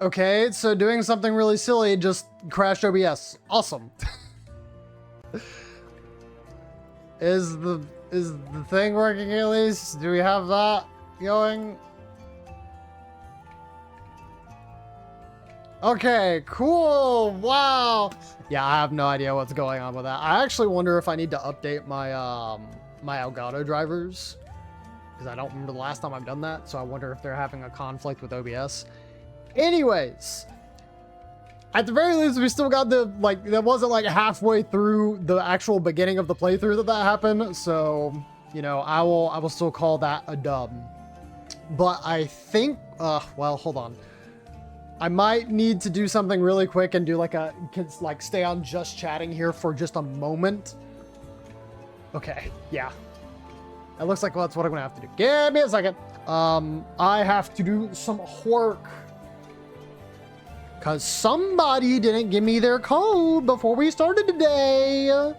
Okay, so doing something really silly just crashed OBS. Awesome. Is the thing working at least? Do we have that going? Okay, cool. Wow. Yeah, I have no idea what's going on with that. I actually wonder if I need to update my my Elgato drivers, because I don't remember the last time I've done that, so I wonder if they're having a conflict with OBS. Anyways, at the very least, we still got the, like, that wasn't like halfway through the actual beginning of the playthrough that happened, so, you know, I will still call that a dub. But I think, well, hold on. I might need to do something really quick and do like stay on just chatting here for just a moment. Okay, yeah. It looks like that's what I'm gonna have to do. Give me a second. I have to do some work. Cause somebody didn't give me their code before we started today.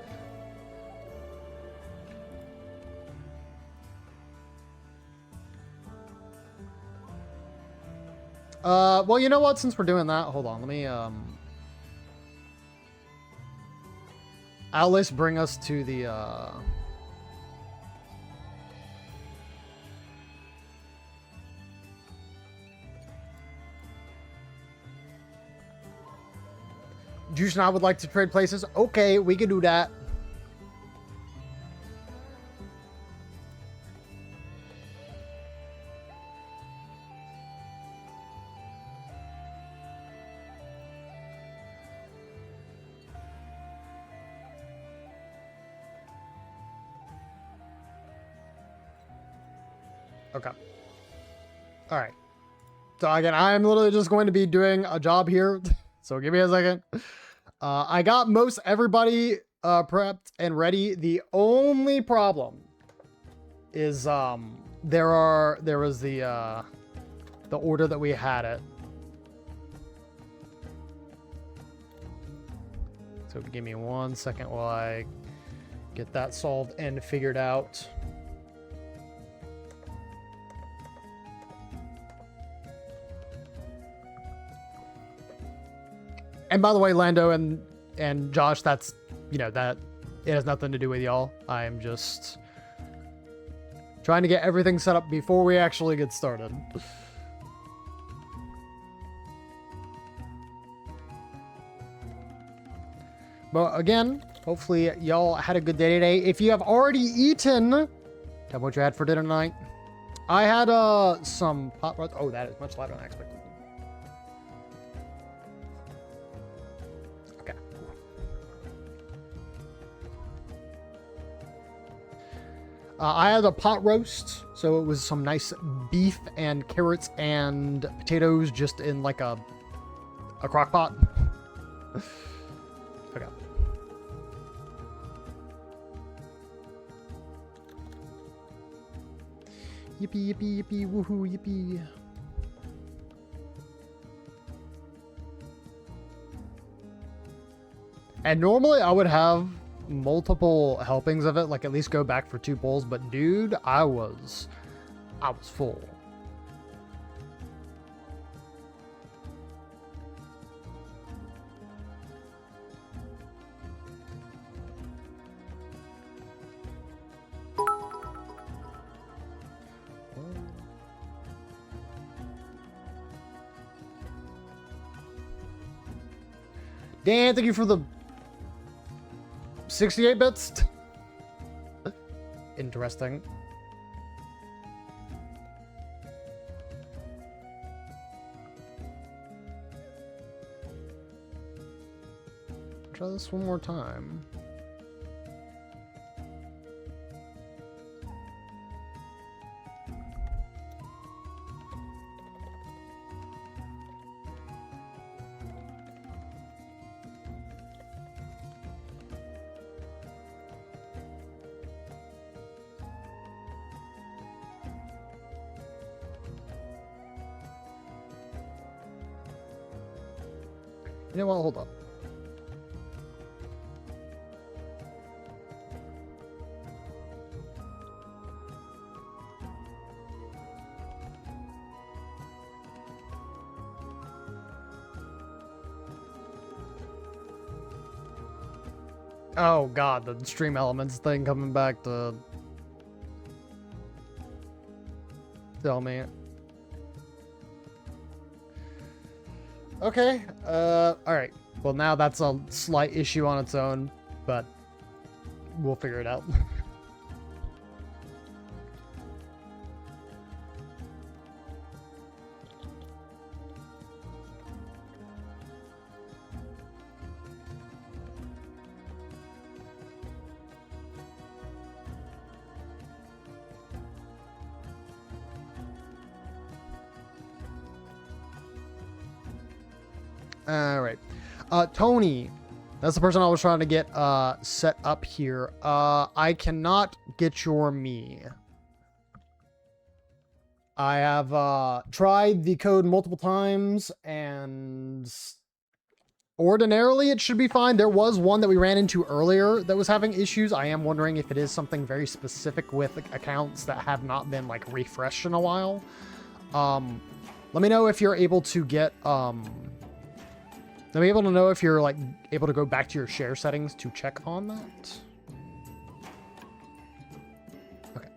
Well, you know what? Since we're doing that, hold on. Let me, I'll at least bring us to the, Juice and I would like to trade places. Okay, we can do that. Okay. All right. So again, I'm literally just going to be doing a job here. So give me a second. I got most everybody prepped and ready. The only problem is there was the order that we had it. So give me 1 second while I get that solved and figured out. And by the way, Lando and Josh, that's, you know, that it has nothing to do with y'all. I am just trying to get everything set up before we actually get started. But again, hopefully y'all had a good day today. If you have already eaten, tell me what you had for dinner tonight. I had some pot roast. Oh, that is much louder than I expected. Okay. I had a pot roast, so it was some nice beef and carrots and potatoes just in like a crock pot. Okay. Yippee, yippee, yippee, woohoo, yippee. And normally I would have multiple helpings of it, like at least go back for 2 bowls, but dude, I was full. Dan, thank you for the 68 bits. Interesting. Try this one more time. You know what? Hold up. Oh god, the stream elements thing coming back to tell me. Okay, alright. Well, now that's a slight issue on its own, but we'll figure it out. Alright. Tony. That's the person I was trying to get set up here. I cannot get your me. I have tried the code multiple times, and ordinarily it should be fine. There was one that we ran into earlier that was having issues. I am wondering if it is something very specific with accounts that have not been like refreshed in a while. Let me know if you're able to get let me able to know if you're like able to go back to your share settings to check on that. Okay.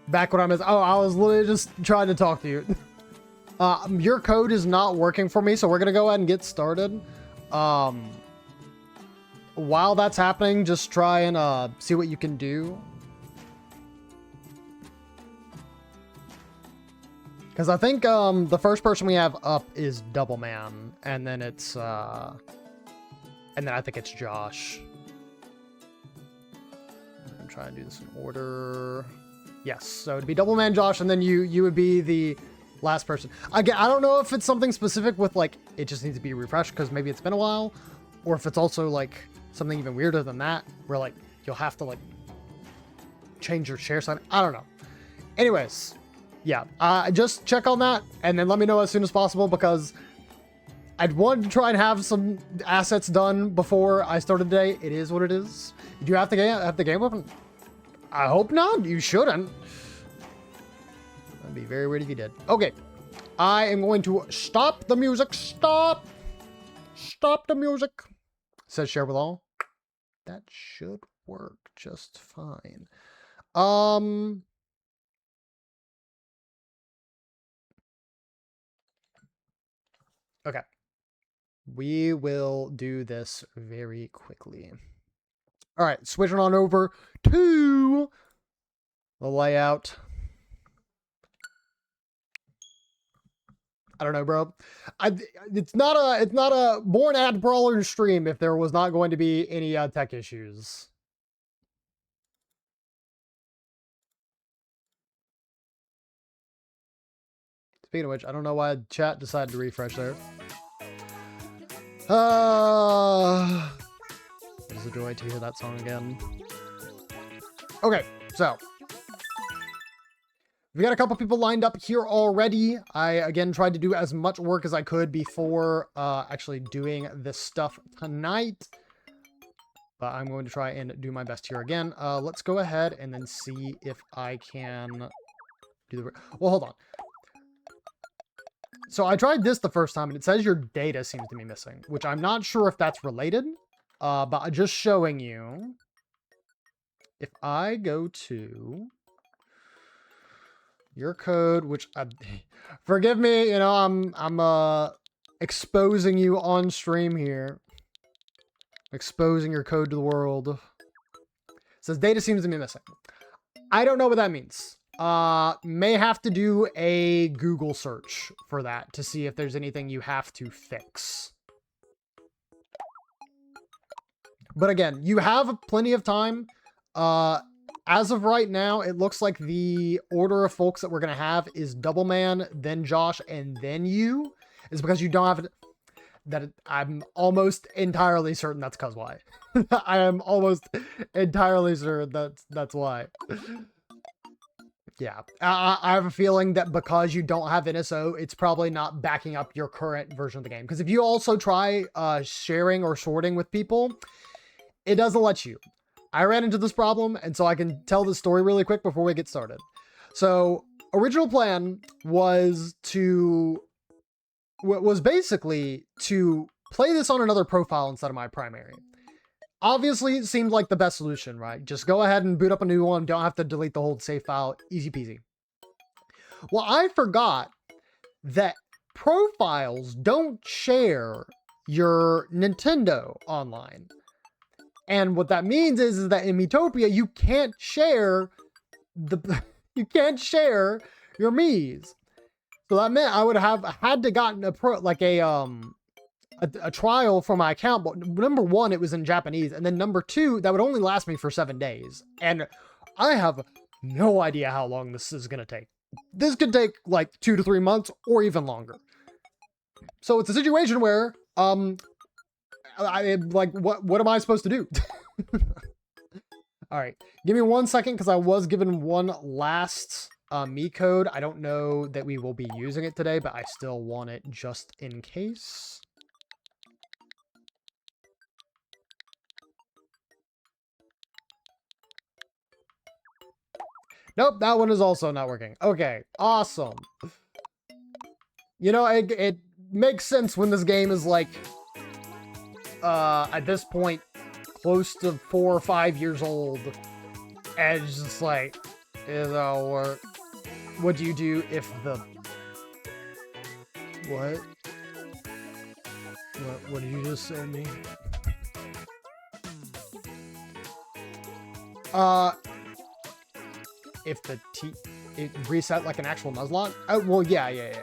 Back when I was, oh, I was literally just trying to talk to you. Your code is not working for me, so we're gonna go ahead and get started. While that's happening, just try and see what you can do. Because I think the first person we have up is Double Man, and then it's and then I think it's Josh. I'm trying to do this in order. Yes, so it'd be Double Man, Josh, and then you would be the last person. Again, I don't know if it's something specific with like it just needs to be refreshed because maybe it's been a while, or if it's also like something even weirder than that where like you'll have to like change your share sign. I don't know. Anyways, yeah, just check on that and then let me know as soon as possible because I'd want to try and have some assets done before I started today. It is what it is. Do you have the game open? I hope not. You shouldn't. That'd be very weird if you did. Okay. I am going to stop the music. Stop. Stop the music. Says share with all. That should work just fine. Okay. We will do this very quickly. All right. Switching on over to the layout. I don't know, bro. It's not a born ad brawler stream if there was not going to be any tech issues. Speaking of which, I don't know why chat decided to refresh there. It is a joy to hear that song again. Okay, so we got a couple people lined up here already. I, again, tried to do as much work as I could before actually doing this stuff tonight. But I'm going to try and do my best here again. Let's go ahead and then see if I can do the... Well, hold on. So I tried this the first time, and it says your data seems to be missing, which I'm not sure if that's related. But just showing you. If I go to... your code, which forgive me, you know, I'm exposing you on stream here. Exposing your code to the world. It says data seems to be missing. I don't know what that means. May have to do a Google search for that to see if there's anything you have to fix. But again, you have plenty of time. As of right now, it looks like the order of folks that we're going to have is Double Man, then Josh, and then you. It's because you don't have it. I'm almost entirely certain that's because why. I am almost entirely sure that's why. Yeah, I have a feeling that because you don't have NSO, it's probably not backing up your current version of the game. Because if you also try sharing or sorting with people, it doesn't let you. I ran into this problem, and so I can tell the story really quick before we get started. So, original plan was basically to play this on another profile instead of my primary. Obviously, it seemed like the best solution, right? Just go ahead and boot up a new one. Don't have to delete the whole save file. Easy peasy. Well, I forgot that profiles don't share your Nintendo online. And what that means is that in Miitopia, you can't share you can't share your Miis. So that meant I would have had to gotten a trial for my account, but number one, it was in Japanese, and then number two, that would only last me for 7 days. And I have no idea how long this is going to take. This could take like 2 to 3 months or even longer. So it's a situation where, what am I supposed to do? All right, give me 1 second because I was given one last Mii code. I don't know that we will be using it today, but I still want it just in case. Nope, that one is also not working. Okay, awesome. You know, it makes sense when this game is like, at this point, close to 4 or 5 years old. And it's just like, it'll work. What do you do if the... What? What did you just say to me? If the it reset like an actual Nuzlocke? Oh, well, yeah.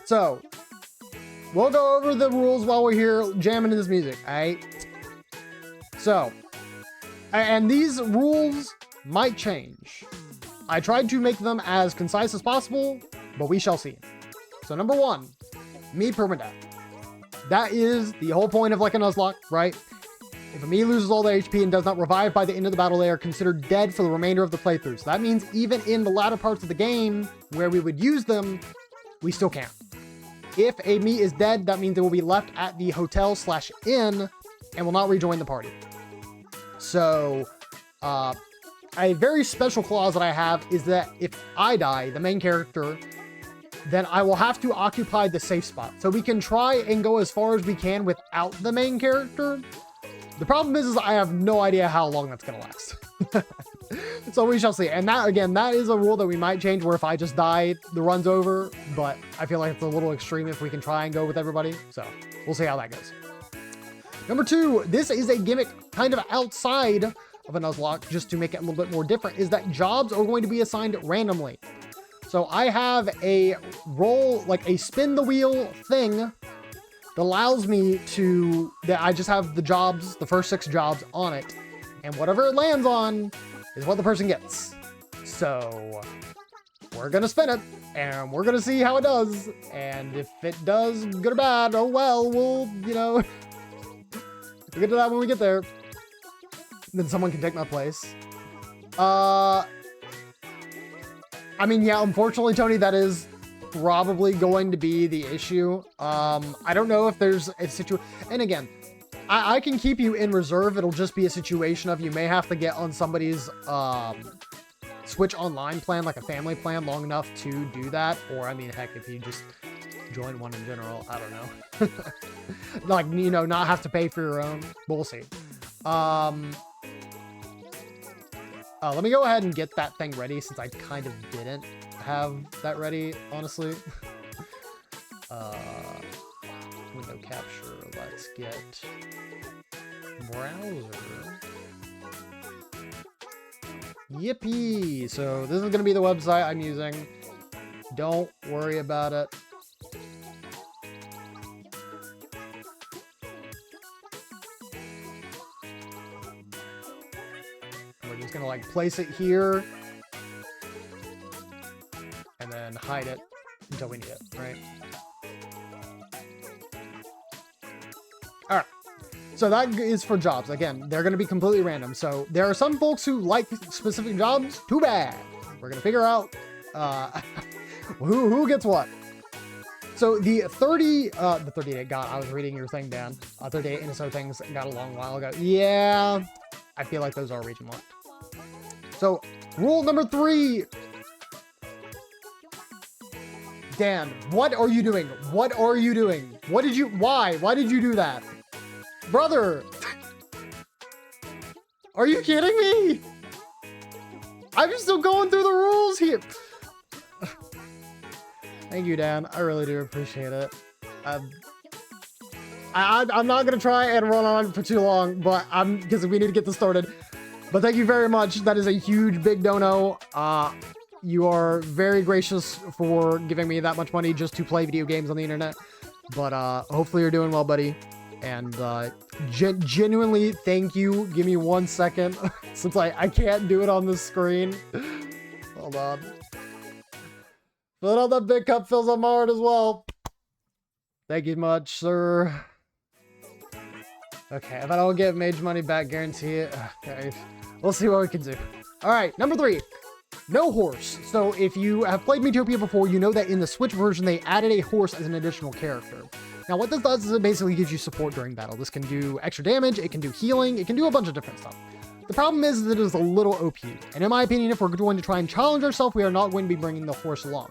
So, we'll go over the rules while we're here jamming to this music, alright? So, and these rules might change. I tried to make them as concise as possible, but we shall see. So number one, Mii permadeath. That is the whole point of like a Nuzlocke, right? If a Mii loses all their HP and does not revive by the end of the battle, they are considered dead for the remainder of the playthrough. So that means even in the latter parts of the game where we would use them, we still can't. If a Mii is dead, that means it will be left at the hotel/inn and will not rejoin the party. So, a very special clause that I have is that if I die, the main character, then I will have to occupy the safe spot. So we can try and go as far as we can without the main character. The problem is I have no idea how long that's going to last. So we shall see. And that, again, that is a rule that we might change where if I just die, the run's over. But I feel like it's a little extreme if we can try and go with everybody. So we'll see how that goes. Number two, this is a gimmick kind of outside of a Nuzlocke, just to make it a little bit more different, is that jobs are going to be assigned randomly. So I have a roll, like a spin the wheel thing that allows me to, that I just have the jobs, the first 6 jobs on it, and whatever it lands on is what the person gets. So we're gonna spin it, and we're gonna see how it does, and if it does good or bad, oh well, we'll, you know, we'll get to that when we get there. Then someone can take my place. I mean, yeah, unfortunately, Tony, that is probably going to be the issue. I don't know if there's a situation, and again, I can keep you in reserve. It'll just be a situation of you may have to get on somebody's Switch Online plan, like a family plan, long enough to do that. Or, I mean, heck, if you just join one in general, I don't know. Like, you know, not have to pay for your own. But we'll see. Let me go ahead and get that thing ready since I kind of didn't have that ready, honestly. Window capture. Let's get browser. Yippee! So this is going to be the website I'm using. Don't worry about it. We're just gonna like place it here and then hide it until we need it, right? All right. So that is for jobs. Again, they're going to be completely random. So there are some folks who like specific jobs. Too bad. We're gonna figure out who gets what. So the 38, God, I was reading your thing, Dan. 38 NSO things got a long while ago. Yeah, I feel like those are region locked. So rule number 3. Dan, what are you doing? What are you doing? What did you, why did you do that? Brother, are you kidding me? I'm still going through the rules here. Thank you, Dan. I really do appreciate it. I'm not gonna try and run on for too long, but because we need to get this started. But thank you very much. That is a huge, big dono. You are very gracious for giving me that much money just to play video games on the internet. But hopefully you're doing well, buddy. And genuinely, thank you. Give me 1 second, since I can't do it on the screen. Hold on. Fill out that big cup fills up my heart as well. Thank you much, sir. Okay, if I don't get mage money back, guarantee it. Okay, we'll see what we can do. All right, number 3. No horse. So if you have played Miitopia before, you know that in the Switch version, they added a horse as an additional character. Now, what this does is it basically gives you support during battle. This can do extra damage, it can do healing, it can do a bunch of different stuff. The problem is that it is a little OP, and in my opinion, if we're going to try and challenge ourselves, we are not going to be bringing the horse along.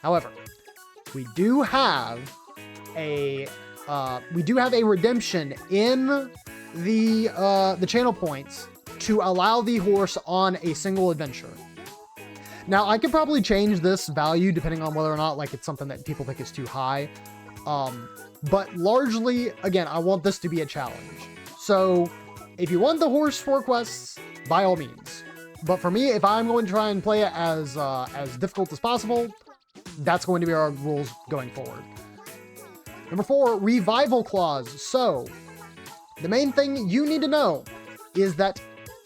However, we do have a redemption in the channel points to allow the horse on a single adventure. Now, I could probably change this value depending on whether or not like it's something that people think is too high. But largely, again, I want this to be a challenge. So if you want the horse for quests, by all means. But for me, if I'm going to try and play it as difficult as possible, that's going to be our rules going forward. Number 4, revival clause. So the main thing you need to know is that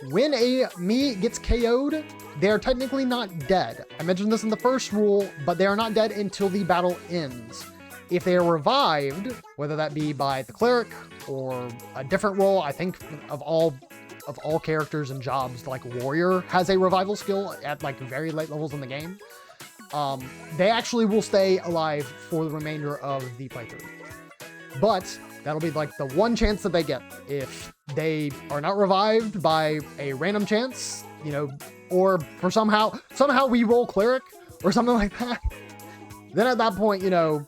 when a Mii gets KO'd, they are technically not dead. I mentioned this in the first rule, but they are not dead until the battle ends. If they are revived, whether that be by the cleric or a different role, I think of all characters and jobs, like warrior has a revival skill at like very late levels in the game. They actually will stay alive for the remainder of the playthrough. But that'll be like the one chance that they get. If they are not revived by a random chance, you know, or for somehow we roll cleric or something like that, then at that point, you know,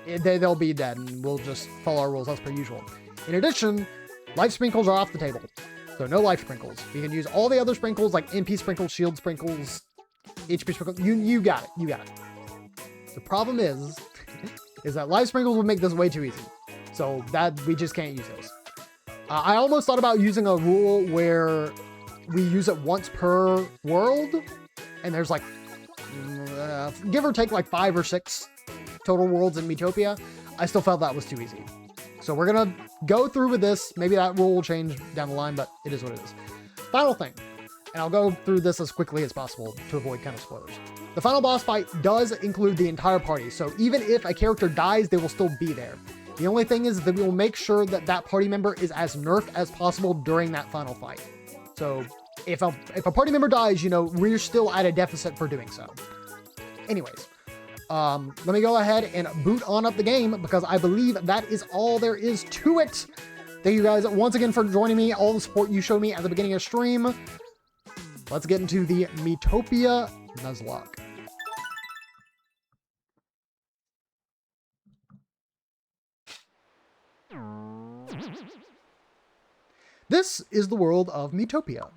they'll be dead and we'll just follow our rules as per usual. In addition, life sprinkles are off the table. So no life sprinkles. You can use all the other sprinkles like MP sprinkles, shield sprinkles, HP sprinkles. You got it. You got it. The problem is that life sprinkles would make this way too easy. So that we just can't use those. I almost thought about using a rule where we use it once per world, and there's like give or take like 5 or 6 total worlds in Miitopia. I still felt that was too easy. So we're gonna go through with this. Maybe that rule will change down the line, but it is what it is. Final thing, and I'll go through this as quickly as possible to avoid kind of spoilers. The final boss fight does include the entire party, so even if a character dies, they will still be there. The only thing is that we will make sure that that party member is as nerfed as possible during that final fight. So if a party member dies, you know, we're still at a deficit for doing so. Anyways, let me go ahead and boot on up the game because I believe that is all there is to it. Thank you guys once again for joining me, all the support you showed me at the beginning of stream. Let's get into the Miitopia Nuzlocke. This is the world of Miitopia.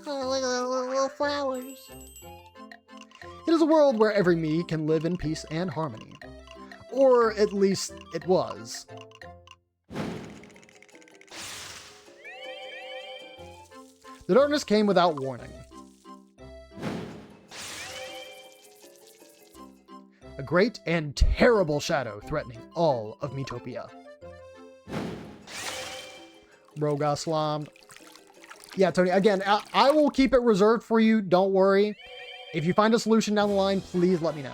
Oh, look at the little flowers. It is a world where every Mii can live in peace and harmony. Or at least it was. The darkness came without warning. A great and terrible shadow threatening all of Miitopia. Bro got slimed. Yeah, Tony, again, I will keep it reserved for you. Don't worry. If you find a solution down the line, please let me know.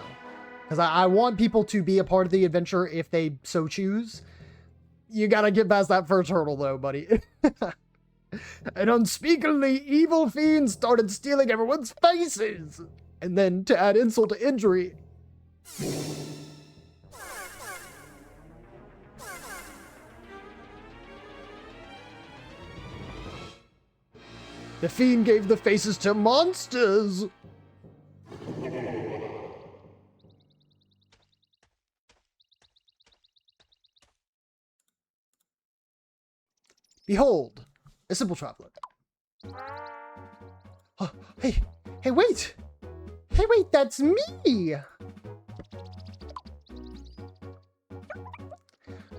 Because I want people to be a part of the adventure if they so choose. You gotta get past that first hurdle, though, buddy. An unspeakably evil fiend started stealing everyone's faces. And then, to add insult to injury, the fiend gave the faces to monsters. Behold, a simple traveler. Oh, hey, wait! Hey, wait, that's me!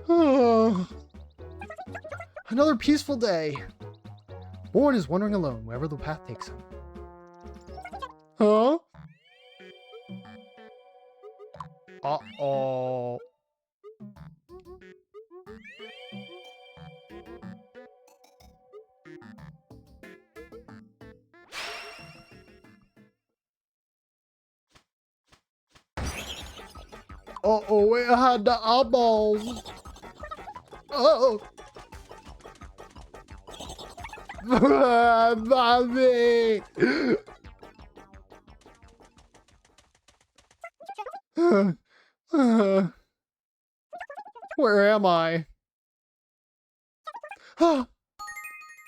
Oh, another peaceful day. Born is wandering alone wherever the path takes him. Huh? Uh-oh. Uh-oh, it had the eyeballs. Uh-oh. Mommy. Where am I?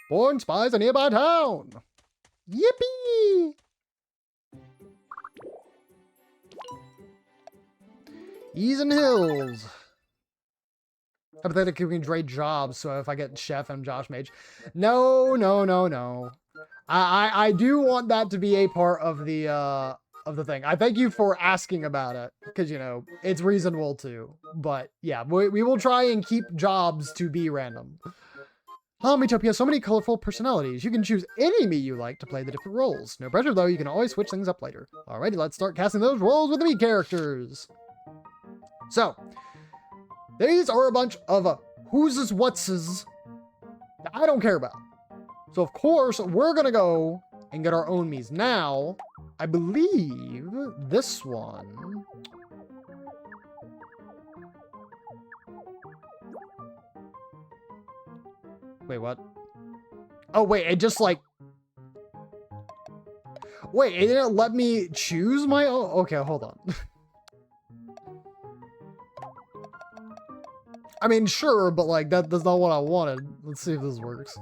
Born spies a nearby town. Yippee! Ease and hills. Hypothetically, we can trade jobs, so if I get chef, I'm Josh Mage. No, no, no, no. I do want that to be a part of the thing. I thank you for asking about it, because, you know, it's reasonable too. But, yeah, we will try and keep jobs to be random. Oh, Miitopia has so many colorful personalities. You can choose any Mii you like to play the different roles. No pressure, though. You can always switch things up later. Alrighty, let's start casting those roles with the Mii characters. So, these are a bunch of who's what's that I don't care about. So, of course, we're going to go and get our own Miis. Now, I believe this one... Wait, what? Oh, wait, it just, like... Wait, it didn't let me choose my own... Okay, hold on. I mean, sure, but, like, that's not what I wanted. Let's see if this works.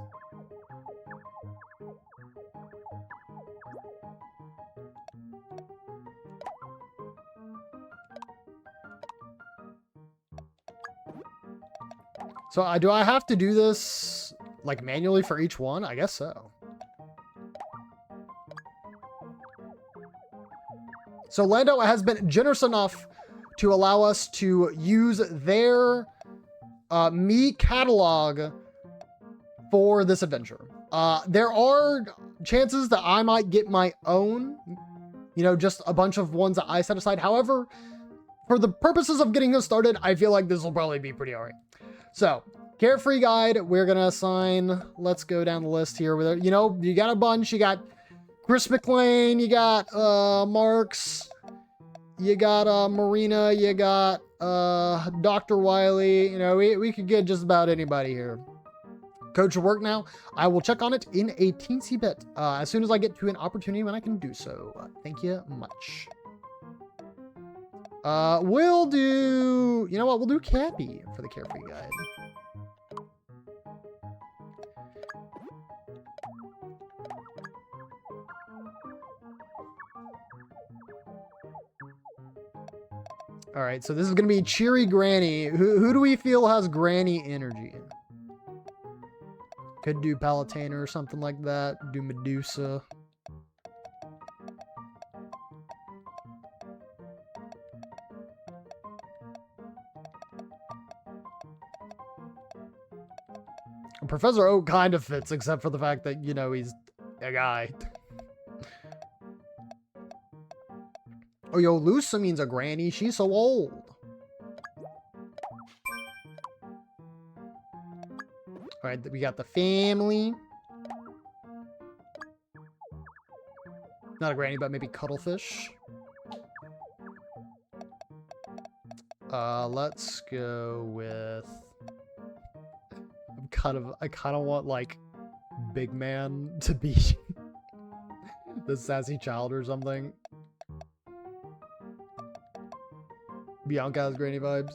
So, do I have to do this, like, manually for each one? I guess so. So, Lando has been generous enough to allow us to use their Mii catalog for this adventure. There are chances that I might get my own, you know, just a bunch of ones that I set aside. However, for the purposes of getting us started, I feel like this will probably be pretty alright. So, Carefree Guide, we're going to assign, let's go down the list here. With, you know, you got a bunch. You got Chris McLean, you got Marks, you got Marina, you got Dr. Wiley. You know, we could get just about anybody here. Code should work now. I will check on it in a teensy bit as soon as I get to an opportunity when I can do so. Thank you much. We'll do... You know what? We'll do Cappy for the Carefree Guide. Alright, so this is going to be Cheery Granny. Who do we feel has Granny energy? Could do Palutena or something like that. Do Medusa. Professor Oak kind of fits, except for the fact that, you know, he's a guy. Oh, yo, Lusa means a granny. She's so old. Alright, we got the family. Not a granny, but maybe Cuttlefish. Let's go with... kind of want like Big Man to be the sassy child or something. Bianca has granny vibes.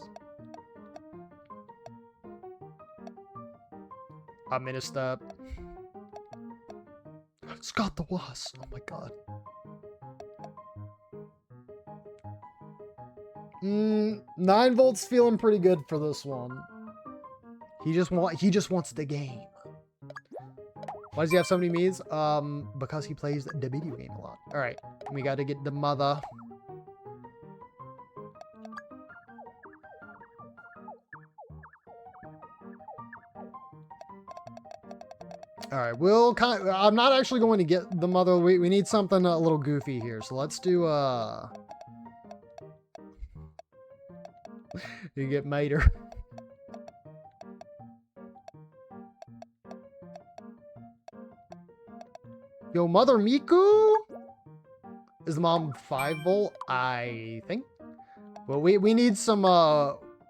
I'm in a step. Scott the Wasp. Oh my god. 9 volts feeling pretty good for this one. He just wants the game. Why does he have so many Miis? Because he plays the video game a lot. All right, we got to get the mother. All right, I'm not actually going to get the mother. We need something a little goofy here. So let's do you get Mater. Yo, Mother Miku? Is the mom 5 volt? I think. Well, we need some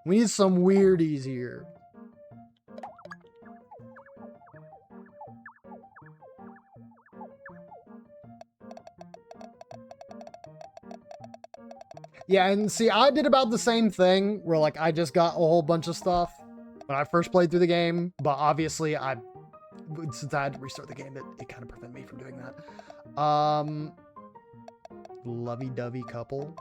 weirdies here. Yeah, and see, I did about the same thing where like I just got a whole bunch of stuff when I first played through the game, but obviously since I had to restart the game, it kind of prevented me from doing that. Lovey-dovey couple.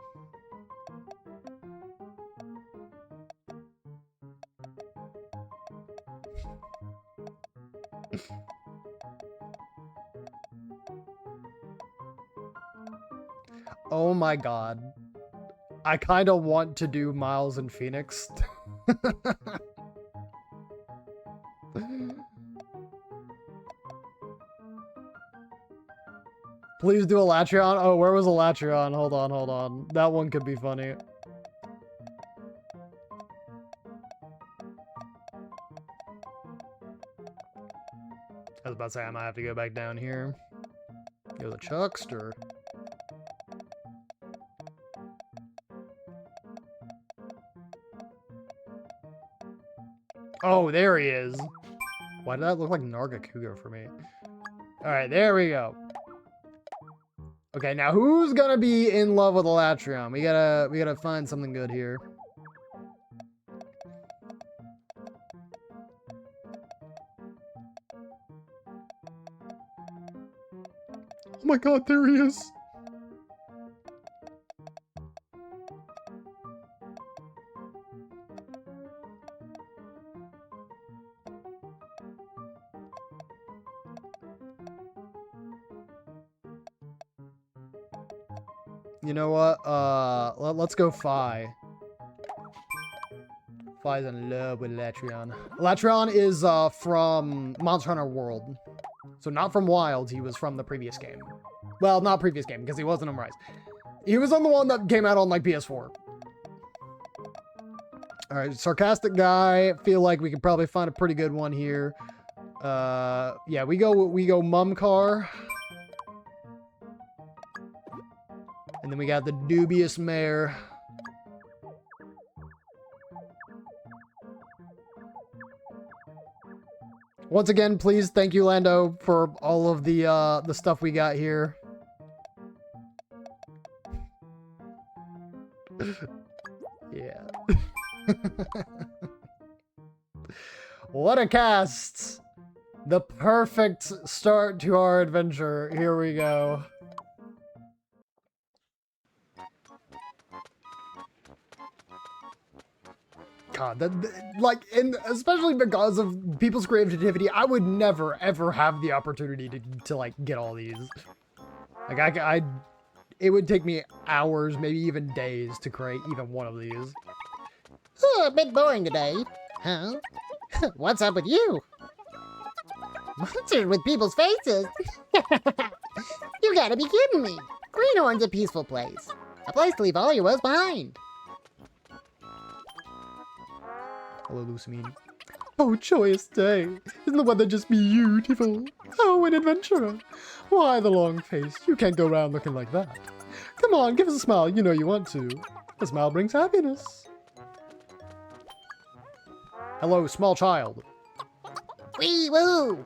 Oh my god. I kind of want to do Miles and Phoenix. Please do a Latreon. Oh, where was a Latreon? Hold on. That one could be funny. I was about to say I might have to go back down here. Go to the Chuckster. Oh, there he is. Why did that look like Nargacuga for me? Alright, there we go. Okay, now who's gonna be in love with a Latreon? We gotta find something good here. Oh my god, there he is. You know what? Let's go Phi. Phi's in love with Latreon. Latreon is from Monster Hunter World. So not from Wilds, he was from the previous game. Well, not previous game, because he wasn't on Rise. He was on the one that came out on like PS4. Alright, sarcastic guy. Feel like we could probably find a pretty good one here. Yeah, we go Mum Car. And then we got the dubious mayor. Once again, please thank you, Lando, for all of the stuff we got here. Yeah. What a cast! The perfect start to our adventure. Here we go. God, like, especially because of people's creativity, I would never ever have the opportunity to like get all these. Like it would take me hours, maybe even days, to create even one of these. Oh, a bit boring today, huh? What's up with you? Monsters with people's faces? You gotta be kidding me! Greenhorn's a peaceful place. A place to leave all your woes behind. Hello, Lucamine. Oh, joyous day. Isn't the weather just beautiful? Oh, an adventurer. Why the long face? You can't go around looking like that. Come on, give us a smile. You know you want to. A smile brings happiness. Hello, small child. Wee woo!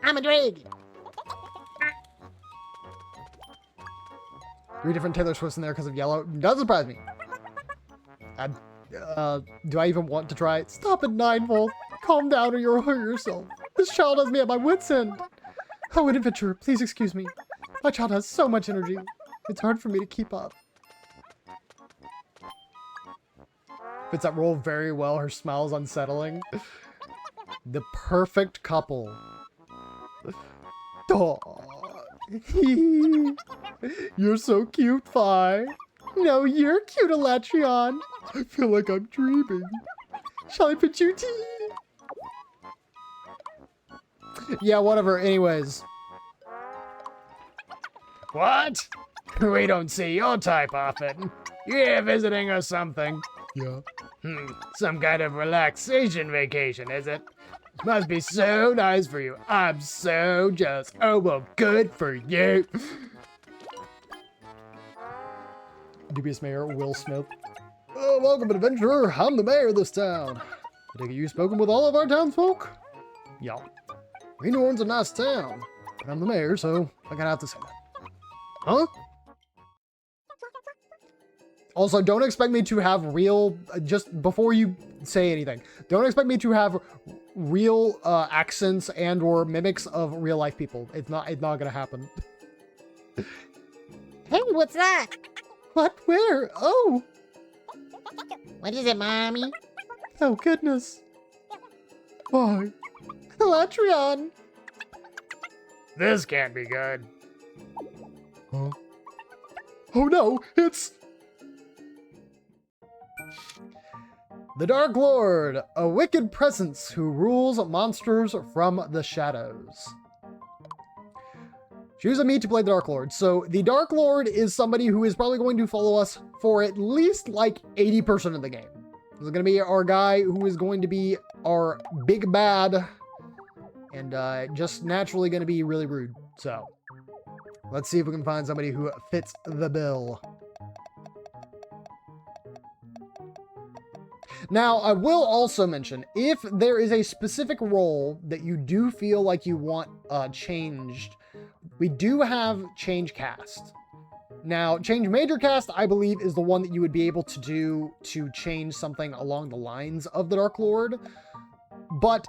I'm a dragon. 3 different Taylor Swifts in there because of yellow. Doesn't surprise me. Do I even want to try it? Stop it, Ninefold. Calm down or you'll hurt yourself. This child has me at my wit's end. Oh, an adventurer, please excuse me. My child has so much energy. It's hard for me to keep up. Fits that role very well. Her smile is unsettling. The perfect couple. Aw. You're so cute, Fi. No, you're cute, Elatrion. I feel like I'm dreaming. Shall I put you tea? Yeah, whatever. Anyways. What? We don't see your type often. You're visiting or something. Yeah. Some kind of relaxation vacation, is it? Must be so nice for you. I'm so jealous. Oh, well, good for you. Dubious Mayor Will Smith. Oh, welcome, adventurer. I'm the mayor of this town. I take it you've spoken with all of our townsfolk? Yeah. Greenhorn's a nice town. But I'm the mayor, so I gotta have to say that. Huh? Also, don't expect me to have real, just before you say anything, don't expect me to have real accents and or mimics of real life people. It's not gonna happen. Hey, what's that? What? Where? Oh! What is it, Mommy? Oh, goodness. Why? Elatrion! This can't be good. Huh? Oh no, it's... The Dark Lord, a wicked presence who rules monsters from the shadows. Choose a me to play the Dark Lord. So the Dark Lord is somebody who is probably going to follow us for at least like 80% of the game. This is going to be our guy who is going to be our big bad and just naturally going to be really rude. So let's see if we can find somebody who fits the bill. Now, I will also mention, if there is a specific role that you do feel like you want changed, we do have change cast. Now, change major cast, I believe, is the one that you would be able to do to change something along the lines of the Dark Lord. But,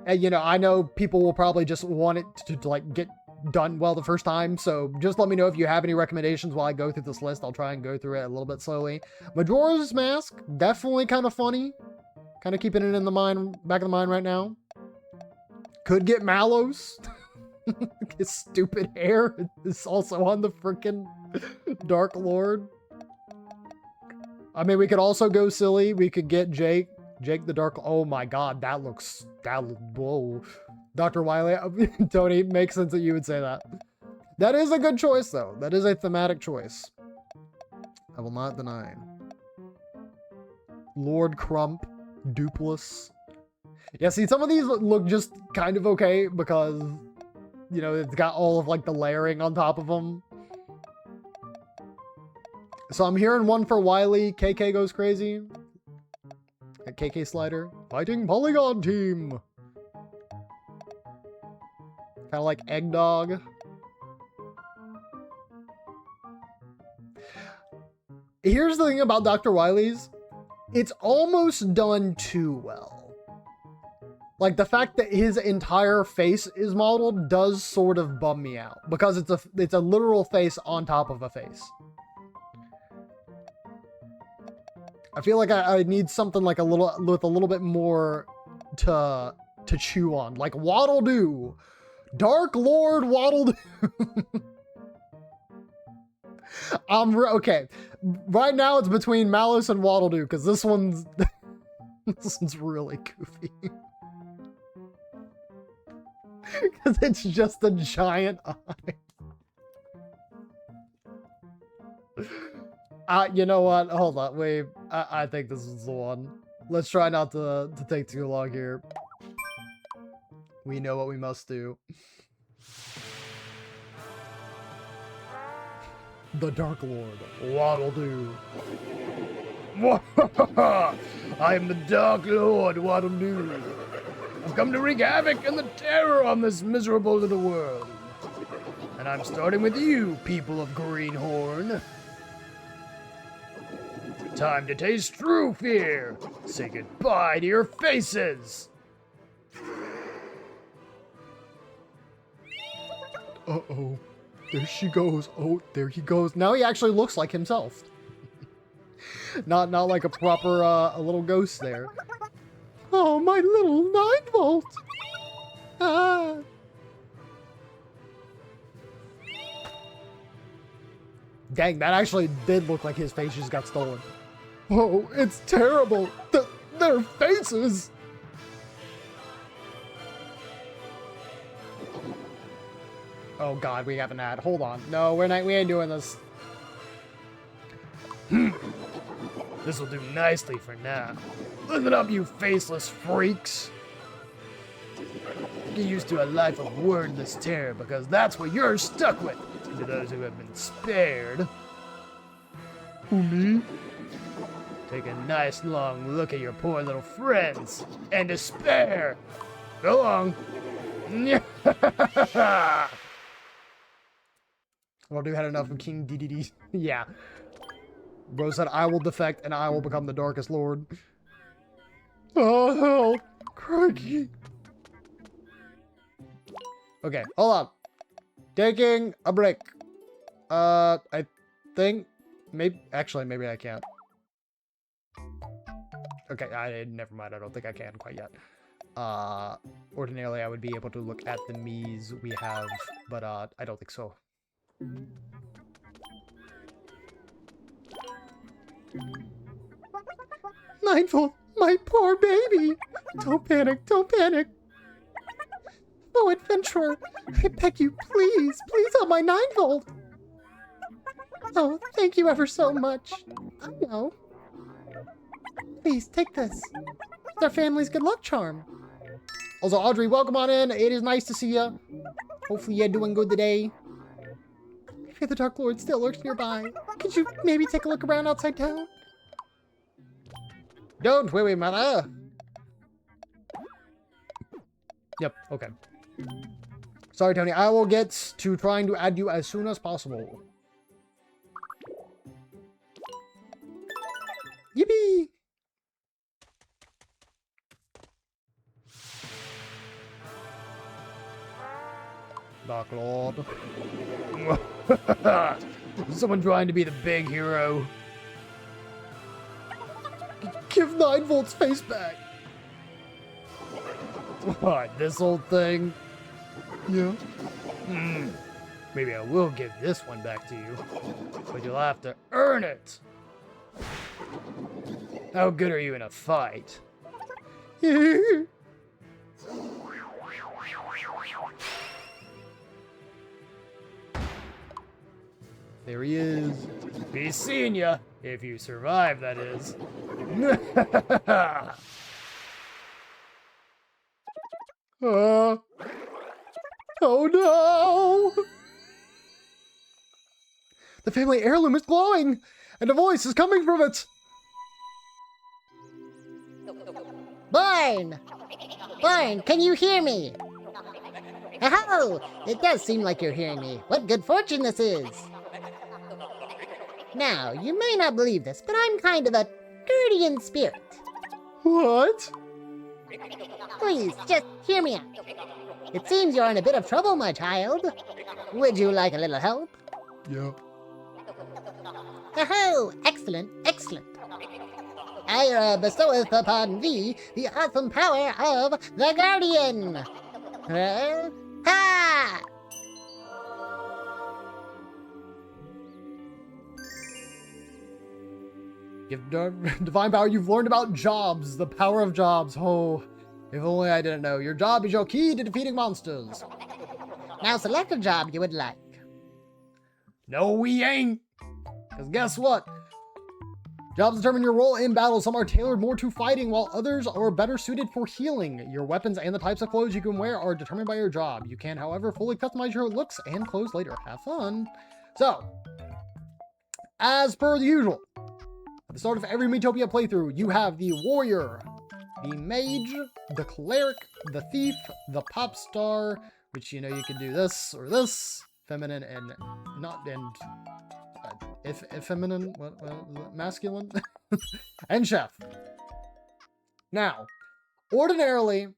you know, I know people will probably just want it to like, get done well the first time, so just let me know if you have any recommendations while I go through this list. I'll try and go through it a little bit slowly. Majora's Mask, definitely kind of funny. Kind of keeping it in the mind, back of the mind right now. Could get Mallows. His stupid hair is also on the freaking Dark Lord. I mean, we could also go silly. We could get Jake the Dark. Oh my god, whoa. Dr. Wily, Tony, makes sense that you would say that. That is a good choice, though. That is a thematic choice. I will not deny. Lord Crump, Dupless. Yeah, see, some of these look just kind of okay because, you know, it's got all of, like, the layering on top of them. So I'm hearing one for Wily. KK goes crazy. A KK Slider. Fighting Polygon Team. Kind of like Eggdog. Here's the thing about Dr. Wily's. It's almost done too well. Like, the fact that his entire face is modeled does sort of bum me out. Because it's a literal face on top of a face. I feel like I need something like with a little bit more to chew on. Like Waddle Doo. Dark Lord Waddle Doo. Okay. Right now it's between Malice and Waddle Doo because this one's really goofy. Because it's just a giant eye. You know what? Hold on. Wait. I think this is the one. Let's try not to take too long here. We know what we must do. The Dark Lord, Waddle Doo. I am the Dark Lord, Waddle Doo. I've come to wreak havoc and the terror on this miserable little world. And I'm starting with you, people of Greenhorn. Time to taste true fear. Say goodbye to your faces. Uh-oh. There she goes. Oh, there he goes. Now he actually looks like himself. not like a proper, a little ghost there. Oh, my little 9-volt. Ah. Dang, that actually did look like his face just got stolen. Oh, it's terrible. Their faces. Oh God, we have an ad. Hold on. No, we ain't doing this. This'll do nicely for now. Live it up, you faceless freaks. Get used to a life of wordless terror, because that's what you're stuck with. And to those who have been spared. Who, me? Take a nice long look at your poor little friends and despair. Go long. Well, dude had enough of King DDD. Yeah. Bro said, I will defect and I will become the Darkest Lord. Oh, hell. Crikey. Okay, hold on. Taking a break. I think... maybe I can't. Okay, never mind. I don't think I can quite yet. Ordinarily, I would be able to look at the Miis we have, but I don't think so. 9-volt, my poor baby. Don't panic, don't panic. Oh, adventurer, I beg you, please help my 9-volt. Oh, thank you ever so much. I know. Please, take this. It's our family's good luck charm. Also, Audrey, welcome on in. It is nice to see you. Hopefully you're doing good today. I fear the Dark Lord still lurks nearby. Could you maybe take a look around outside town? Don't worry, mother. Yep, okay. Sorry, Tony. I will get to trying to add you as soon as possible. Yippee! Dark Lord. Someone trying to be the big hero. Give 9-volt's face back. What, this old thing? Yeah. Maybe I will give this one back to you, but you'll have to earn it. How good are you in a fight? There he is. Be seeing ya, if you survive, that is. Oh no! The family heirloom is glowing, and a voice is coming from it. Barn! Barn, can you hear me? Oh, it does seem like you're hearing me. What good fortune this is. Now, you may not believe this, but I'm kind of a guardian spirit. What? Please, just hear me out. It seems you're in a bit of trouble, my child. Would you like a little help? Yeah. Oh, excellent, excellent. I bestoweth upon thee the awesome power of the Guardian. Ha! Give divine power. You've learned about jobs, the power of jobs. Oh, if only I didn't know. Your job is your key to defeating monsters. Now select a job you would like. No, we ain't. Because guess what? Jobs determine your role in battle. Some are tailored more to fighting, while others are better suited for healing. Your weapons and the types of clothes you can wear are determined by your job. You can, however, fully customize your looks and clothes later. Have fun. So, as per the usual, at the start of every Miitopia playthrough, you have the warrior, the mage, the cleric, the thief, the pop star, which, you know, you can do this or this, feminine and not, and effeminine, what, masculine, and chef. Now, ordinarily,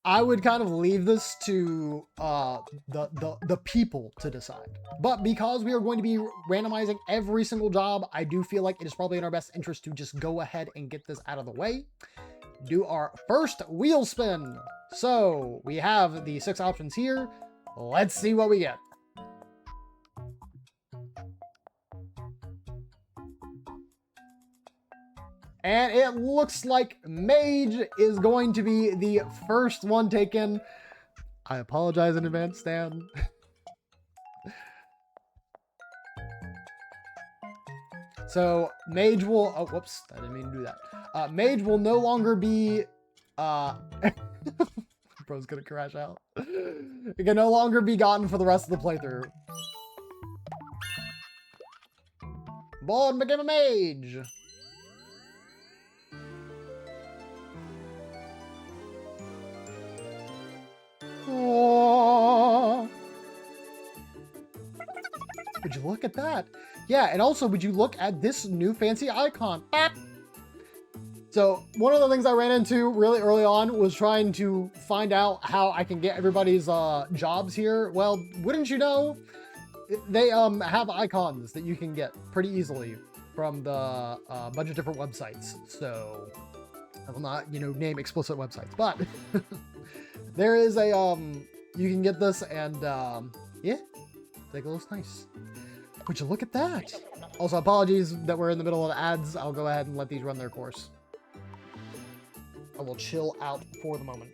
I would kind of leave this to the people to decide. But because we are going to be randomizing every single job, I do feel like it is probably in our best interest to just go ahead and get this out of the way. Do our first wheel spin. So we have the 6 options here. Let's see what we get. And it looks like mage is going to be the first one taken. I apologize in advance, Stan. So mage will, oh, whoops, I didn't mean to do that. Mage will no longer be, bro's gonna crash out. It can no longer be gotten for the rest of the playthrough. Born became a mage. Aww. Would you look at that? Yeah, and also, would you look at this new fancy icon? So, one of the things I ran into really early on was trying to find out how I can get everybody's jobs here. Well, wouldn't you know, they have icons that you can get pretty easily from the bunch of different websites. So, I will not, you know, name explicit websites, but there is a, you can get this and, yeah, it looks nice. Would you look at that? Also, apologies that we're in the middle of ads. I'll go ahead and let these run their course. I will chill out for the moment.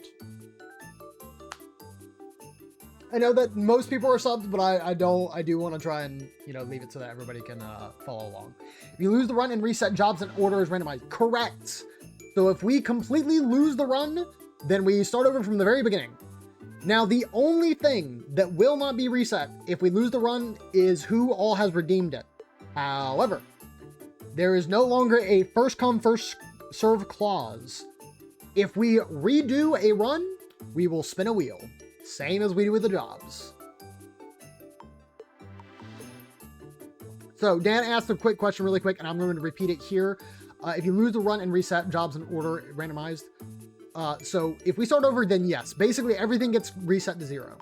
I know that most people are subbed, but I do want to try and, you know, leave it so that everybody can follow along. If you lose the run and reset, jobs and order is randomized. Correct. So if we completely lose the run, then we start over from the very beginning. Now, the only thing that will not be reset if we lose the run is who all has redeemed it. However, there is no longer a first come, first serve clause. If we redo a run, we will spin a wheel. Same as we do with the jobs. So Dan asked a quick question really quick, and I'm going to repeat it here. If you lose the run and reset, jobs in order randomized. So if we start over, then yes, basically everything gets reset to 0.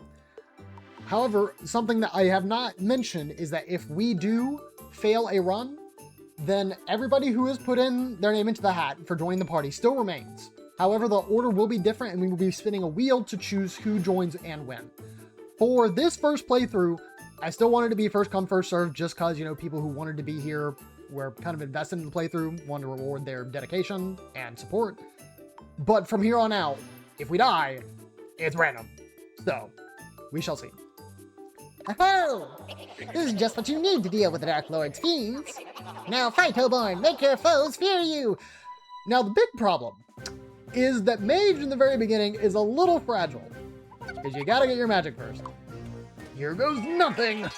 However, something that I have not mentioned is that if we do fail a run, then everybody who has put in their name into the hat for joining the party still remains. However, the order will be different and we will be spinning a wheel to choose who joins and when. For this first playthrough, I still wanted to be first come, first serve just because, you know, people who wanted to be here were kind of invested in the playthrough, wanted to reward their dedication and support. But from here on out, if we die, it's random. So, we shall see. Oh, this is just what you need to deal with the Dark Lord's fiends. Now fight, Hellborn, make your foes fear you. Now, the big problem is that Mage in the very beginning is a little fragile, because you gotta get your magic first. Here goes nothing.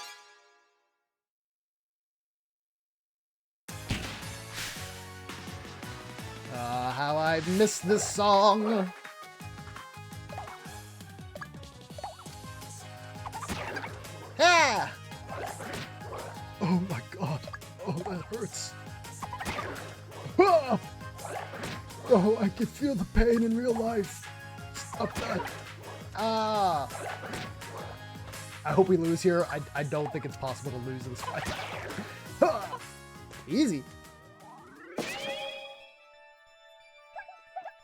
How I miss this song. Ah! Oh my god. Oh, that hurts. Ah! Oh, I can feel the pain in real life. Stop that. Ah. I hope we lose here. I don't think it's possible to lose this fight. Ah! Easy.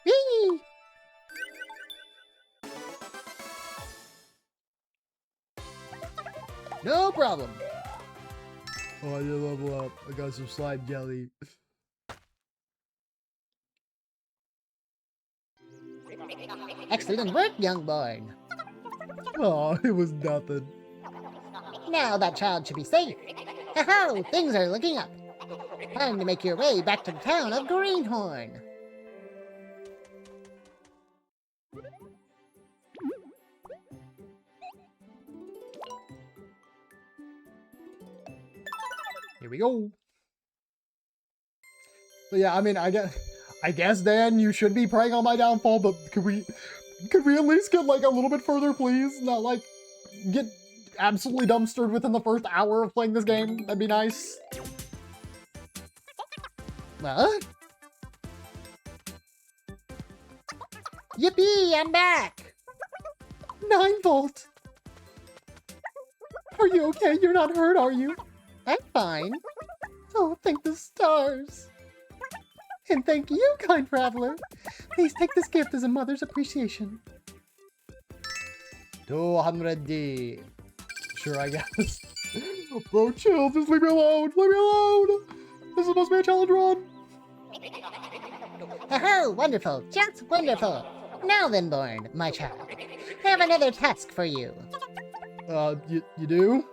Whee! No problem. Oh, you level up. I got some slime jelly. Excellent work, young boy. Oh, it was nothing. Now that child should be safe. Ho-ho! Things are looking up. Time to make your way back to the town of Greenhorn. Here we go. So yeah, I mean, I I guess, Dan, you should be preying on my downfall, but could we at least get, like, a little bit further, please? Not, like, get absolutely dumpstered within the first hour of playing this game? That'd be nice. Yippee, I'm back! 9-volt! Are you okay? You're not hurt, are you? I'm fine. Oh, thank the stars. And thank you, kind traveler. Please take this gift as a mother's appreciation. 200D. Sure, I guess. Bro, chill. Just leave me alone. Leave me alone. This is supposed to be a challenge run. Oh, wonderful. Just wonderful. Now then, Born, my child. I have another task for you. You do?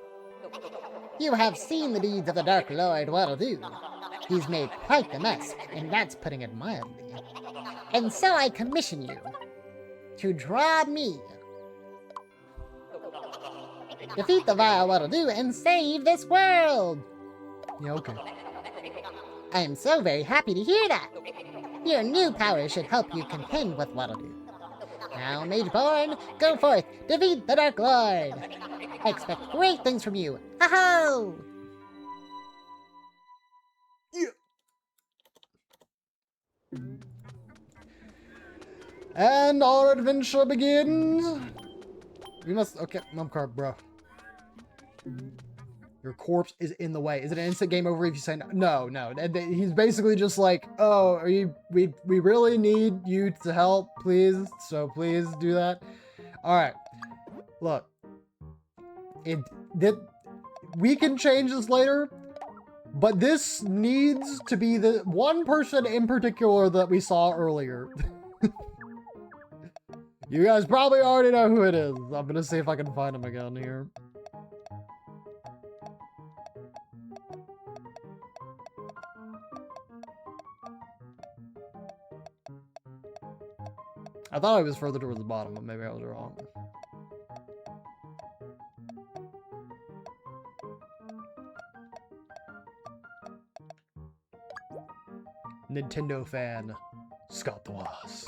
You have seen the deeds of the Dark Lord Waddle-Doo. He's made quite the mess, and that's putting it mildly. And so I commission you to draw me. Defeat the vile Waddle-Doo and save this world! Yeah, okay. I am so very happy to hear that. Your new power should help you contend with Waddle-Doo. Now, Mage Born, go forth, defeat the Dark Lord! I expect great things from you. Ha-ho! Yeah. And our adventure begins. We must. Okay, mom card, bro. Your corpse is in the way. Is it an instant game over if you say no? No, no. He's basically just like, oh, we really need you to help, please. So please do that. All right. Look. We can change this later, but this needs to be the one person in particular that we saw earlier. You guys probably already know who it is. I'm gonna see if I can find him again here. I thought I was further towards the bottom, but maybe I was wrong. Nintendo fan, Scott the Wasp.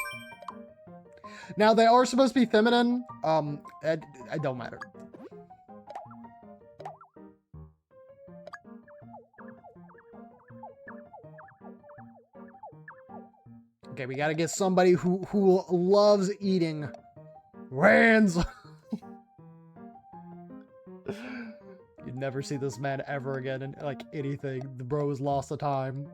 Now, they are supposed to be feminine. It don't matter. Okay, we gotta get somebody who loves eating rans. You'd never see this man ever again in, like, anything. The bro has lost the time.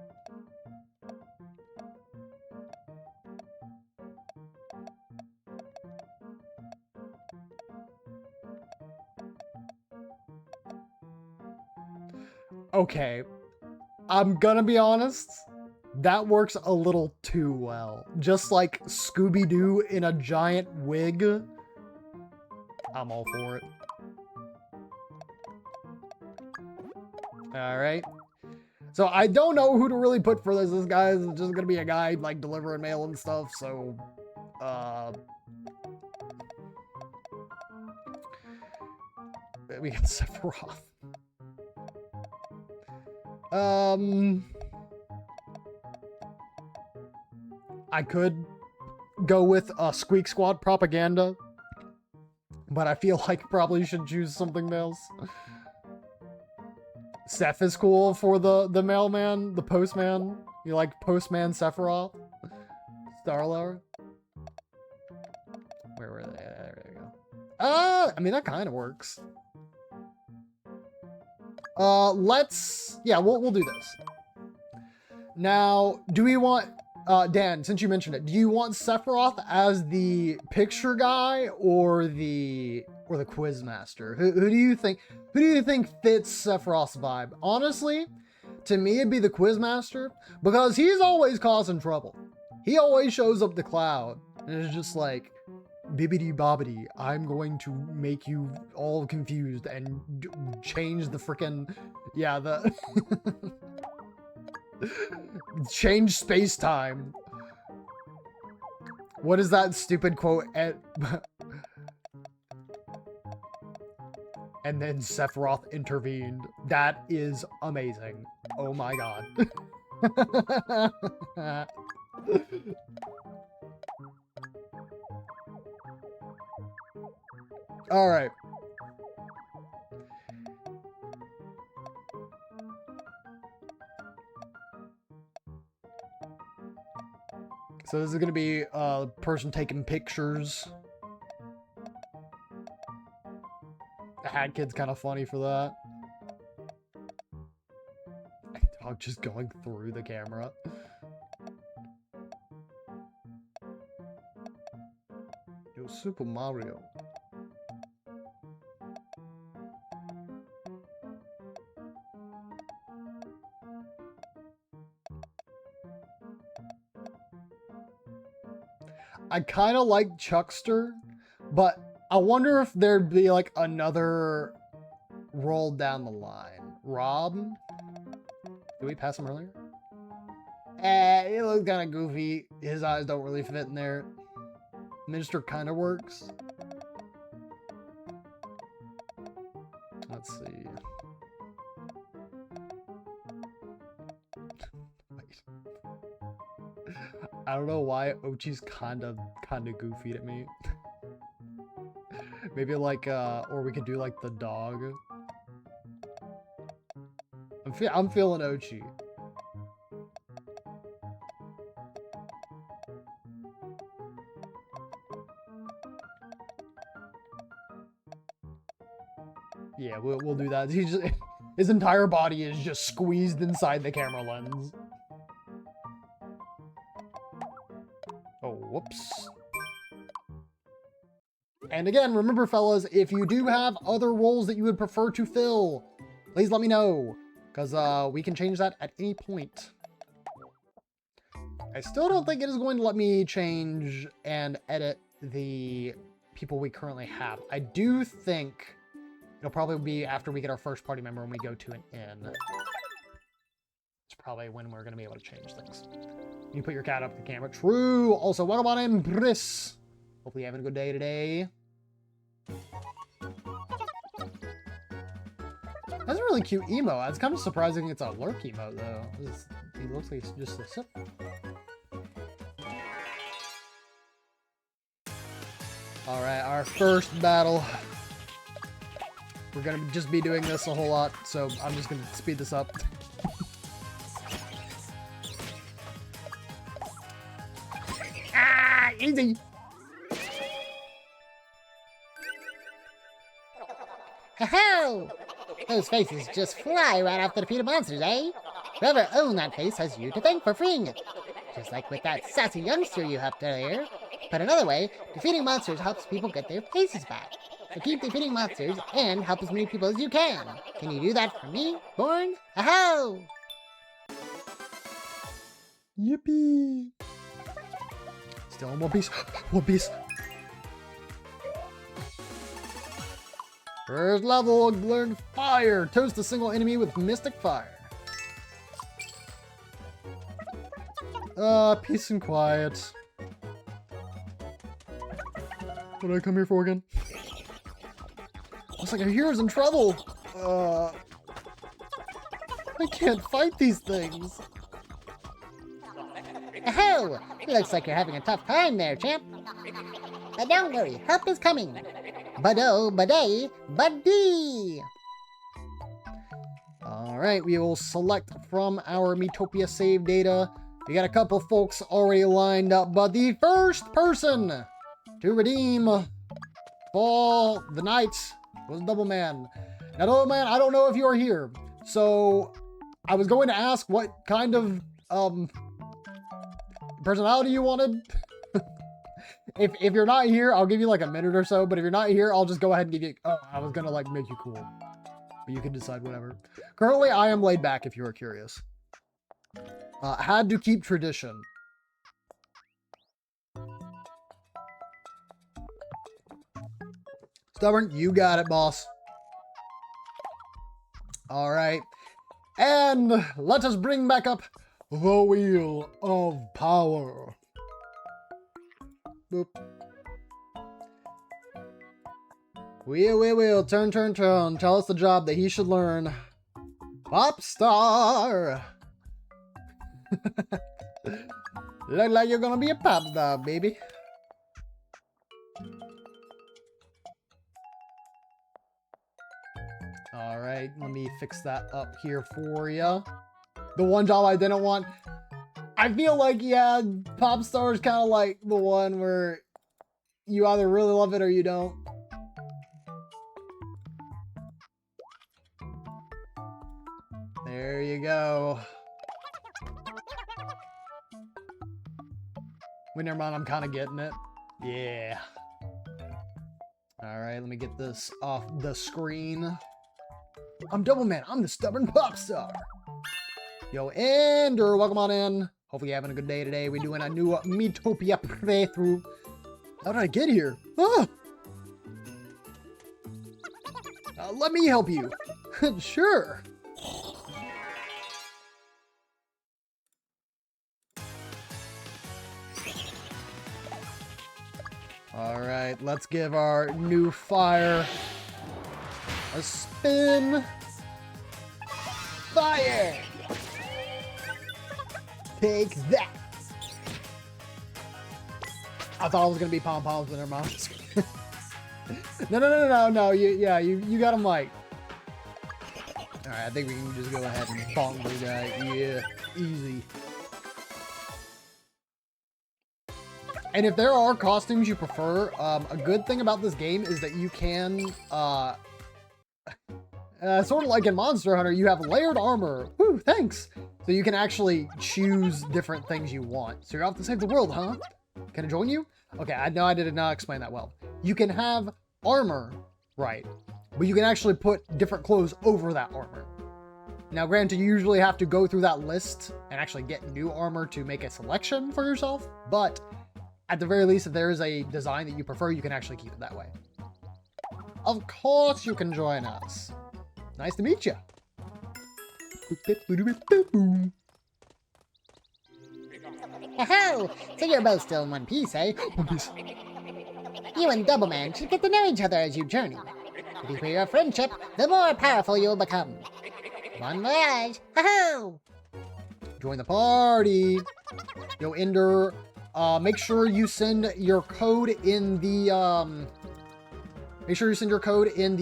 Okay, I'm gonna be honest, that works a little too well. Just like Scooby-Doo in a giant wig. I'm all for it. Alright. So I don't know who to really put for this. This guy is just gonna be a guy like delivering mail and stuff, so we got Sephiroth. I could go with Squeak Squad Propaganda, but I feel like probably should choose something else. Seph is cool for the mailman, the postman. You like Postman Sephiroth? Starlord? Where were they? There we go. I mean, that kind of works. We'll do this. Now, do we want, Dan, since you mentioned it, do you want Sephiroth as the picture guy or the quiz master? Who do you think fits Sephiroth's vibe? Honestly, to me, it'd be the quiz master because he's always causing trouble. He always shows up to Cloud and it's just like, bibbidi bobbidi, I'm going to make you all confused and change the frickin', yeah, the change space-time. What is that stupid quote? And then Sephiroth intervened. That is amazing. Oh my god. All right. So this is gonna be a person taking pictures. The hat kid's kind of funny for that. Dog just going through the camera. Yo, Super Mario. I kind of like Chuckster, but I wonder if there'd be like another roll down the line. Rob? Did we pass him earlier? He looks kind of goofy. His eyes don't really fit in there. Minister kind of works. Let's see. Wait. I don't know why Ochi's kind of goofy to me. Maybe like, or we could do like the dog. I'm feeling Ochi. Yeah, we'll do that. He's just, his entire body is just squeezed inside the camera lens. Oh, whoops. And again, remember fellas, if you do have other roles that you would prefer to fill, please let me know, because we can change that at any point. I still don't think it is going to let me change and edit the people we currently have. I do think it'll probably be after we get our first party member and we go to an inn. It's probably when we're going to be able to change things. You put your cat up the camera. True. Also, welcome on in, Briss. Hopefully you're having a good day today. That's a really cute emo. It's kind of surprising it's a lurk emo, though. He looks like he's just a sip. Alright, our first battle. We're gonna just be doing this a whole lot, so I'm just gonna speed this up. Ah, easy! Ho-ho! Those faces just fly right off the defeated monsters, eh? Whoever owned that face has you to thank for freeing it. Just like with that sassy youngster you helped earlier. Put another way, defeating monsters helps people get their faces back. So keep defeating monsters and help as many people as you can. Can you do that for me, Born? Ho-ho! Yippee! Still in one piece. One piece. First level, learn fire. Toast a single enemy with mystic fire. Peace and quiet. What did I come here for again? Looks like our hero's in trouble. I can't fight these things. Ho-ho! Looks like you're having a tough time there, champ. But don't worry, help is coming. Bado, baday, buddy! Alright, we will select from our Miitopia save data. We got a couple folks already lined up, but the first person to redeem for the night was Double Man. Now, Double Man, I don't know if you are here, so I was going to ask what kind of personality you wanted. If you're not here, I'll give you like a minute or so, but if you're not here, I'll just go ahead and give you... Oh, I was gonna like make you cool. But you can decide whatever. Currently, I am laid back if you are curious. Had to keep tradition. Stubborn, you got it, boss. Alright. And let us bring back up the Wheel of Power. Boop. Wheel, turn. Tell us the job that he should learn. Pop star! Look like you're gonna be a pop star, baby. All right, let me fix that up here for you. The one job I didn't want. I feel like, yeah, pop star is kind of like the one where you either really love it or you don't. There you go. Wait, never mind, I'm kind of getting it. Yeah. All right, let me get this off the screen. I'm Double Man. I'm the stubborn pop star. Yo, Ender, welcome on in. Hopefully you're having a good day today. We're doing a new Miitopia playthrough. How did I get here? Oh! Let me help you. Sure. All right, let's give our new fire a spin. Fire! Take that! I thought it was gonna be pom-poms in their mouths. No. You got him right. Alright, I think we can just go ahead and bonk the guy. Yeah, easy. And if there are costumes you prefer, a good thing about this game is that you can, sort of like in Monster Hunter, you have layered armor. Woo, thanks! So you can actually choose different things you want. So you're off to save the world, huh? Can I join you? Okay, I know I did not explain that well. You can have armor, right, but you can actually put different clothes over that armor. Now, granted, you usually have to go through that list and actually get new armor to make a selection for yourself, but at the very least, if there is a design that you prefer, you can actually keep it that way. Of course you can join us. Nice to meet you. Oh, so you're both still in one piece, eh? One Piece. You and Double Man should get to know each other as you journey. The deeper your friendship, the more powerful you'll become. Bon voyage! Ho-ho! Join the party. Yo, Ender, make sure you send your code in the,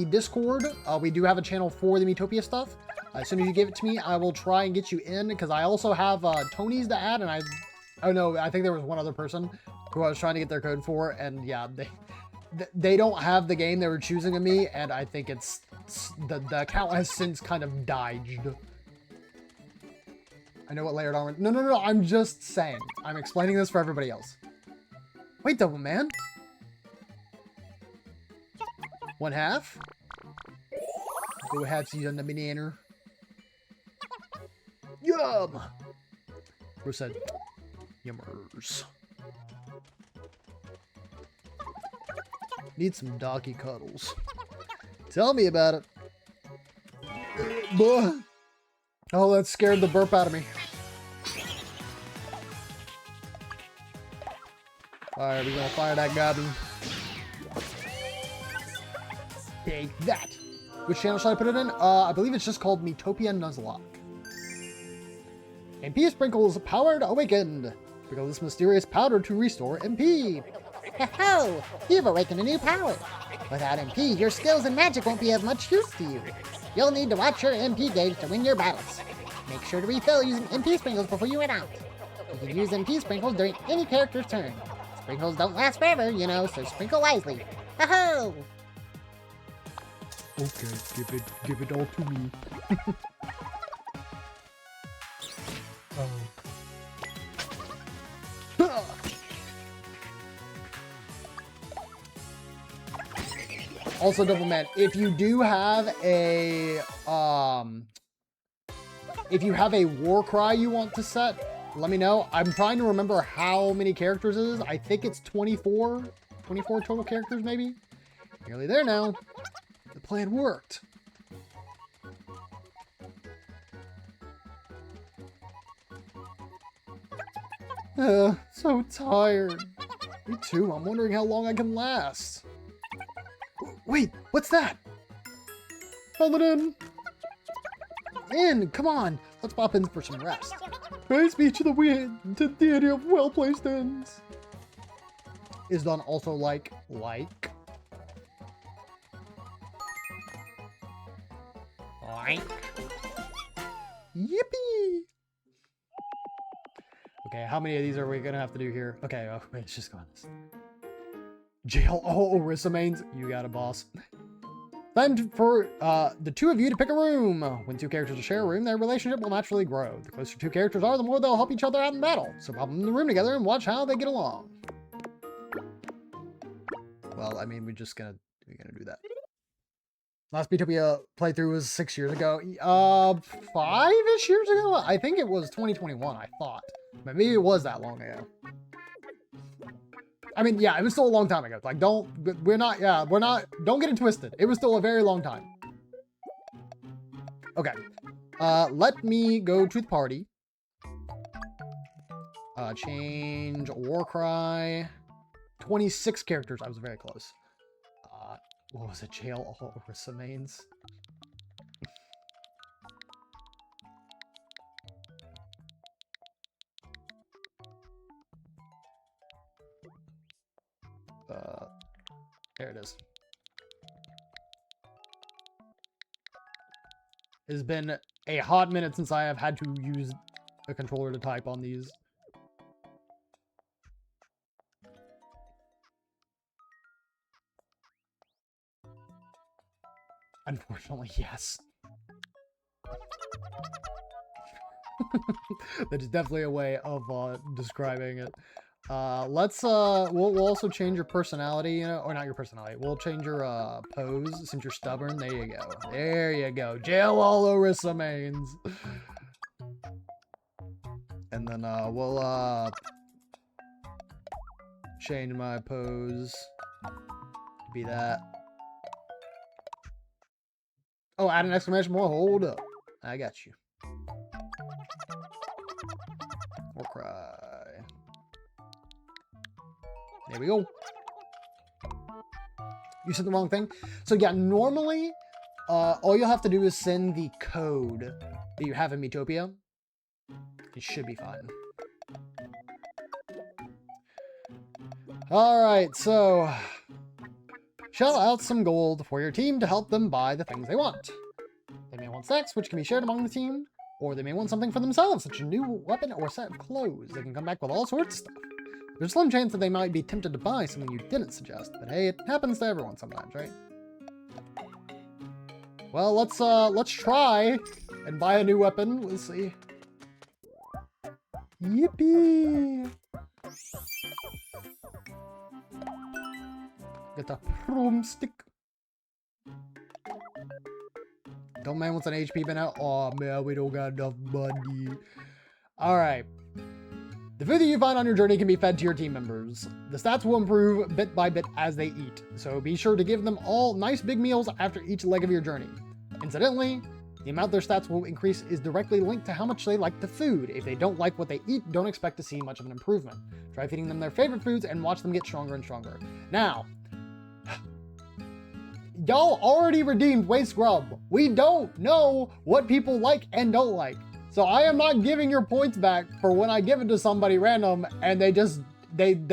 Discord. We do have a channel for the Miitopia stuff. As soon as you give it to me, I will try and get you in, because I also have Tony's to add, and I think there was one other person who I was trying to get their code for, and yeah, they don't have the game. They were choosing me, and I think it's the account has since kind of died. I know what layered armor. No. I'm just saying. I'm explaining this for everybody else. Wait, Double Man. 1/2. Go ahead, see on the banana. Yum. Who said yummers? Need some doggy cuddles. Tell me about it. Oh, that scared the burp out of me. Alright, we're gonna fire that goblin. Take that. Which channel should I put it in? I believe it's just called Miitopia NUZLOCKE. MP Sprinkles Powered Awakened. Sprinkle this mysterious powder to restore MP. Ho-ho! You've awakened a new power. Without MP, your skills and magic won't be of much use to you. You'll need to watch your MP gauge to win your battles. Make sure to refill using MP Sprinkles before you run out. You can use MP Sprinkles during any character's turn. Sprinkles don't last forever, you know, so sprinkle wisely. Ho-ho! Okay, give it all to me. Also, Double Man, if you do have a war cry you want to set, let me know. I'm trying to remember how many characters it is. I think it's 24 total characters, maybe. Nearly there now. The plan worked. So tired. Me too. I'm wondering how long I can last. Wait, what's that? Hold it in. Come on. Let's pop in for some rest. Praise be to the wind, to the deity of well-placed ends. Is done also like. Yippee! Okay, how many of these are we gonna have to do here? Okay, oh, wait, it's just gone. Jail all Orisa mains. You got a boss. Time for the two of you to pick a room. When two characters share a room, their relationship will naturally grow. The closer two characters are, the more they'll help each other out in battle. So pop them in the room together and watch how they get along. Well, I mean, we're gonna do that. Last Miitopia playthrough was 6 years ago. 5-ish years ago? I think it was 2021, I thought. Maybe it was that long ago. I mean, yeah, it was still a long time ago. Like, don't get it twisted. It was still a very long time. Okay. Let me go to the party. Change war cry. 26 characters. I was very close. What was it? Jail all Orisa mains. There it is. It's been a hot minute since I have had to use a controller to type on these. Unfortunately, yes. That is definitely a way of describing it. We'll also change your personality, you know, or not your personality. We'll change your pose since you're stubborn. There you go. There you go. Jail all Orisa mains. And then we'll change my pose to be that. Oh, add an exclamation mark. Hold up. I got you. Or cry. There we go. You said the wrong thing. So yeah, normally, all you'll have to do is send the code that you have in Miitopia. It should be fine. Alright, so shell out some gold for your team to help them buy the things they want. They may want snacks, which can be shared among the team, or they may want something for themselves, such as a new weapon or set of clothes. They can come back with all sorts of stuff. There's a slim chance that they might be tempted to buy something you didn't suggest, but hey, it happens to everyone sometimes, right? Well, let's try and buy a new weapon. We'll see. Yippee! Get a broomstick. Don't man wants an HP bin out. Oh man, we don't got enough money. Alright. The food that you find on your journey can be fed to your team members. The stats will improve bit by bit as they eat, so be sure to give them all nice big meals after each leg of your journey. Incidentally, the amount their stats will increase is directly linked to how much they like the food. If they don't like what they eat, don't expect to see much of an improvement. Try feeding them their favorite foods and watch them get stronger and stronger. Now, y'all already redeemed Waste Grub. We don't know what people like and don't like. So I am not giving your points back for when I give it to somebody random and they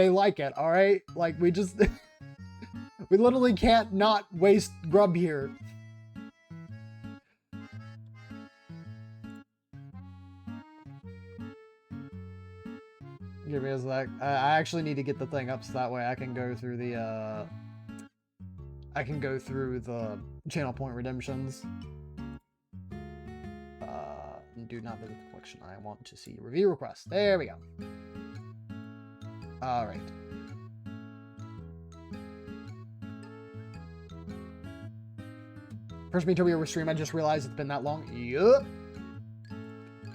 like it, all right? Like we just, we literally can't not waste grub here. Give me a sec. I actually need to get the thing up so that way I can go through the, channel point redemptions. Do not visit the collection. I want to see review requests. There we go. All right. First Miitopia stream, I just realized it's been that long. Yup.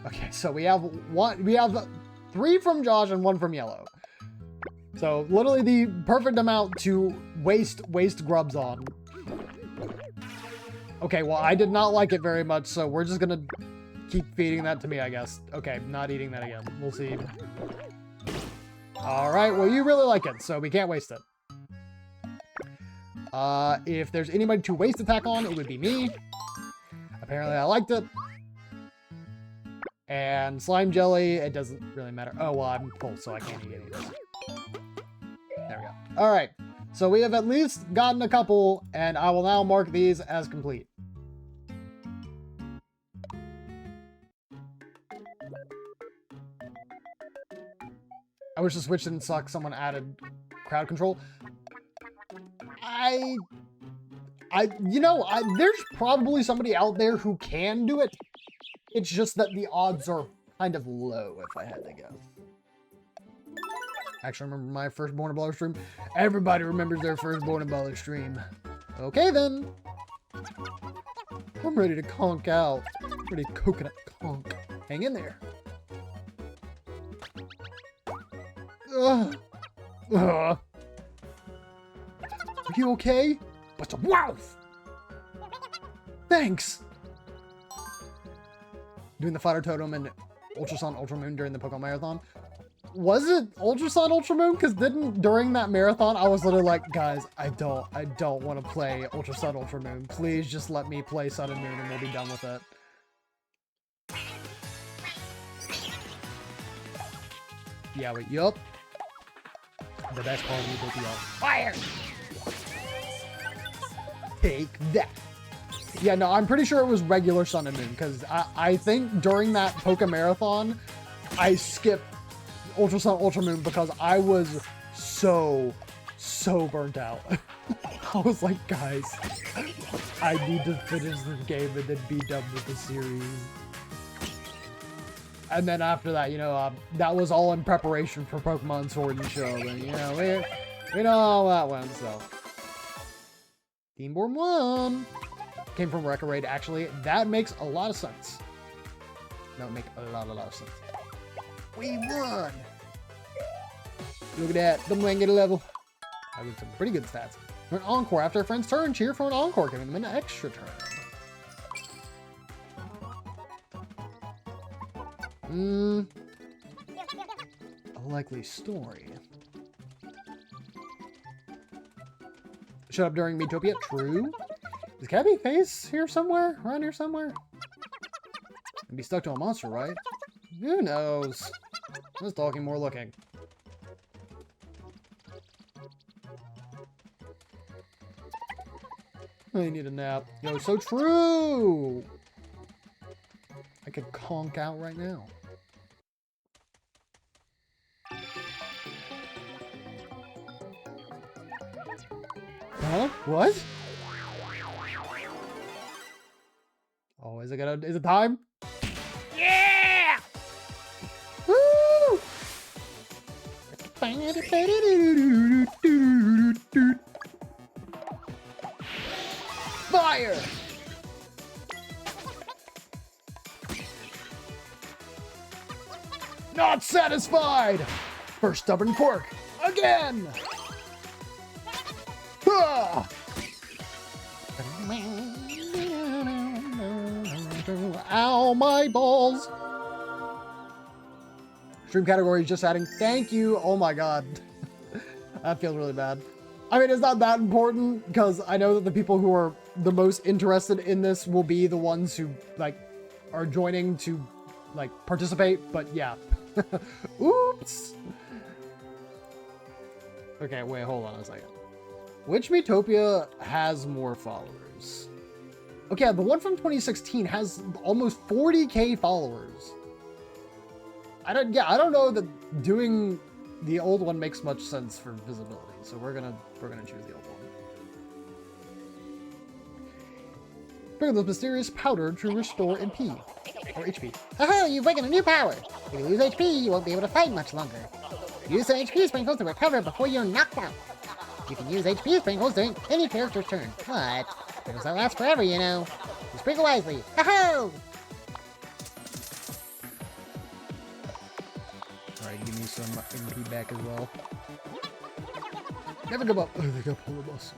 Okay, so we have 3 from Josh and 1 from Yellow. So literally the perfect amount to waste grubs on. Okay, well I did not like it very much, so we're just gonna keep feeding that to me, I guess. Okay, not eating that again. We'll see. Alright, well you really like it, so we can't waste it. If there's anybody to waste attack on, it would be me. Apparently I liked it. And slime jelly, it doesn't really matter. Oh, well, I'm full, so I can't eat any of this. There we go. All right. So we have at least gotten a couple, and I will now mark these as complete. I wish the Switch didn't suck. Someone added crowd control. There's probably somebody out there who can do it. It's just that the odds are kind of low, if I had to guess. Actually, I remember my first Born Baller stream. Everybody remembers their first Born Baller stream. Okay, then. I'm ready to conk out. Ready to coconut conk. Hang in there. Ugh. Ugh. Are you okay? But wow! Thanks! Doing the Fodder Totem and Ultra Sun Ultra Moon during the Pokemon Marathon. Was it Ultra Sun Ultra Moon? Because during that marathon, I was literally like, guys, I don't want to play Ultra Sun Ultra Moon. Please just let me play Sun and Moon and we'll be done with it. Yeah, wait, yup. The best part of Miitopia. Fire! Take that. Yeah, no, I'm pretty sure it was regular Sun and Moon, because I think during that Poke Marathon, I skipped Ultra Sun, Ultra Moon, because I was so burnt out. I was like, guys, I need to finish this game and then be done with the series. And then after that, that was all in preparation for Pokemon Sword and Shield, and, we know how that went, so. Teamborn won! Came from Wrecker Raid, actually. That makes a lot of sense. That would make a lot of sense. We won! Look at that. Don't mind get a level. I got some pretty good stats. For an encore. After a friend's turn, cheer for an encore, giving them an extra turn. A likely story. Shut up during Miitopia. True. Is Cabby Face here somewhere? Around here somewhere? I'd be stuck to a monster, right? Who knows? Less talking, more looking. I need a nap. Yo, so true! I could conk out right now. Huh? What? Oh, is it time? Yeah! Woo! Fire! Not satisfied! First stubborn quirk. Again! Ah! Ow, my balls! Stream category just adding. Thank you. Oh my god. That feels really bad. I mean, it's not that important because I know that the people who are the most interested in this will be the ones who, are joining to, participate, but yeah. Oops! Okay, wait, hold on a second. Which Miitopia has more followers? Okay, the one from 2016 has almost 40k followers. I don't know that doing the old one makes much sense for visibility, so we're gonna choose the old one. Bring this mysterious powder to restore MP or HP. Oh, you've awakened a new power. If you lose HP, you won't be able to fight much longer. Use the HP sprinkles to recover before you're knocked out. You can use HP sprinkles during any character's turn, but sprinkles don't last forever, you know. So sprinkle wisely. Ho-ho! Alright, give me some MP back as well. Never give up. Oh, they got polar bus.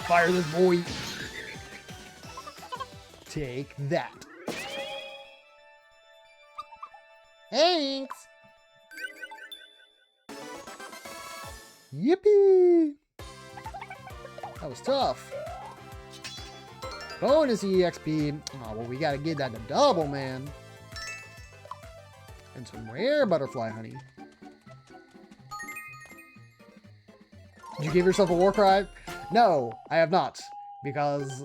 Fire this boy. Take that. Thanks! Yippee! That was tough. bonus EXP. Oh, well, we gotta get that to double, man. And some rare butterfly honey. Did you give yourself a war cry? No, I have not. Because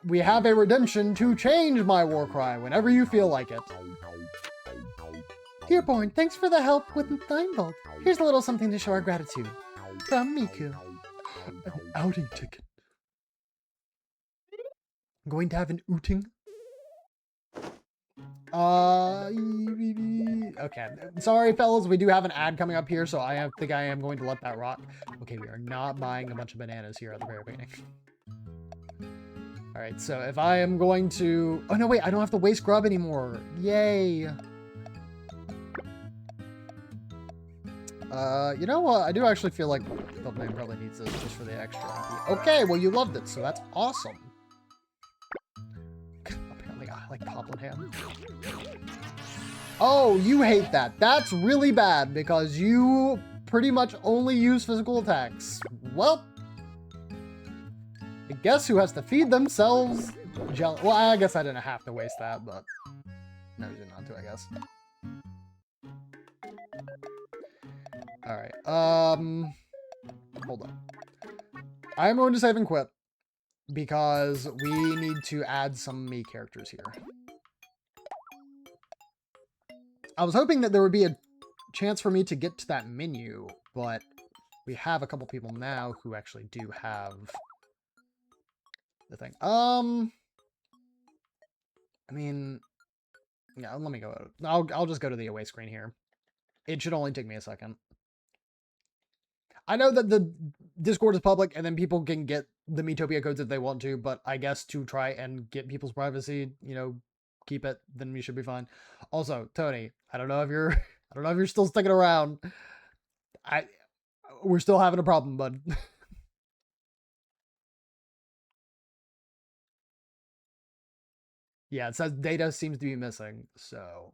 we have a redemption to change my war cry whenever you feel like it. Dearborn, thanks for the help with Nine Vault. Here's a little something to show our gratitude. From Miku. An outing ticket. I'm going to have an outing? Okay. Sorry, fellas. We do have an ad coming up here, so I think I am going to let that rock. Okay, we are not buying a bunch of bananas here at the very beginning. Alright, so if I am going to... Oh, no, wait. I don't have to waste grub anymore. Yay. You know what? I do actually feel like the man probably needs this just for the extra MP. Okay, well, you loved it, so that's awesome. Apparently, I like goblin ham. Oh, you hate that. That's really bad because you pretty much only use physical attacks. Well, I guess who has to feed themselves? Well, I guess I didn't have to waste that, but no reason not to, I guess. Alright, hold on. I'm going to save and quit because we need to add some me characters here. I was hoping that there would be a chance for me to get to that menu, but we have a couple people now who actually do have the thing. I mean, yeah, let me go. I'll just go to the away screen here. It should only take me a second. I know that the Discord is public and then people can get the Miitopia codes if they want to, but I guess to try and get people's privacy, you know, keep it, then we should be fine. Also, Tony, I don't know if you're still sticking around. We're still having a problem, bud. Yeah, it says data seems to be missing, so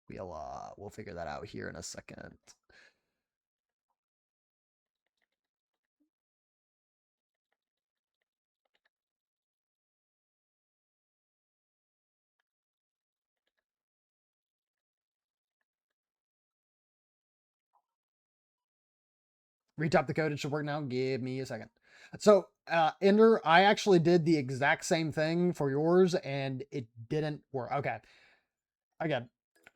we'll figure that out here in a second. Retap the code, it should work now. Give me a second. So, Ender, I actually did the exact same thing for yours, and it didn't work. Okay. Again,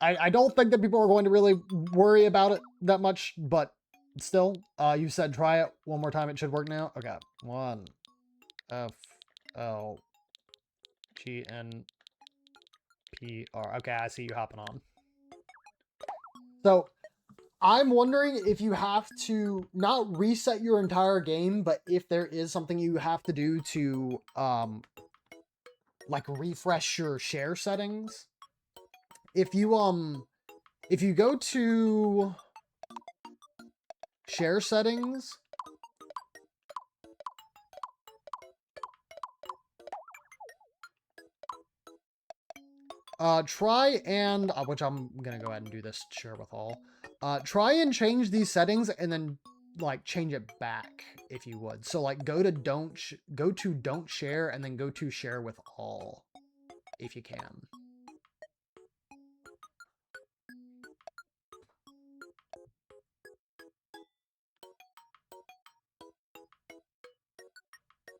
I don't think that people are going to really worry about it that much, but still, you said try it one more time. It should work now. Okay. 1 F L G N P R. Okay, I see you hopping on. So, I'm wondering if you have to not reset your entire game, but if there is something you have to do to, like refresh your share settings. If you go to share settings, try and, which I'm gonna go ahead and do this share with all. Try and change these settings and then like change it back if you would. So like go to don't share and then go to share with all if you can.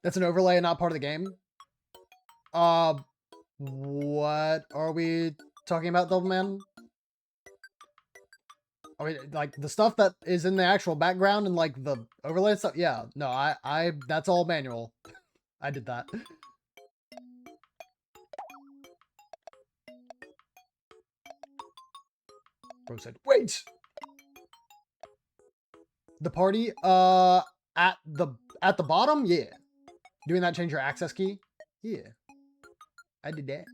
That's an overlay and not part of the game. What are we talking about, Double Man? I mean, like, the stuff that is in the actual background and, like, the overlay stuff? Yeah, no, that's all manual. I did that. Bro said, wait! The party, at the bottom? Yeah. Doing that change your access key? Yeah. I did that.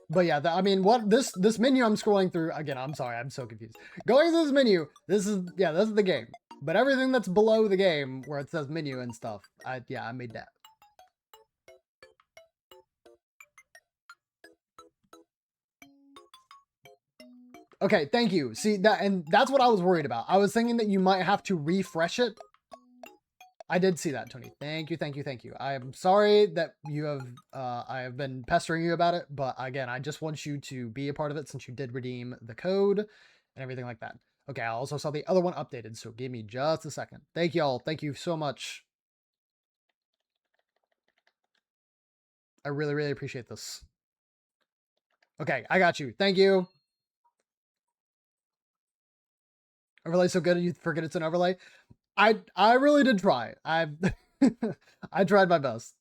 But yeah, I mean, what this menu I'm scrolling through, again, I'm sorry, I'm so confused. Going through this menu, this is the game. But everything that's below the game, where it says menu and stuff, I made that. Okay, thank you. See, that's what I was worried about. I was thinking that you might have to refresh it. I did see that, Tony. Thank you, thank you, thank you. I'm sorry that you have, I have been pestering you about it, but again, I just want you to be a part of it since you did redeem the code and everything like that. Okay, I also saw the other one updated, so give me just a second. Thank y'all. Thank you so much. I really, really appreciate this. Okay, I got you. Thank you. Overlay so good you forget it's an overlay. I really did try. I I tried my best.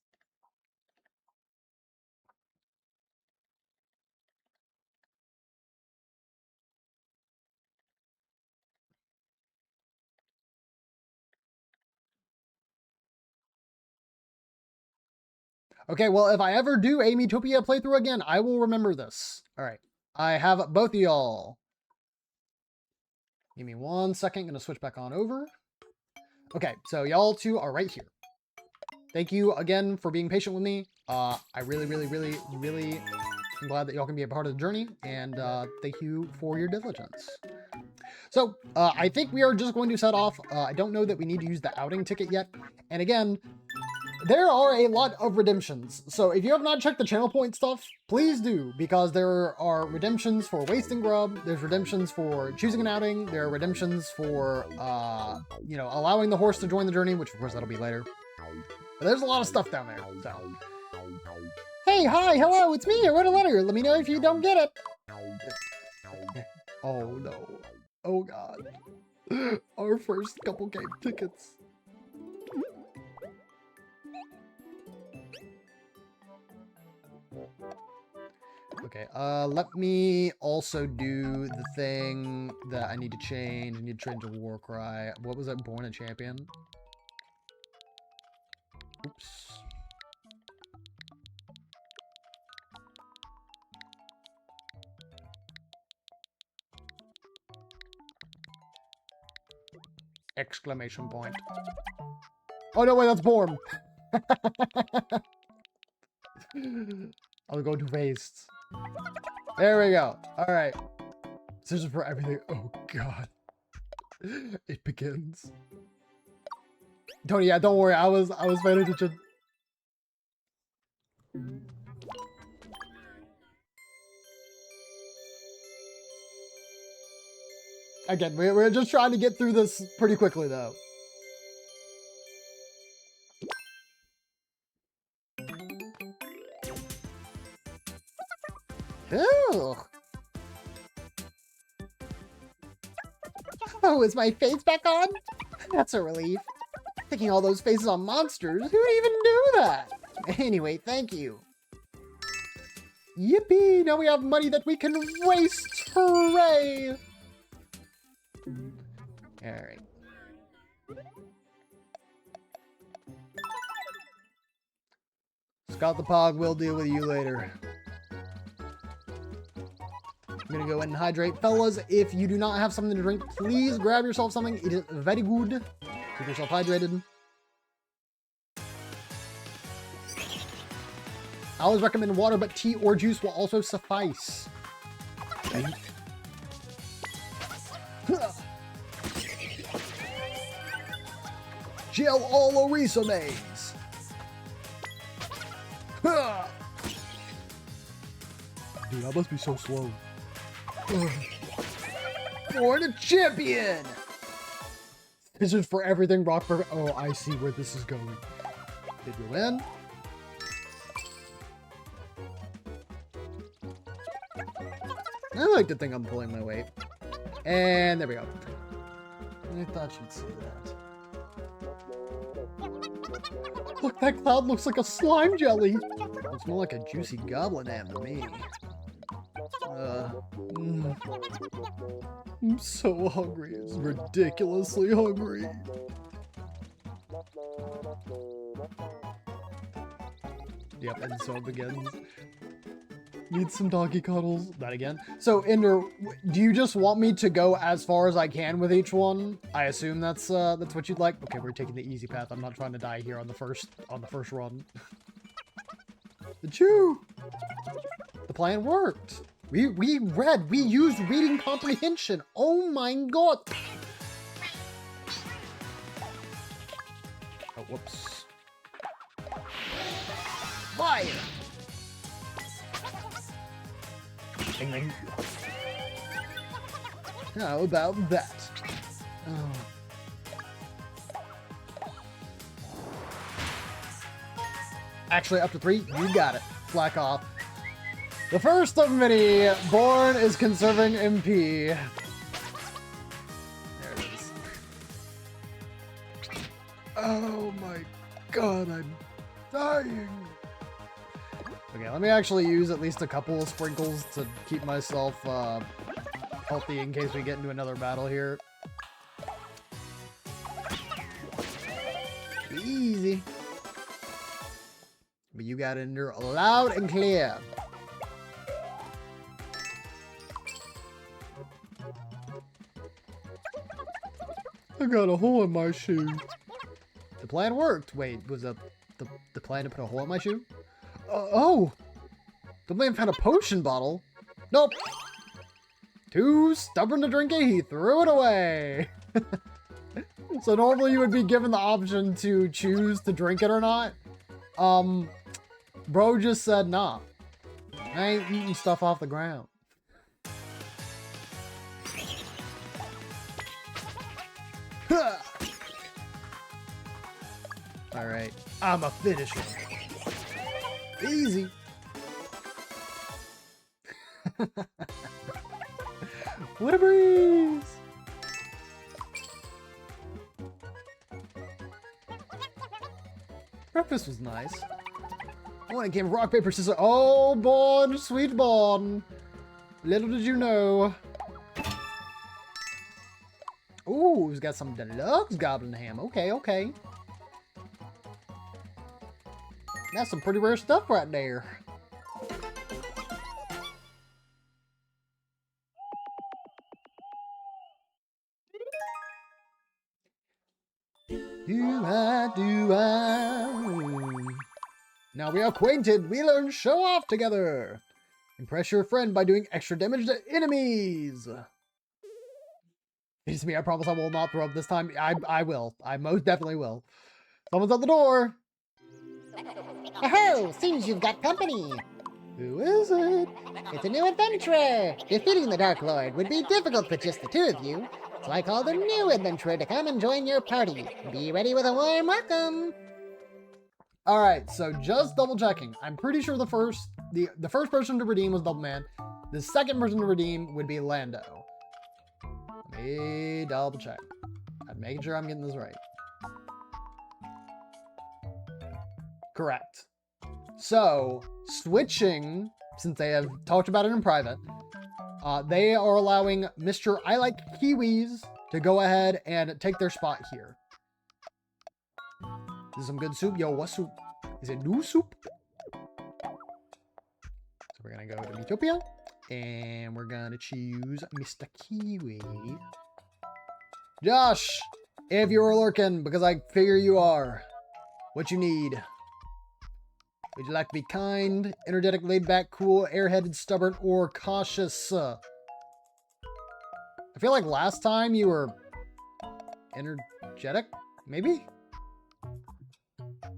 Okay, well, if I ever do a Miitopia playthrough again, I will remember this. All right, I have both of y'all. Give me 1 second. Gonna switch back on over. Okay, so y'all two are right here. Thank you again for being patient with me. I really, really, really, really am glad that y'all can be a part of the journey, and thank you for your diligence. So, I think we are just going to set off. I don't know that we need to use the outing ticket yet. And again, there are a lot of redemptions. So if you have not checked the channel point stuff, please do, because there are redemptions for wasting grub, there's redemptions for choosing an outing, there are redemptions for, you know, allowing the horse to join the journey, which of course that'll be later. But there's a lot of stuff down there, so. Hey, hi, hello, it's me, I wrote a letter. Let me know if you don't get it. Oh no. Oh god. Our first couple game tickets. Okay, let me also do the thing that I need to change. I need to change a war cry. What was that? Born a champion? Oops. Exclamation point. Oh no, wait, that's Born. I'll go to waste. There we go. All right. Scissors for everything. Oh god. It begins. Tony, yeah, don't worry. I was paying attention. Again, we're just trying to get through this pretty quickly, though. Ooh. Oh, is my face back on? That's a relief. Sticking all those faces on monsters, who'd even do that? Anyway, thank you. Yippee! Now we have money that we can waste! Hooray! Alright. Scott the Pog will deal with you later. I'm gonna go ahead and hydrate. Fellas, if you do not have something to drink, please grab yourself something. It is very good. Keep yourself hydrated. I always recommend water, but tea or juice will also suffice. Right? Gel all Orisomes. Dude, I must be so slow. Born a champion! This is for everything Rockburg. Oh, I see where this is going. Did you win? I like to think I'm pulling my weight. And there we go. I thought you'd see that. Look, that cloud looks like a slime jelly. Looks more like a juicy goblin ham to me. I'm so hungry. It's ridiculously hungry. Yep, and so it begins. Need some doggy cuddles. That again. So, Ender, do you just want me to go as far as I can with each one? I assume that's what you'd like. Okay, we're taking the easy path. I'm not trying to die here on the first run. The chew. The plan worked. We used reading comprehension. Oh my god. Oh, whoops. Fire. Ding, ding. How about that? Oh. Actually, up to 3, you got it. Slack off. The first of many, Born is conserving MP. There it is. Oh my god, I'm dying. Okay, let me actually use at least a couple of sprinkles to keep myself healthy in case we get into another battle here. Easy. But you got it in there loud and clear. I got a hole in my shoe. The plan worked. Wait, was the plan to put a hole in my shoe? Oh! The man found a potion bottle. Nope. Too stubborn to drink it, he threw it away. So normally you would be given the option to choose to drink it or not. Bro just said, nah. I ain't eating stuff off the ground. Alright, I'm a finisher. Easy. What a breeze! Breakfast was nice. I want a game of rock, paper, scissors. Oh, Bon, sweet Bon. Little did you know. Ooh, he's got some deluxe goblin ham. Okay, okay. That's some pretty rare stuff right there. Do I? Now we are acquainted, we learn show off together. Impress your friend by doing extra damage to enemies. It's me, I promise I will not throw up this time. I will. I most definitely will. Someone's at the door. Oh, seems you've got company. Who is it? It's a new adventurer. Defeating the Dark Lord would be difficult with just the 2 of you. So I called a new adventurer to come and join your party. Be ready with a warm welcome. Alright, so just double checking. I'm pretty sure the first person to redeem was Double Man. The second person to redeem would be Lando. Let me double check. I'm making sure I'm getting this right. Correct. So, switching, since they have talked about it in private, they are allowing Mr. I Like Kiwis to go ahead and take their spot here. This is some good soup. Yo, what soup? Is it new soup? So we're gonna go to Miitopia, and we're gonna choose Mr. Kiwi. Josh, if you are lurking, because I figure you are, what you need? Would you like to be kind, energetic, laid-back, cool, airheaded, stubborn, or cautious? I feel like last time you were energetic, maybe?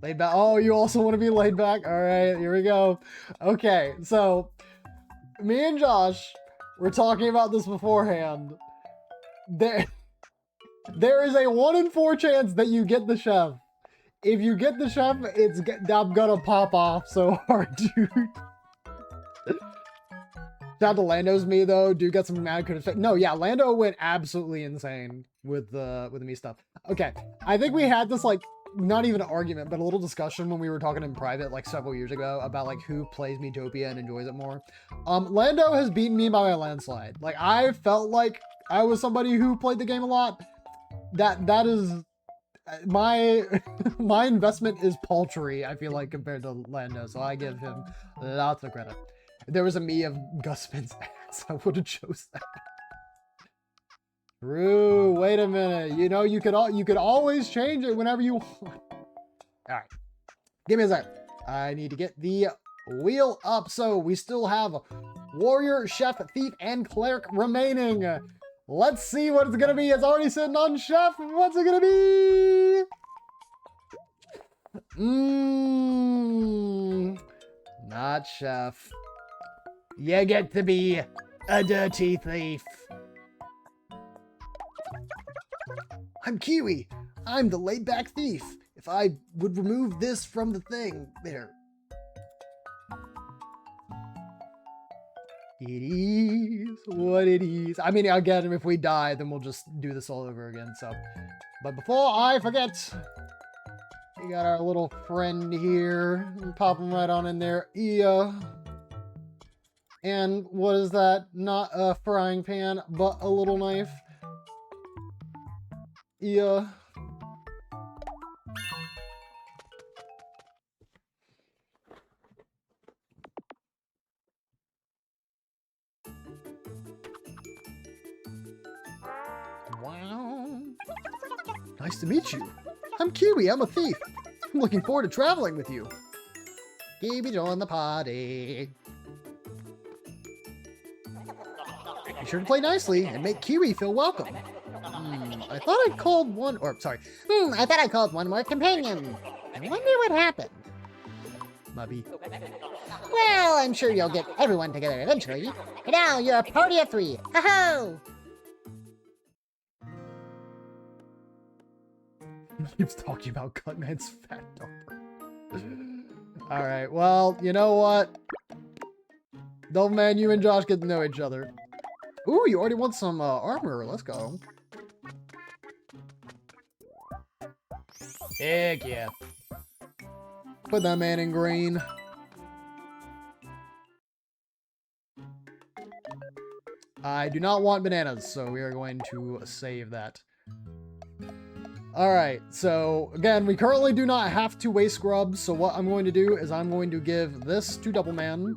Laid back. Oh, you also want to be laid back? All right, here we go. Okay, so me and Josh were talking about this beforehand. There is a 1 in 4 chance that you get the chef. If you get the chef, I'm gonna pop off so hard, dude. Shout out to Lando's me though. Dude got some mad could have. No, yeah, Lando went absolutely insane with the me stuff. Okay, I think we had this like not even an argument, but a little discussion when we were talking in private like several years ago about like who plays Miitopia and enjoys it more. Lando has beaten me by a landslide. Like I felt like I was somebody who played the game a lot. That is my my investment is paltry, I feel like, compared to Lando, so I give him lots of credit. If there was a me of Gus Spin's ass, I would have chose that. True. Wait a minute. You know, you could always change it whenever you want. All right. Give me a sec. I need to get the wheel up. So we still have warrior, chef, thief, and cleric remaining. Let's see what it's gonna be. It's already sitting on chef. What's it gonna be? Not chef. You get to be a dirty thief. I'm Kiwi. I'm the laid-back thief. If I would remove this from the thing, there. It is what it is. I mean, again, if we die, then we'll just do this all over again, so. But before I forget, we got our little friend here. Pop him right on in there. Yeah. And what is that? Not a frying pan, but a little knife. Yeah. Wow. Nice to meet you. I'm Kiwi, I'm a thief. I'm looking forward to traveling with you. Kiwi, join the party. Be sure to play nicely and make Kiwi feel welcome. I thought I called one, or sorry. I thought I called one more companion. I wonder what happened. Mubby. Well, I'm sure you'll get everyone together eventually. For now, you're a party of 3. Ho-ho! Keeps talking about Cutman's fat dumper. Alright, well, you know what? Doveman, you and Josh get to know each other. Ooh, you already want some armor. Let's go. Heck yeah. Put that man in green. I do not want bananas, so we are going to save that. Alright, so again, we currently do not have to waste grubs, so what I'm going to do is I'm going to give this to Double Man.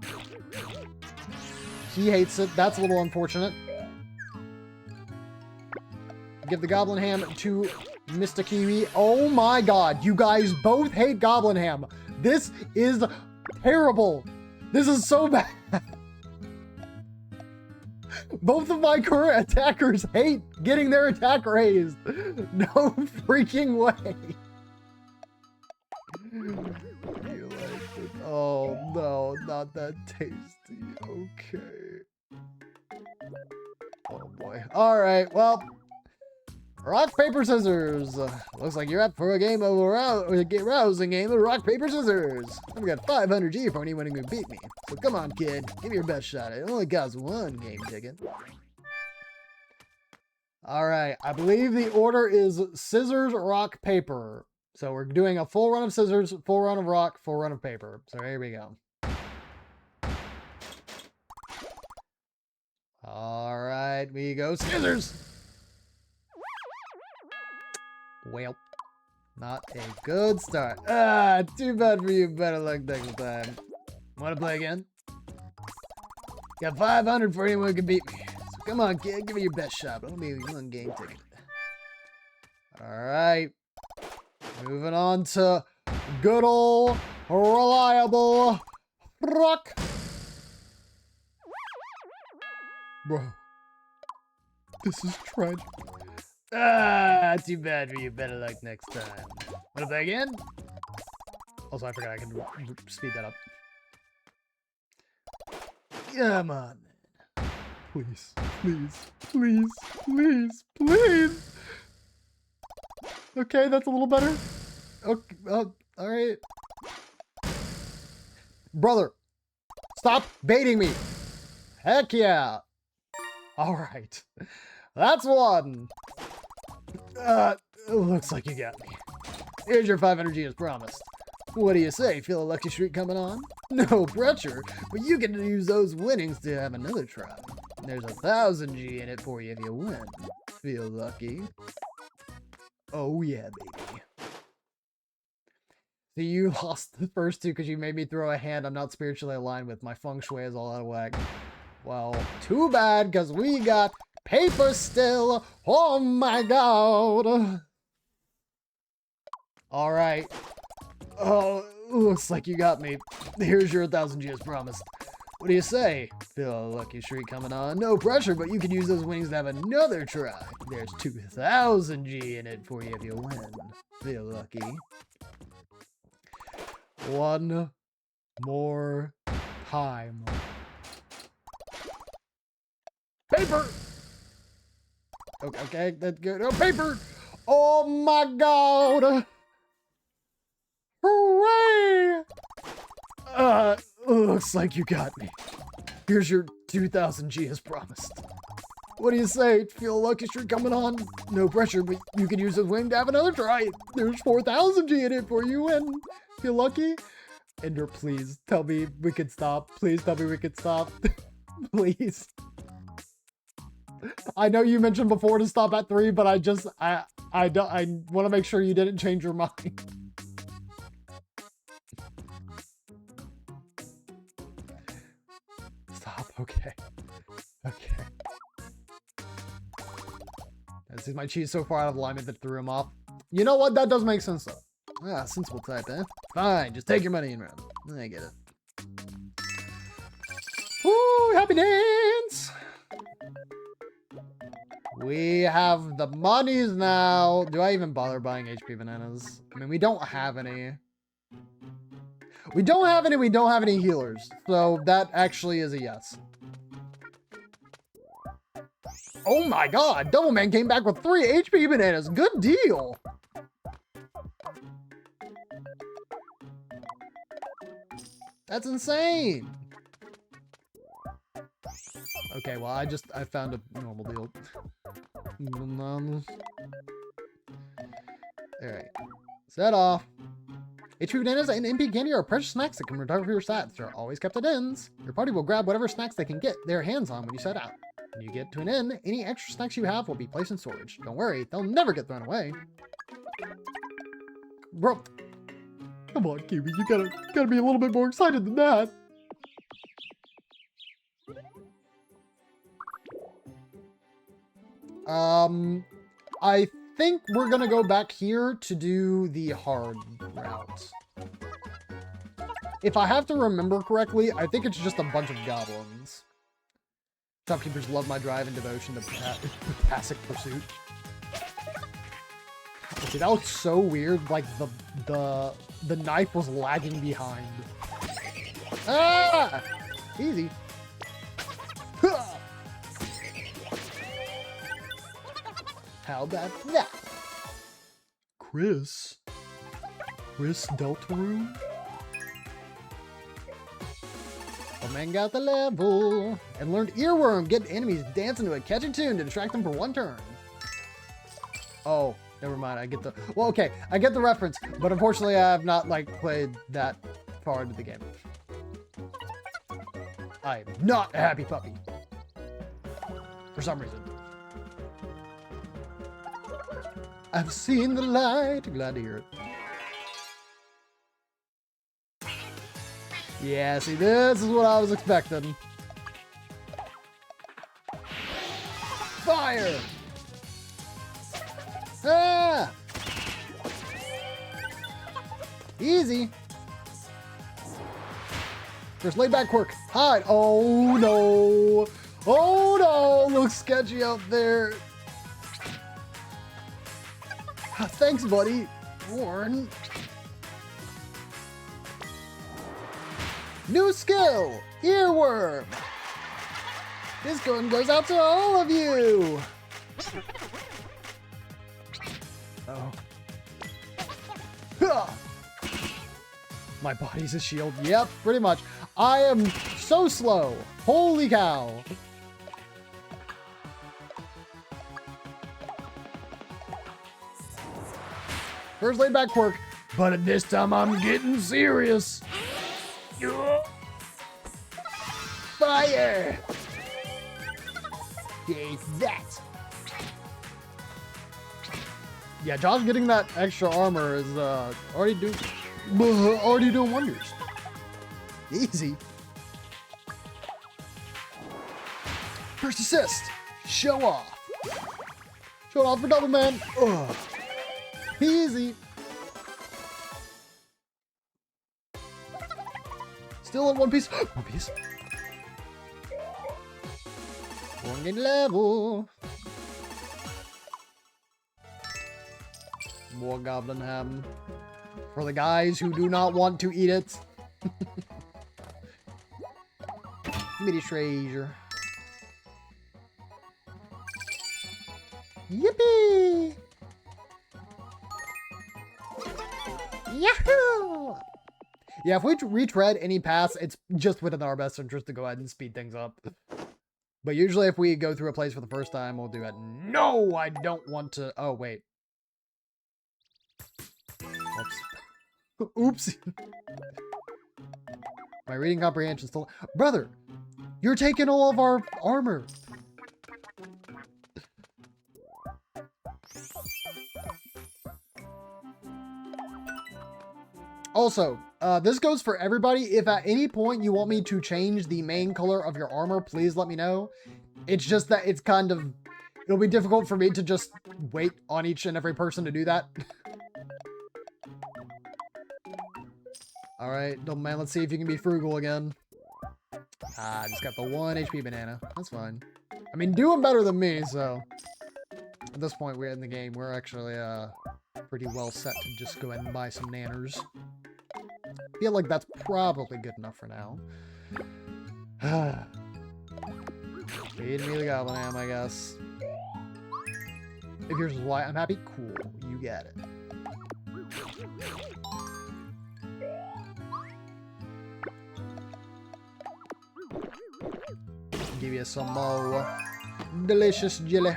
He hates it. That's a little unfortunate. Give the Goblin Ham to Mr. Kiwi. Oh my god, you guys both hate Goblin Ham. This is terrible. This is so bad. Both of my current attackers hate getting their attack raised. No freaking way. You like it? Oh no, not that tasty. Okay. Oh boy. Alright, well. Rock, paper, scissors. Looks like you're up for a game of rousing game of rock, paper, scissors. I've got 500 G for anyone who can beat me. So come on, kid. Give me your best shot. It only costs 1 game ticket. Alright, I believe the order is scissors, rock, paper. So we're doing a full run of scissors, full run of rock, full run of paper. So here we go. Alright, we go scissors. Well, not a good start. Ah, too bad for you. Better luck next time. Want to play again? Got 500 for anyone who can beat me. So come on, kid. Give me your best shot. But only 1 game ticket. Alright. Moving on to good old reliable rock. Bro. This is tragic. Ah, too bad for you. Better luck next time. Wanna play again? Also, I forgot I can speed that up. Come on, man. Please, please, please, please, please. Okay, that's a little better. Okay, alright. Brother, stop baiting me. Heck yeah. Alright. That's 1. Looks like you got me. Here's your 500 G as promised. What do you say? Feel a lucky streak coming on? No pressure, but you can use those winnings to have another try. There's 1,000 G in it for you if you win. Feel lucky? Oh yeah, baby. So you lost the first 2 because you made me throw a hand I'm not spiritually aligned with. My feng shui is all out of whack. Well, too bad, because we got paper still. Oh my god. Alright. Oh, looks like you got me. Here's your 1,000 G as promised. What do you say? Feel a lucky streak coming on. No pressure, but you can use those wings to have another try. There's 2,000 G in it for you if you win. Feel lucky. One more time. Paper! Okay, that's good. Oh, paper! Oh my god! Hooray! Looks like you got me. Here's your 2,000 G as promised. What do you say? Feel a lucky streak coming on? No pressure, but you can use this wing to have another try. There's 4,000 G in it for you and feel lucky? Ender, please tell me we can stop. Please tell me we can stop. Please. I know you mentioned before to stop at 3, but I want to make sure you didn't change your mind. Stop. Okay. Okay. This is my cheese so far out of alignment that threw him off. You know what? That does make sense though. Ah, sensible type, eh? Fine, just take your money and run. I get it. Woo! Happy dance! We have the monies now. Do I even bother buying HP bananas? I mean, we don't have any. We don't have any healers. So that actually is a yes. Oh my god! Doubleman came back with 3 HP bananas. Good deal! That's insane! Okay, well, I found a normal deal. Alright. Set off. HP bananas and MP candy are precious snacks that can recover your stats. They're always kept at inns. Your party will grab whatever snacks they can get their hands on when you set out. When you get to an inn, any extra snacks you have will be placed in storage. Don't worry, they'll never get thrown away. Bro. Come on, Kiwi, you gotta be a little bit more excited than that. I think we're gonna go back here to do the hard route. If I have to remember correctly, I think it's just a bunch of goblins. Shopkeepers love my drive and devotion to passive pursuit. Okay, that looks so weird. Like the knife was lagging behind. Ah! Easy. How about that? Chris Deltarune? The man got the level and learned Earworm. Get enemies dancing to a catchy tune to distract them for one turn. Oh, never mind. I get the okay. I get the reference, but unfortunately, I have not like played that far into the game. I am not a happy puppy for some reason. I've seen the light. Glad to hear it. Yeah, see, this is what I was expecting. Fire! Ah! Easy. First laid back quirk. Hide. Oh no. Oh no. Looks sketchy out there. Thanks, buddy. Warren. New skill, Earworm. This one goes out to all of you. Oh. My body's a shield. Yep, pretty much. I am so slow. Holy cow. First laid back quirk, but this time I'm getting serious. Fire! Take that! Yeah, Josh getting that extra armor is already doing wonders. Easy. First assist. Show off. Show it off for Double Man. Ugh. Easy. Still in one piece. One piece. Wrong level. More goblin ham. For the guys who do not want to eat it. Mini treasure. Yippee! Yahoo! Yeah, if we retread any paths, it's just within our best interest to go ahead and speed things up. But usually if we go through a place for the first time, we'll do it. No, I don't want to... Oh, wait. Oops. Oops. My reading comprehension still... Brother, you're taking all of our armor. Also, this goes for everybody. If at any point you want me to change the main color of your armor, please let me know. It's just that it's kind of... It'll be difficult for me to just wait on each and every person to do that. Alright, double man, let's see if you can be frugal again. Ah, I just got the 1 HP banana. That's fine. I mean, doing better than me, so... At this point, we're in the game. We're actually, pretty well set to just go ahead and buy some nanners. Feel like that's probably good enough for now. Feed me the goblin ham, I guess. If yours is white, I'm happy. Cool, you got it. Give you some more delicious jelly.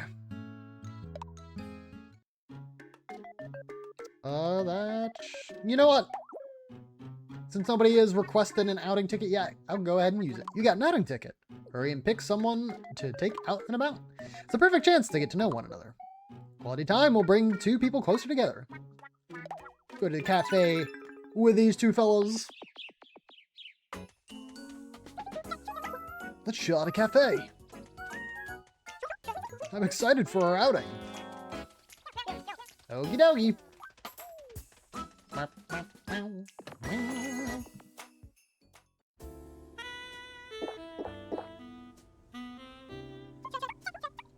You know what? Since nobody is requesting an outing ticket yet, I'll go ahead and use it. You got an outing ticket. Hurry and pick someone to take out and about. It's a perfect chance to get to know one another. Quality time will bring two people closer together. Go to the cafe with these two fellas. Let's chill at a cafe. I'm excited for our outing. Okie dokie.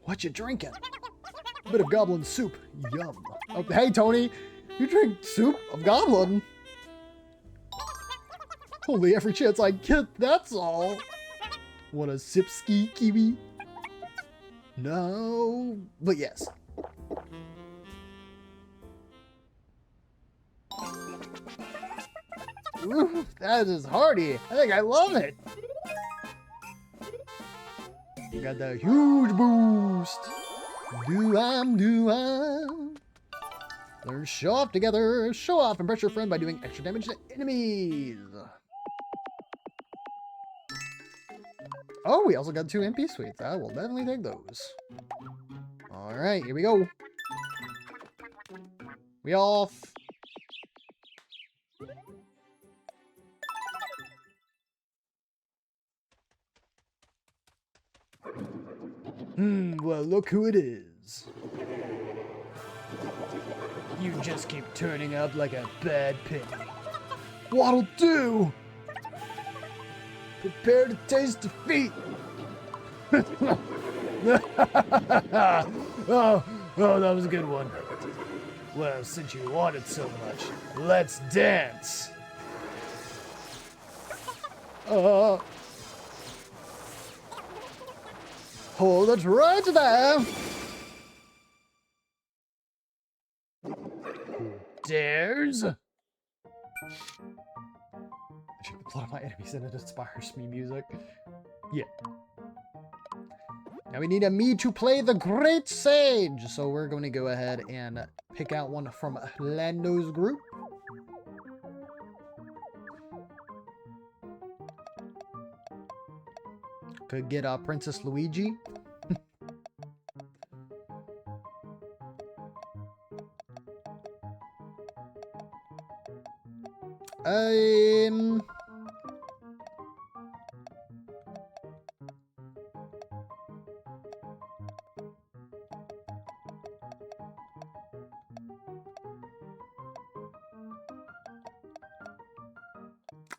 What you drinking? A bit of goblin soup. Yum. Oh, hey, Tony. You drink soup of goblin? Only every chance I get, that's all. Want a sipski, kiwi? No, but yes. Ooh, that is hearty. I think I love it. You got that huge boost. Do-am. Learn show off together. Show off and press your friend by doing extra damage to enemies. Oh, we also got 2 MP sweets. I will definitely take those. Alright, here we go. We off. Well, look who it is. You just keep turning up like a bad penny. What'll do? Prepare to taste defeat. oh, that was a good one. Well, since you want it so much, let's dance. Hold it right there. Dares? I check the plot of my enemies and it inspires me music. Yeah. Now we need a me to play the Great Sage. So we're going to go ahead and pick out one from Lando's group. Could get Princess Luigi.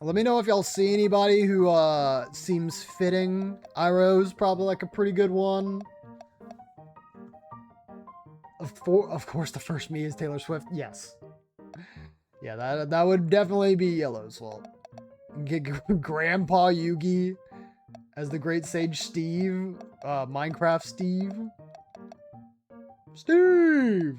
Let me know if y'all see anybody who seems fitting. Iroh's probably like a pretty good one. Of course, the first me is Taylor Swift. Yes. Yeah, that would definitely be Yellow's fault. Get Grandpa Yugi as the Great Sage Steve. Minecraft Steve. Steve!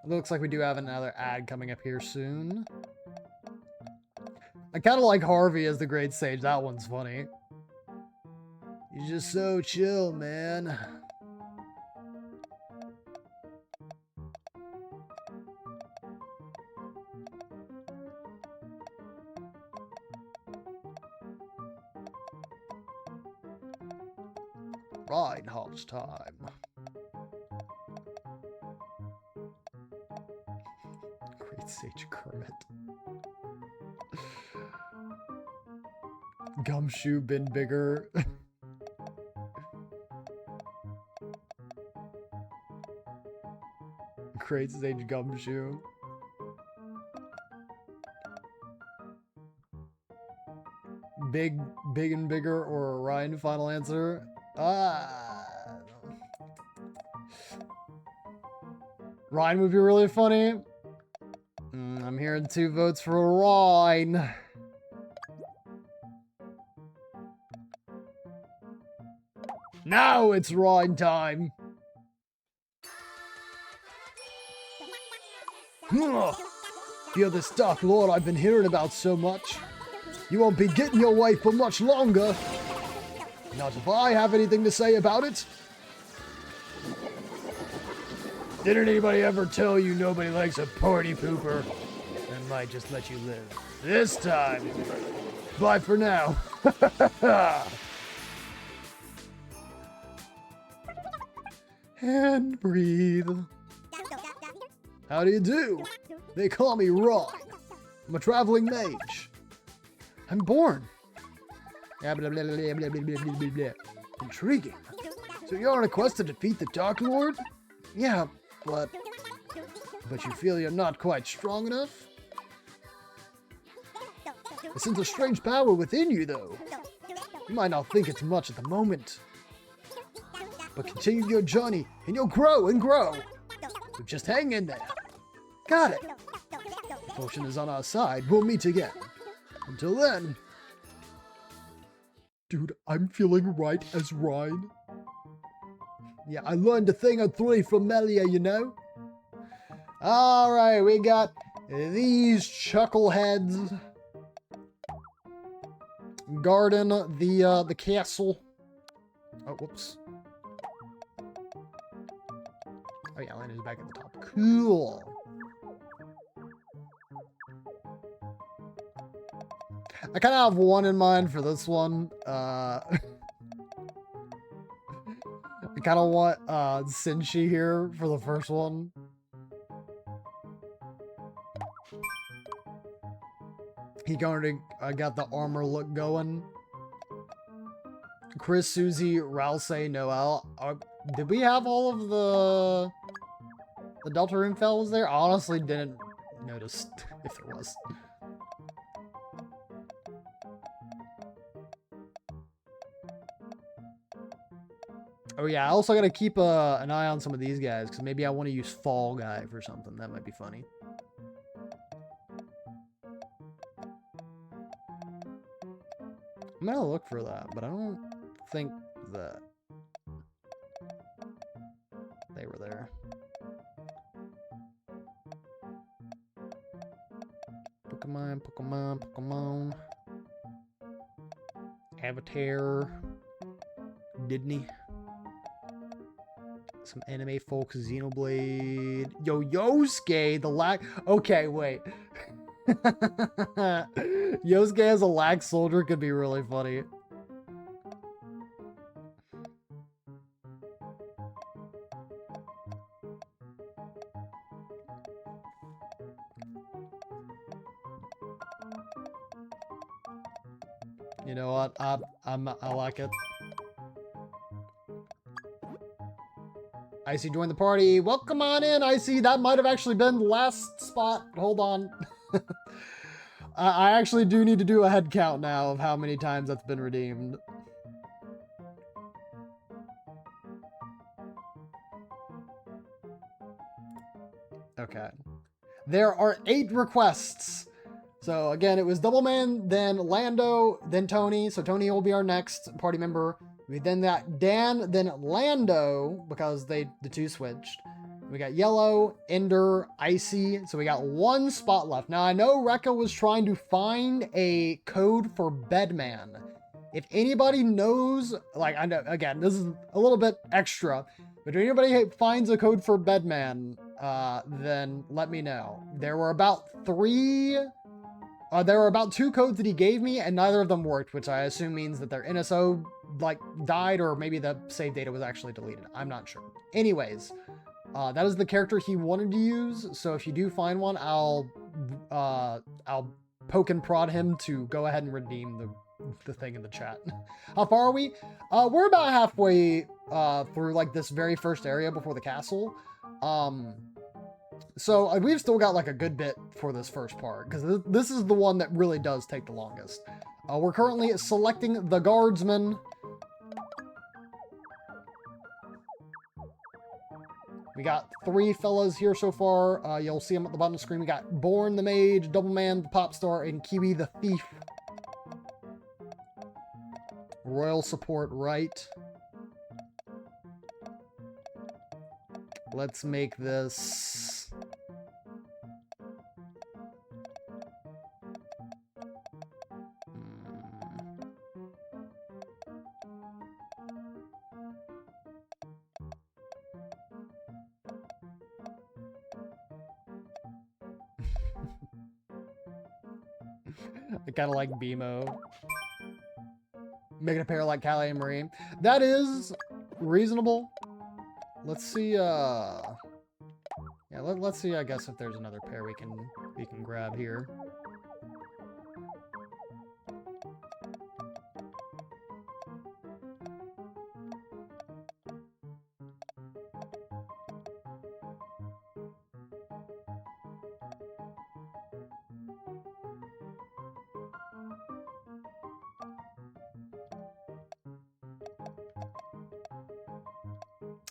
Looks like we do have another ad coming up here soon. I kind of like Harvey as the Great Sage. That one's funny. He's just so chill, man. Reinhardt's time. Great Sage Kermit. Gumshoe been bigger. Great Sage Gumshoe. Big and bigger or Orion final answer? Ryan would be really funny. I'm hearing 2 votes for Ryan. Now it's Ryan time. You're this Dark Lord I've been hearing about so much. You won't be getting your way for much longer. Not if I have anything to say about it. Didn't anybody ever tell you nobody likes a party pooper? I might just let you live. This time. Bye for now. And breathe. How do you do? They call me Ron. I'm a traveling mage. I'm born. Blah, blah, blah, blah, blah, blah, blah, blah, blah. Intriguing. So you're on a quest to defeat the Dark Lord? Yeah, but you feel you're not quite strong enough? I sense a strange power within you, though. You might not think it's much at the moment. But continue your journey, and you'll grow and grow. So just hang in there. Got it. Fortune is on our side. We'll meet again. Until then. Dude, I'm feeling right as Ryan. Yeah, I learned a thing or 3 from Melia, you know? Alright, we got these chuckleheads. Garden, the castle. Oh, whoops. Oh yeah, Lena's back at the top. Cool. I kind of have one in mind for this one. I kind of want Senshi here for the first one. He got the armor look going. Chris, Susie, Ralsei, Noel. Did we have all of the Deltarune fellows there? I honestly didn't notice if there was. Oh yeah, I also gotta keep an eye on some of these guys, because maybe I want to use Fall Guy for something. That might be funny. I'm gonna look for that, but I don't think that they were there. Pokemon. Avatar. Didn't he? Some anime folks, Xenoblade. Yo, Yosuke, the lag. Okay, wait. Yosuke as a lag soldier could be really funny. You know what? I like it. Icy joined the party. Welcome on in, Icy. That might have actually been the last spot. Hold on. I actually do need to do a head count now of how many times that's been redeemed. Okay. There are 8 requests. So again, it was Double Man, then Lando, then Tony. So Tony will be our next party member. We then got Dan, then Lando, because the two switched. We got Yellow, Ender, Icy. So we got 1 spot left. Now I know Rekka was trying to find a code for Bedman. If anybody knows, like, I know, again, this is a little bit extra, but if anybody finds a code for Bedman, then let me know. There were about 2 codes that he gave me, and neither of them worked, which I assume means that their NSO, like, died, or maybe the save data was actually deleted. I'm not sure. Anyways, that is the character he wanted to use, so if you do find one, I'll poke and prod him to go ahead and redeem the thing in the chat. How far are we? We're about halfway through, like, this very first area before the castle. So we've still got like a good bit for this first part, because this is the one that really does take the longest. We're currently selecting the guardsman. We got 3 fellas here so far. You'll see them at the bottom of the screen. We got Born the Mage, Double Man the Pop Star, and Kiwi the Thief. Royal support right. Let's make this... I kind of like BMO. Making a pair like Callie and Marie. That is reasonable. Let's see, yeah, let's see, I guess, if there's another pair we can grab here.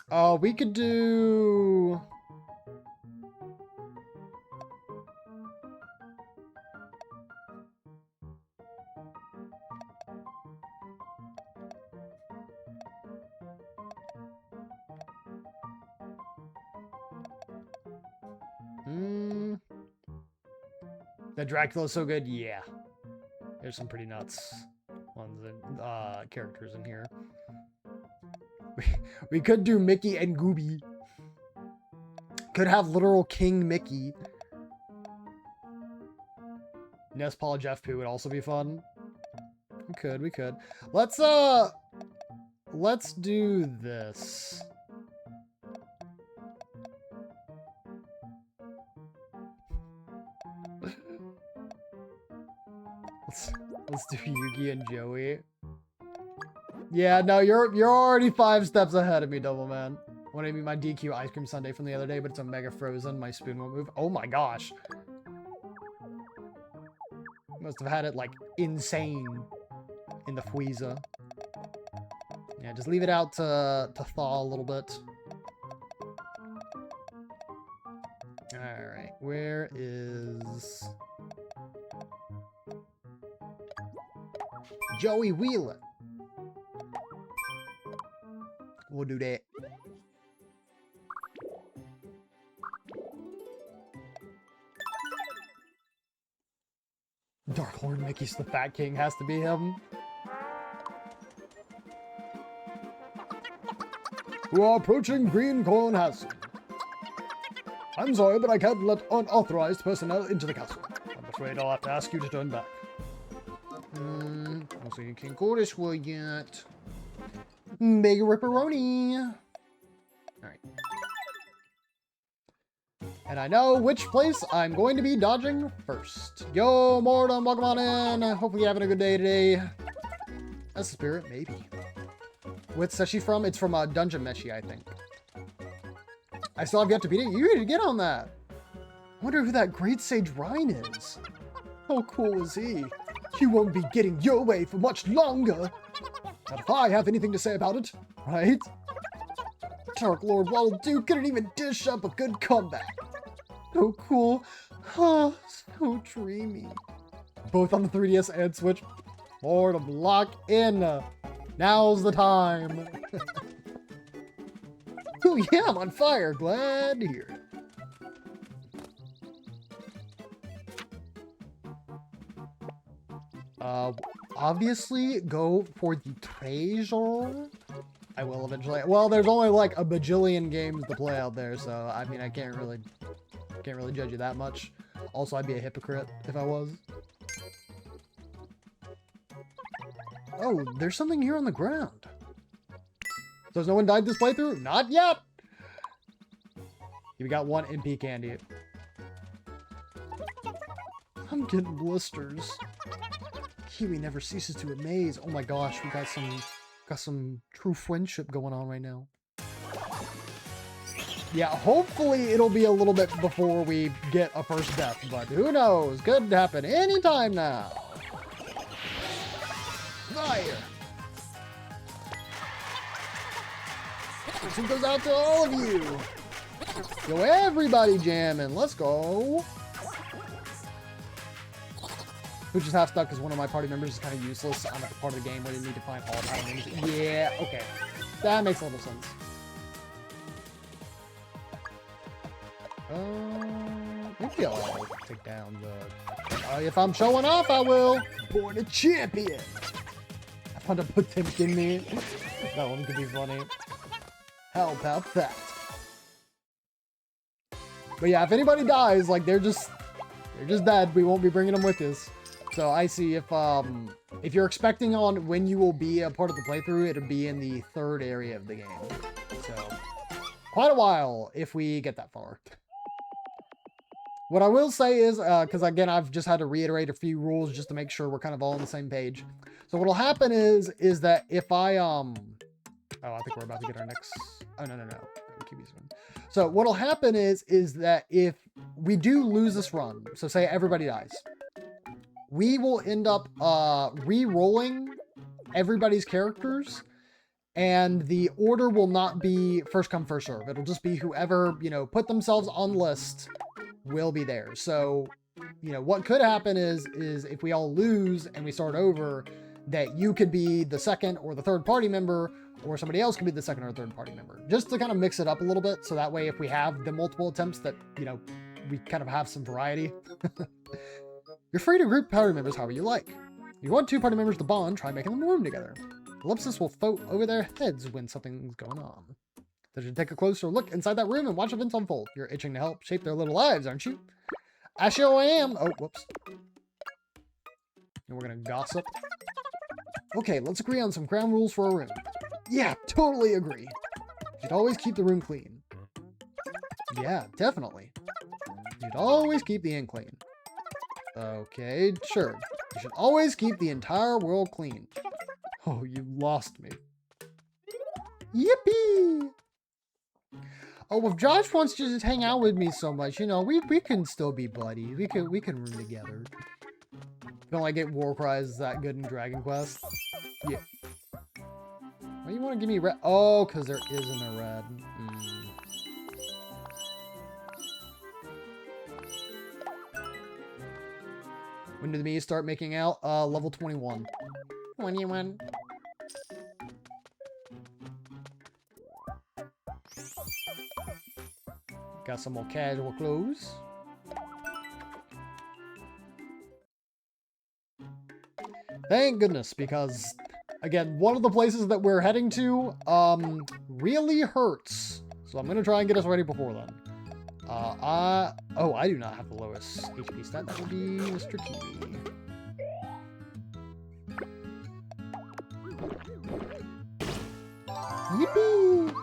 Oh, we could do... The Dracula's so good, yeah. There's some pretty nuts ones and characters in here. We could do Mickey and Gooby. Could have literal King Mickey. Ness Paul Jeff Poo would also be fun. We could. Let's do this. Let's do Yugi and Joey. Yeah, no, you're already 5 steps ahead of me, Double Man. Wanted me my DQ ice cream sundae from the other day, but it's a mega frozen. My spoon won't move. Oh my gosh. Must have had it like insane in the freezer. Yeah, just leave it out to thaw a little bit. Alright, where is Joey Wheeler? We'll do that. Dark Lord Mickey's the Fat King has to be him. We are approaching Green Corn Castle. I'm sorry, but I can't let unauthorized personnel into the castle. I'm afraid I'll have to ask you to turn back. Also, you can't go this way yet. Mega Ripperoni. Alright. And I know which place I'm going to be dodging first. Yo, Mordom, welcome on in. Hopefully you're having a good day today. That's the spirit, maybe. What's she from? It's from Dungeon Meshi, I think. I still have yet to beat it. You need to get on that. I wonder who that great sage Ryan is. How cool is he? You won't be getting your way for much longer. Not if I have anything to say about it, right? Dark Lord Waddle Doo couldn't even dish up a good comeback. So cool. Oh, so dreamy. Both on the 3DS and Switch. Lord of Lock in. Now's the time. Oh yeah, I'm on fire. Glad to hear it. Obviously go for the treasure. I will eventually. Well, there's only like a bajillion games to play out there, so I mean, I can't really judge you that much. Also, I'd be a hypocrite if I was. Oh, there's something here on the ground. So has no one died this playthrough? Not yet! We got one MP candy. I'm getting blisters. Kiwi never ceases to amaze. Oh my gosh, we got some true friendship going on right now. Yeah, hopefully it'll be a little bit before we get a first death, but who knows? Could happen anytime now. Fire! This one goes out to all of you. Yo, everybody jamming. Let's go. Which is half stuck because one of my party members is kind of useless. I'm at the part of the game where you need to find all party members. Yeah, okay. That makes a little sense. Maybe I'll take down the... if I'm showing off, I will. Born a champion. I found to put them in me. That one could be funny. How about that? But yeah, if anybody dies, like they're just dead. We won't be bringing them with us. So I see if you're expecting on when you will be a part of the playthrough, it'll be in the third area of the game. So quite a while if we get that far. What I will say is, because again, I've just had to reiterate a few rules just to make sure we're kind of all on the same page. So what'll happen is that if I oh, I think we're about to get our next. Oh no. So what'll happen is that if we do lose this run, so say everybody dies, we will end up re-rolling everybody's characters, and the order will not be first come first serve. It'll just be whoever, you know, put themselves on the list will be there. So, you know, what could happen is if we all lose and we start over, that you could be the second or the third party member, or somebody else could be the second or third party member, just to kind of mix it up a little bit. So that way, if we have the multiple attempts, that, you know, we kind of have some variety. You're free to group party members however you like. If you want two party members to bond, try making them room together. Ellipsis will float over their heads when something's going on. They should take a closer look inside that room and watch events unfold. You're itching to help shape their little lives, aren't you? I sure am. Oh, whoops. And we're gonna gossip. Okay, let's agree on some ground rules for a room. Yeah, totally agree. You should always keep the room clean. Yeah, definitely. You should always keep the inn clean. Okay, sure. You should always keep the entire world clean. Oh, you lost me. Yippee! Oh, if Josh wants to just hang out with me so much, you know, we can still be buddies. We can room together. Don't like it war cries that good in Dragon Quest. Yeah. Why you want to give me red? Oh, because there isn't a red. When did me start making out? Level 21. 21. Got some more casual clothes. Thank goodness, because again, one of the places that we're heading to really hurts. So I'm gonna try and get us ready before then. Oh, I do not have the lowest HP stat. That would be Mr. Kiwi. Yippee!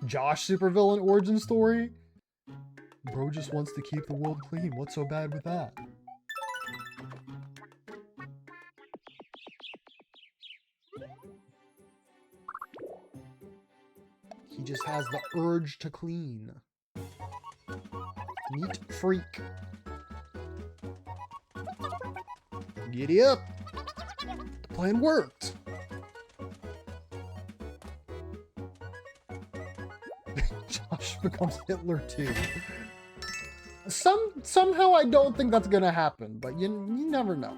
Josh supervillain origin story? Bro just wants to keep the world clean. What's so bad with that? just has the urge to clean. Neat freak. Giddy up. The plan worked. Josh becomes Hitler too. Somehow I don't think that's gonna happen, but you never know.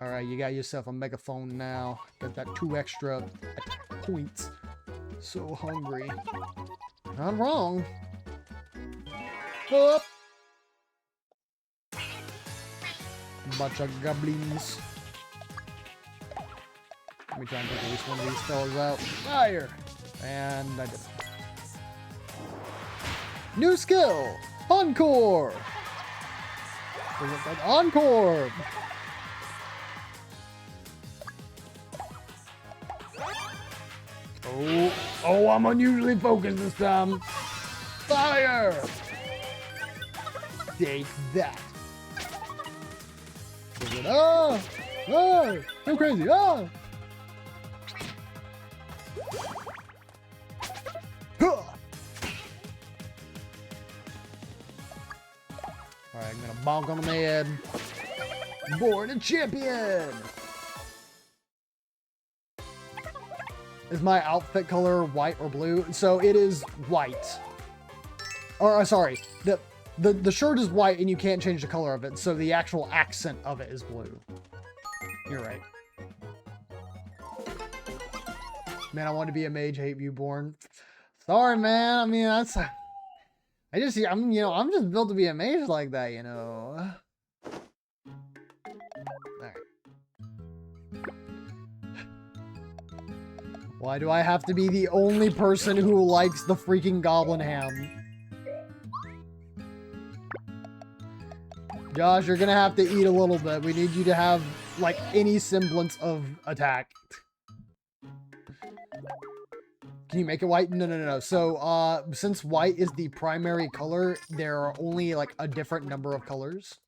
Alright, you got yourself a megaphone now. Got that 2 extra attack points. So hungry. Not wrong. Up. Bunch of goblins. Let me try and take at least one of these fellas out. Fire! And I did. New skill! Encore! Encore! Oh, I'm unusually focused this time. Fire! Take that. Ah! Ah! So crazy! Ah! Huh! Alright, I'm gonna bonk on the head. Born a champion! Is my outfit color white or blue? So it is white. Or sorry, the shirt is white and you can't change the color of it, so the actual accent of it is blue. You're right. Man, I want to be a mage, hate Viewborn. Sorry, man. I mean, I'm just built to be a mage like that, you know. Alright. Why do I have to be the only person who likes the freaking goblin ham? Josh, you're gonna have to eat a little bit. We need you to have, like, any semblance of attack. Can you make it white? No. So, since white is the primary color, there are only, like, a different number of colors.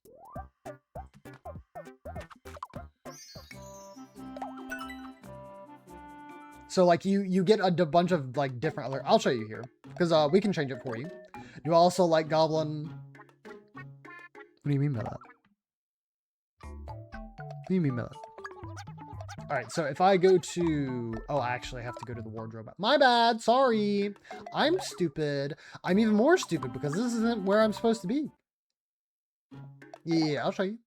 So, like, you get a bunch of, like, different other... I'll show you here, because we can change it for you. You also like goblin... What do you mean by that? What do you mean by that? Alright, so if I go to... Oh, I actually have to go to the wardrobe. My bad, sorry. I'm stupid. I'm even more stupid because this isn't where I'm supposed to be. Yeah, I'll show you.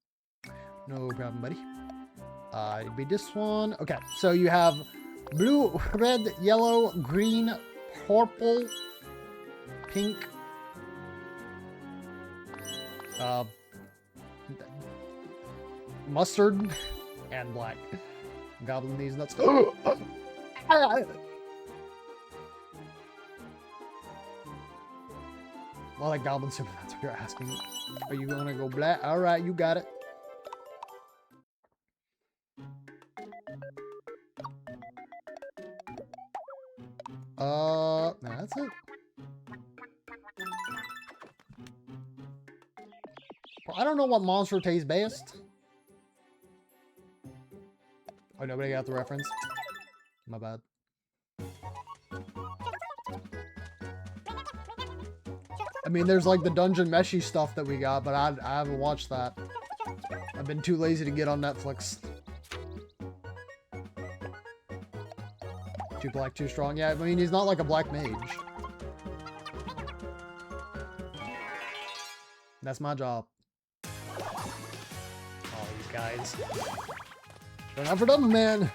No problem, buddy. It'd be this one. Okay, so you have... blue, red, yellow, green, purple, pink, mustard, and black. Goblin these nuts. Well, like goblin soup, that's what you're asking. Are you gonna go black? Alright, you got it. No, that's it. Well, I don't know what monster tastes best. Oh, nobody got the reference? My bad. I mean, there's like the dungeon meshy stuff that we got, but I haven't watched that. I've been too lazy to get on Netflix. Too black, too strong. Yeah, I mean, he's not like a black mage. That's my job. All these guys. They're not for nothing, man.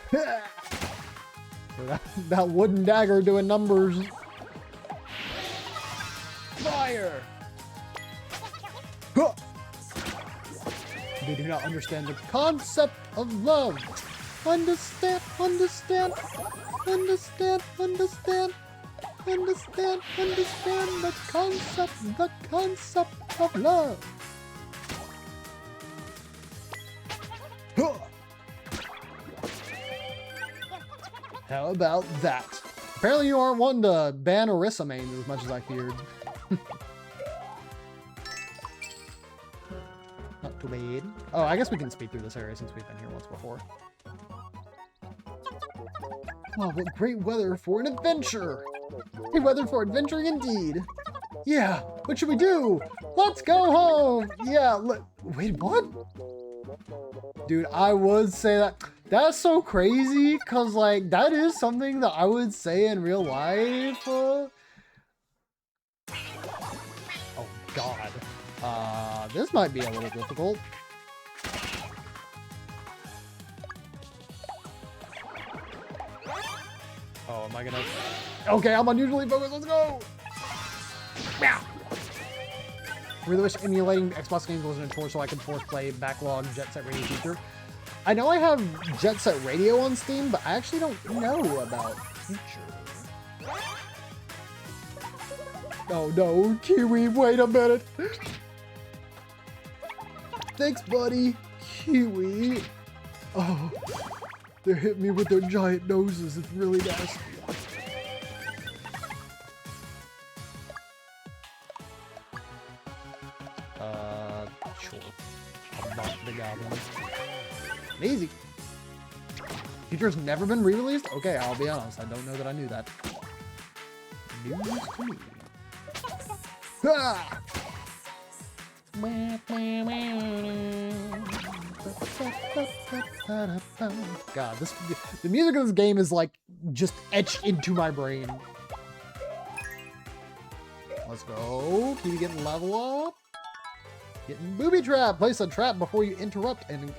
that wooden dagger doing numbers. Fire! They do not understand the concept of love. Understand the concept of love. How about that? Apparently you aren't one to ban Orisa mains as much as I feared. Not too bad. Oh, I guess we can speed through this area since we've been here once before. Oh, what great weather for an adventure. Great weather for adventuring indeed. Yeah, what should we do? Let's go home. Yeah, wait, what? Dude, I would say that. That's so crazy, because, like, that is something that I would say in real life. Oh, God. This might be a little difficult. Oh, am I gonna... Okay, I'm unusually focused. Let's go! Meow. Really wish emulating Xbox games wasn't a chore so I could force play backlog Jet Set Radio feature. I know I have Jet Set Radio on Steam, but I actually don't know about feature. Oh no, Kiwi, wait a minute. Thanks, buddy. Kiwi. Oh, they hit me with their giant noses. It's really nasty. Sure. I'll bump the goblins. Easy. Feature's never been re-released? Okay, I'll be honest. I don't know that I knew that. News to me. Ah! God, the music of this game is like just etched into my brain. Let's go. Keep getting level up. Getting booby trap. Place a trap before you interrupt and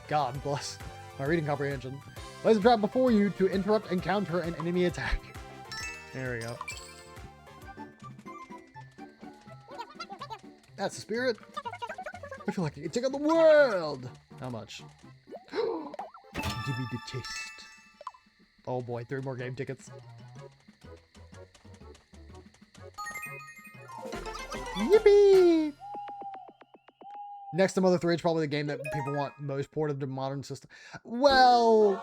God bless my reading comprehension. Place a trap before you to interrupt and counter an enemy attack. There we go. That's the spirit. I feel like I can take on the world. How much? Give me the taste. Oh boy, 3 more game tickets. Yippee! Next to Mother 3, it's probably the game that people want most ported to modern system. Well,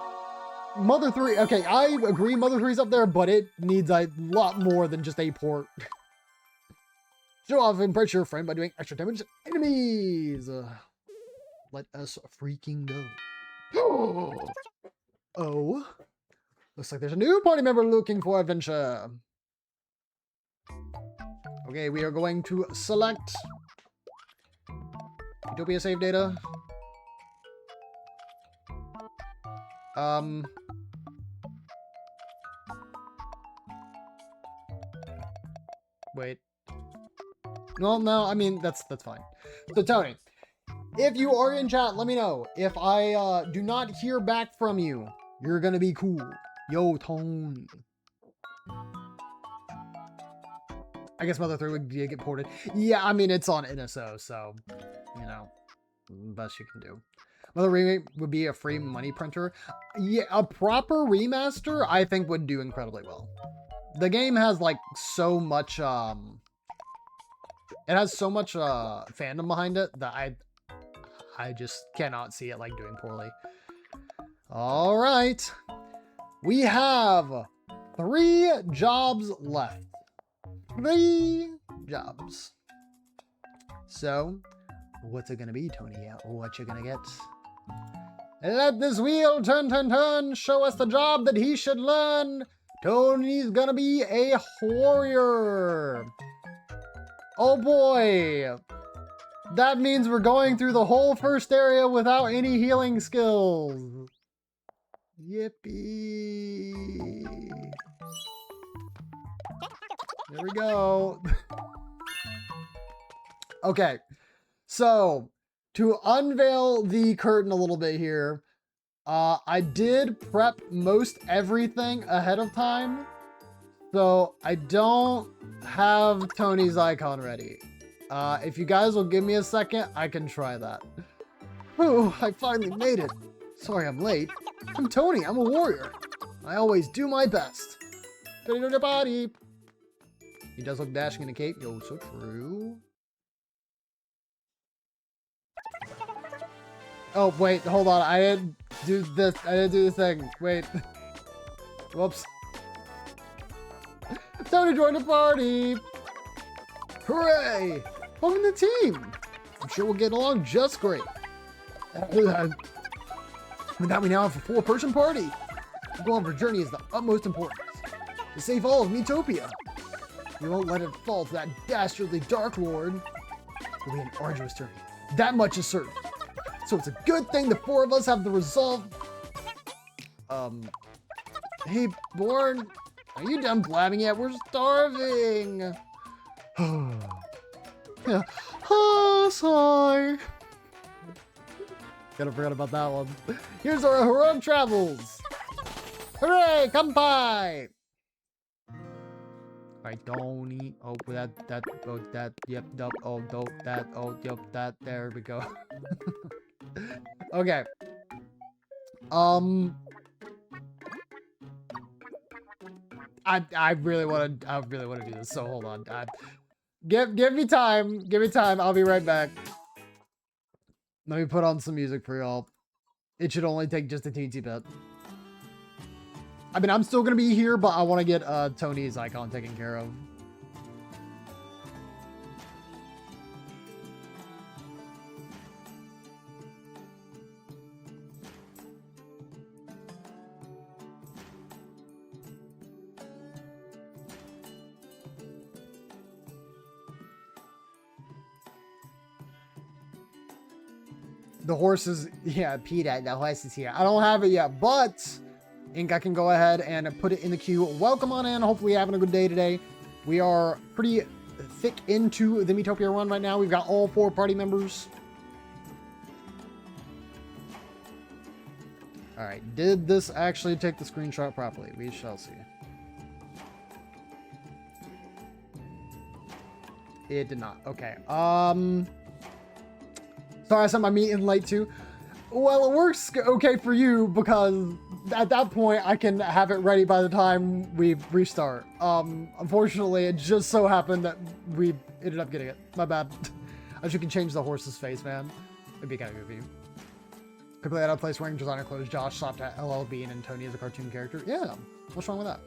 Mother 3, okay, I agree Mother 3's up there, but it needs a lot more than just a port. Show off and impress your friend by doing extra damage to enemies. Let us freaking go. Oh. Looks like there's a new party member looking for adventure. Okay, we are going to select Miitopia save data. Wait. Well, no, I mean, that's fine. So, Tony, if you are in chat, let me know. If I do not hear back from you, you're gonna be cool. Yo, Tony. I guess Mother 3 would get ported. Yeah, I mean, it's on NSO, so, you know, best you can do. Mother Remake would be a free money printer. Yeah, a proper remaster, I think, would do incredibly well. The game has, like, so much, it has so much, fandom behind it that I just cannot see it, like, doing poorly. All right. We have 3 jobs left. 3 jobs. So, what's it gonna be, Tony? What you gonna get? Let this wheel turn, turn, turn. Show us the job that he should learn. Tony's gonna be a warrior. Oh boy. That means we're going through the whole first area without any healing skills. Yippee. There we go. Okay, so to unveil the curtain a little bit here, I did prep most everything ahead of time, so I don't have Tony's icon ready. If you guys will give me a second, I can try that. Oh, I finally made it. Sorry I'm late. I'm Tony, I'm a warrior. I always do my best. Ready to the body. He does look dashing in a cape. Yo, so true. Oh, wait, hold on. I didn't do this. I didn't do the thing. Wait. Whoops. Time to join the party. Hooray. Welcome to the team. I'm sure we'll get along just great. With that, we now have a 4-person party. The goal of our journey is the utmost importance. To save all of Miitopia. We won't let it fall to that dastardly Dark Lord. It will be an arduous journey. That much is certain. So it's a good thing the 4 of us have the resolve. Hey, Born, are you done blabbing yet? We're starving. Yeah. Oh, sorry. Gotta forget about that one. Here's our heroic travels. Hooray, kampai! Alright, don't eat. Oh, that, yep, that, there we go. Okay. I really want to do this, so hold on. Give me time. Give me time. I'll be right back. Let me put on some music for y'all. It should only take just a teensy bit. I mean, I'm still gonna be here, but I want to get Tony's icon taken care of. The horse is, yeah, Peter, the horse is here. I don't have it yet, but Ink, I can go ahead and put it in the queue. Welcome on in. Hopefully you're having a good day today. We are pretty thick into the Miitopia run right now. We've got all 4 party members. All right, did this actually take the screenshot properly? We shall see. It did not. Okay. Sorry, I sent my meat in late too. Well, it works okay for you because at that point I can have it ready by the time we restart. Unfortunately, it just so happened that we ended up getting it. My bad. I wish you can change the horse's face, man. It'd be kind of goofy. Could play at a place wearing designer clothes. Josh stopped at LL Bean and Tony is a cartoon character. Yeah, what's wrong with that?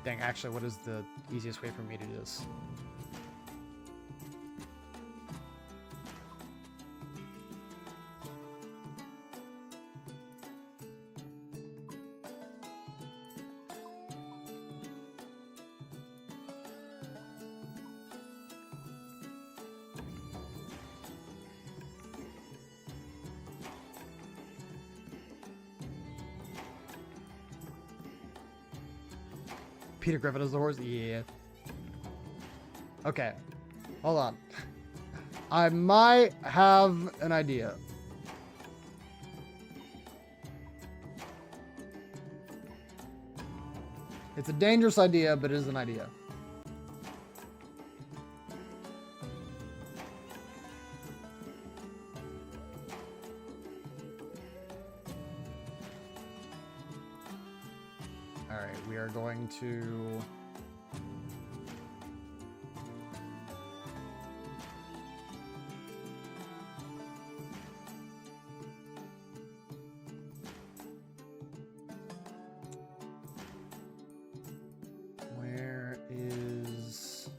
Dang, actually, what is the easiest way for me to do this? Peter Griffin is the horse? Yeah. Okay. Hold on. I might have an idea. It's a dangerous idea, but it is an idea. Alright, we are going to... Where is...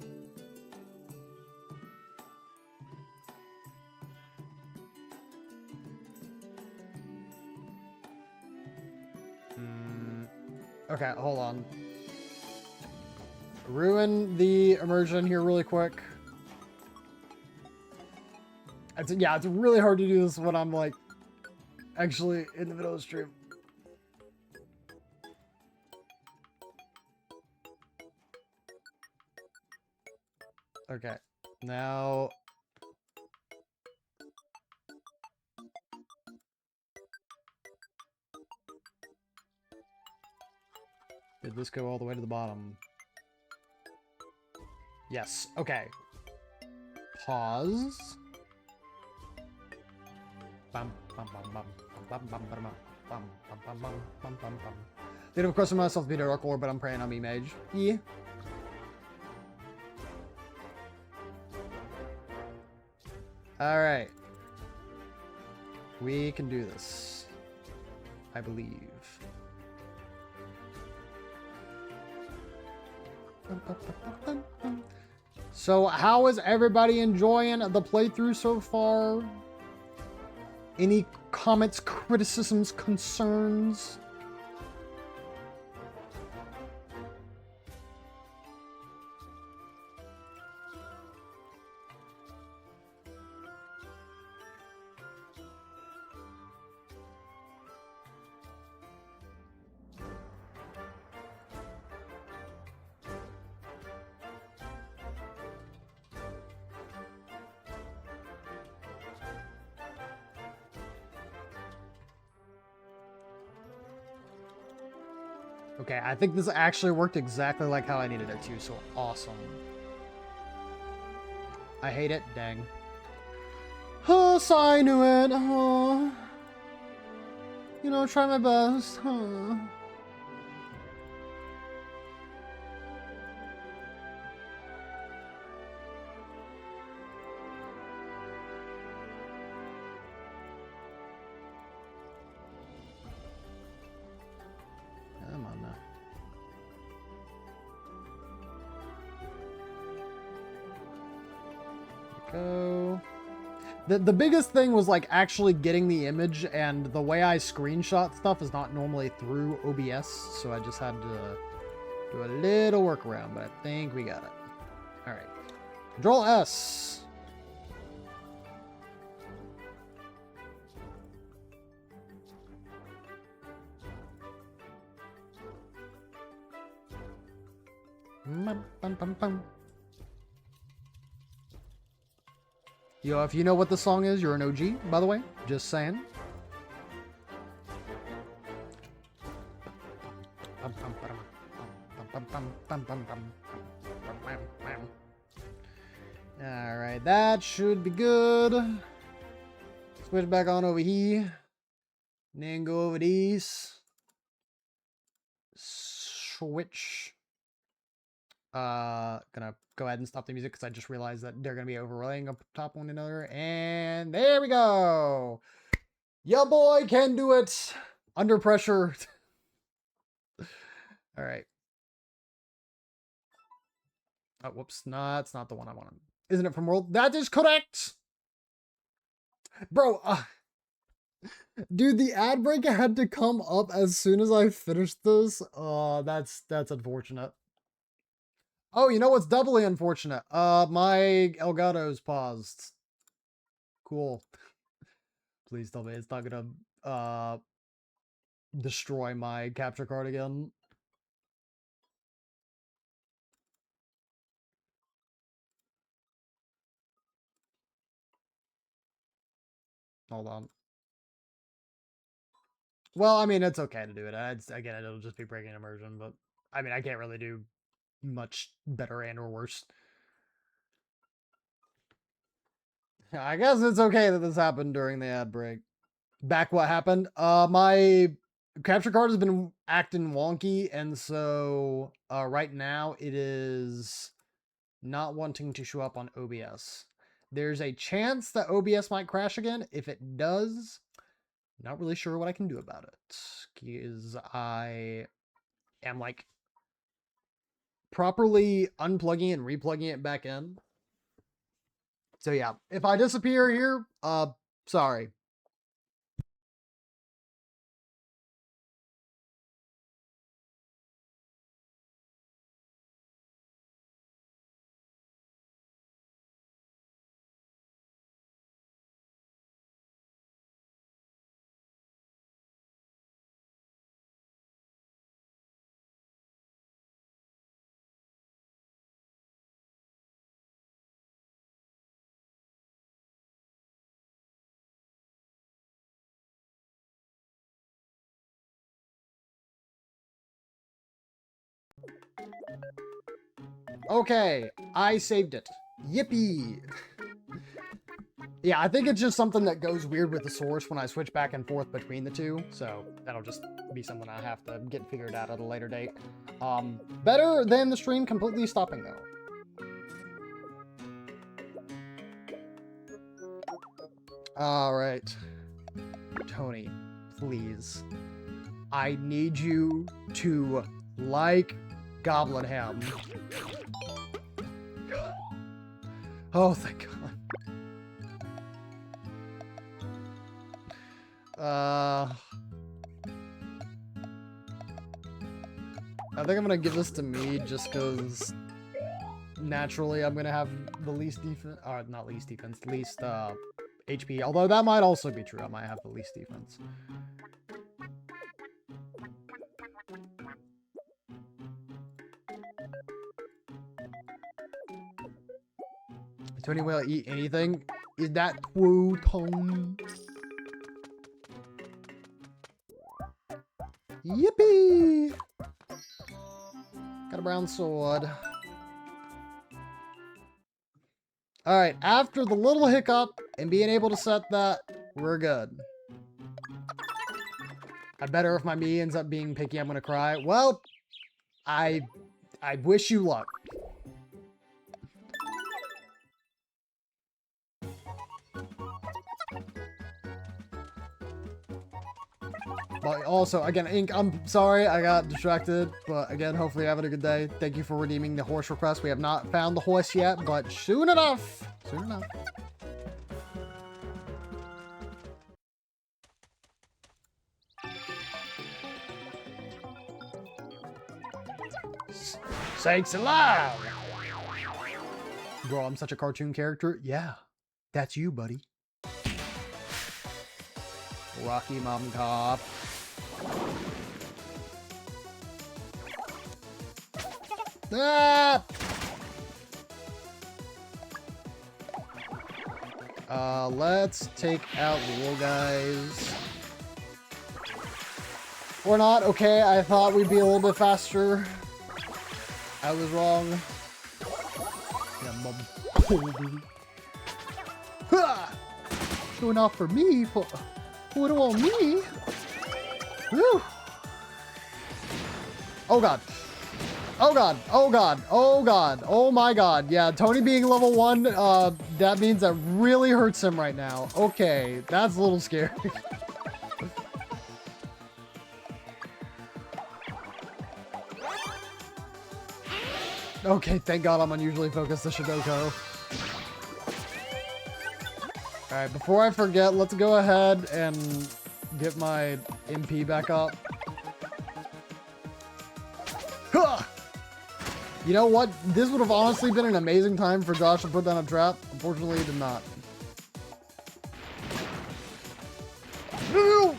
Okay, hold on. Ruin the immersion here really quick. Yeah, it's really hard to do this when I'm like actually in the middle of the stream. Okay, now... Did this go all the way to the bottom? Yes, okay. Pause. Bum, bum, bum, bum, bum, bum, bum, bum, bum, bum, bum, bum, bum, bum, bum. Did of course for myself to be Dark Lord, but I'm praying on me mage. Yeah. Alright. We can do this. I believe. So how is everybody enjoying the playthrough so far? Any comments, criticisms, concerns? Okay, I think this actually worked exactly like how I needed it to, so awesome. I hate it, dang. Oh, so I knew it. Oh. You know, try my best. Huh. Come on now. Go. The biggest thing was like actually getting the image, and the way I screenshot stuff is not normally through OBS, so I just had to do a little workaround, but I think we got it. All right, Control S. Yo, if you know what the song is, you're an OG, by the way. Just saying. Alright, that should be good. Switch back on over here. And then go over these. Switch. Gonna go ahead and stop the music because I just realized that they're gonna be overlaying up top one another. And there we go. Your boy can do it under pressure. All right. Oh, whoops. No, that's not the one I wanted. Isn't it from World? That is correct. Bro, dude, the ad break had to come up as soon as I finished this. That's unfortunate. Oh, you know what's doubly unfortunate? My Elgato's paused. Cool. Please tell me it's not gonna, destroy my capture card again. Hold on. Well, I mean, it's okay to do it. Again, it'll just be breaking immersion, but I mean, I can't really do much better and or worse. I guess it's okay that this happened during the ad break. Back what happened. My capture card has been acting wonky, and so right now it is not wanting to show up on OBS. There's a chance that OBS might crash again. If it does, not really sure what I can do about it, because I am like properly unplugging and replugging it back in. So yeah, if I disappear here, sorry. Okay, I saved it. Yippee! Yeah, I think it's just something that goes weird with the source when I switch back and forth between the two, so that'll just be something I have to get figured out at a later date. Better than the stream completely stopping, though. Alright. Tony, please. I need you to like Goblin Ham. Oh, thank God. I think I'm gonna give this to me just because naturally I'm gonna have the least defense, or not least defense, least HP. Although that might also be true. I might have the least defense. Tony will eat anything. Is that true, Tony? Yippee! Got a brown sword. Alright, after the little hiccup and being able to set that, we're good. I better if my Mii ends up being picky, I'm gonna cry. Well, I wish you luck. But also, again, Ink, I'm sorry I got distracted, but again, hopefully you're having a good day. Thank you for redeeming the horse request. We have not found the horse yet, but soon enough. Soon enough. Sakes alive! Bro, I'm such a cartoon character. Yeah, that's you, buddy. Rocky Mom Cop. Ah! Let's take out the little guys. Or not. Okay, I thought we'd be a little bit faster. I was wrong. Yeah, mom. Ha! Showing off for me. For what do on me? Whew. Oh god. Oh god. Oh god. Oh god. Oh my god. Yeah, Tony being level 1, that means that really hurts him right now. Okay, that's a little scary. Okay, thank god I'm unusually focused to Shidoko. Alright, before I forget, let's go ahead and get my MP back up. Huh! You know what? This would have honestly been an amazing time for Josh to put down a trap. Unfortunately, he did not. No!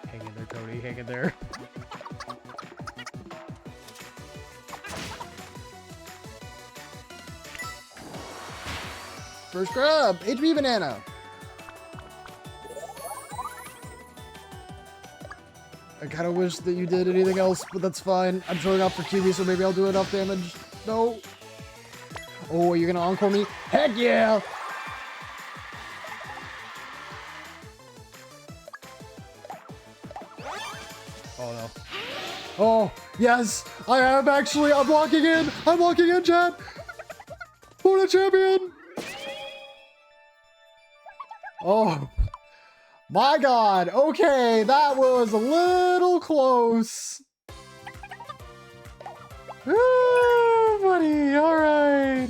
Hang in there, Cody. Hang in there. First grab! HP banana! I kind of wish that you did anything else, but that's fine. I'm showing up for QB, so maybe I'll do enough damage. No. Oh, are you gonna encore me? Heck yeah! Oh no. Oh, yes! I am actually! I'm locking in! I'm locking in, chat! For the champion! Oh. My god, okay, that was a little close. Ooh, buddy, alright.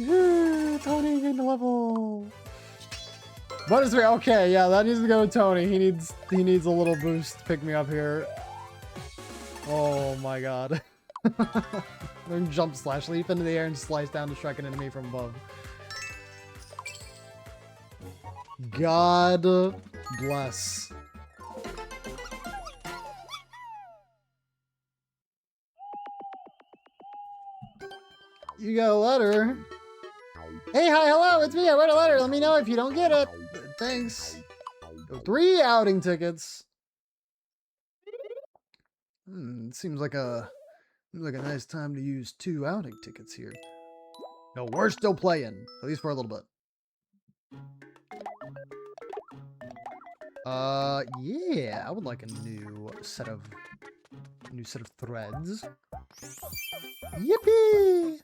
Tony getting the level. Bonus 3, okay, yeah, that needs to go to Tony. He needs a little boost to pick me up here. Oh my god. Then jump slash leap into the air and slice down to strike an enemy from above. God bless. You got a letter? Hey, hi, hello, it's me. I wrote a letter. Let me know if you don't get it. Thanks. 3 outing tickets. Seems like a nice time to use 2 outing tickets here. No, we're still playing, at least for a little bit. Yeah, I would like a new set of threads. Yippee!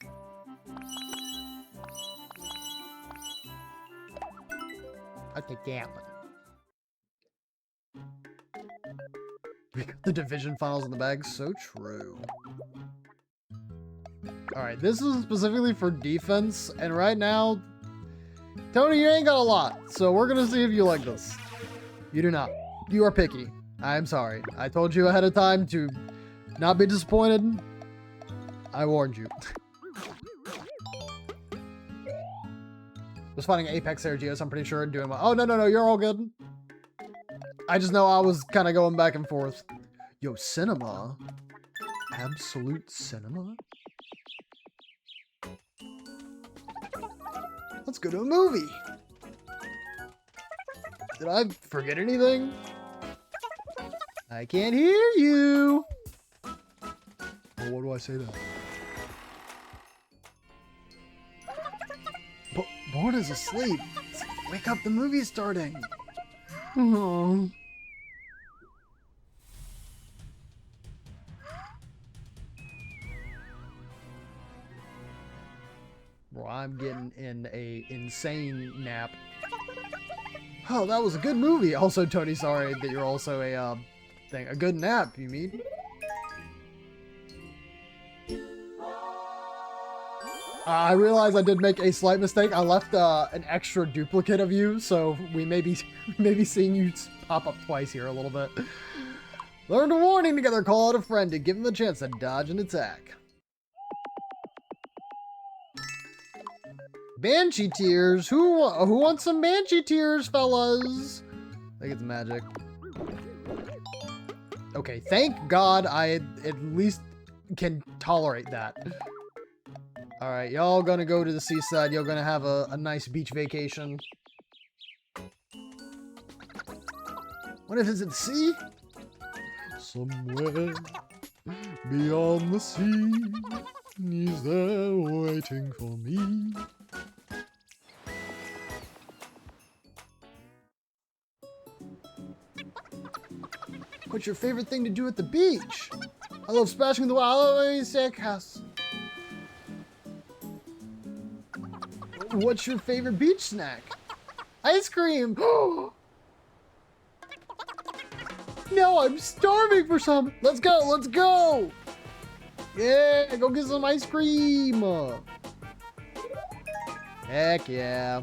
I'll take that one. We got the division finals in the bag. So true. Alright, this is specifically for defense, and right now, Tony, you ain't got a lot, so we're gonna see if you like this. You do not. You are picky. I am sorry. I told you ahead of time to not be disappointed. I warned you. Was fighting Apex Sergios, I'm pretty sure, doing well. Oh, no, you're all good. I just know I was kind of going back and forth. Yo, cinema? Absolute cinema? Let's go to a movie. Did I forget anything? I can't hear you. Well, what do I say then? But Born is asleep. Wake up, the movie's starting. Oh. Well, I'm getting in a insane nap. Oh, that was a good movie. Also, Tony, sorry that you're also a thing. A good nap, you mean? I realized I did make a slight mistake. I left an extra duplicate of you, so we may be seeing you pop up twice here a little bit. Learn a warning together. Call out a friend to give him the chance to dodge an attack. Banshee tears. Who wants some banshee tears, fellas? I think it's magic. Okay, thank God I at least can tolerate that. Alright, y'all gonna go to the seaside. Y'all gonna have a nice beach vacation. What if it's at the sea? Somewhere beyond the sea, he's there waiting for me. What's your favorite thing to do at the beach? I love splashing in the water and steakhouse. What's your favorite beach snack? Ice cream! No, I'm starving for some! Let's go, let's go! Yeah, go get some ice cream! Heck yeah.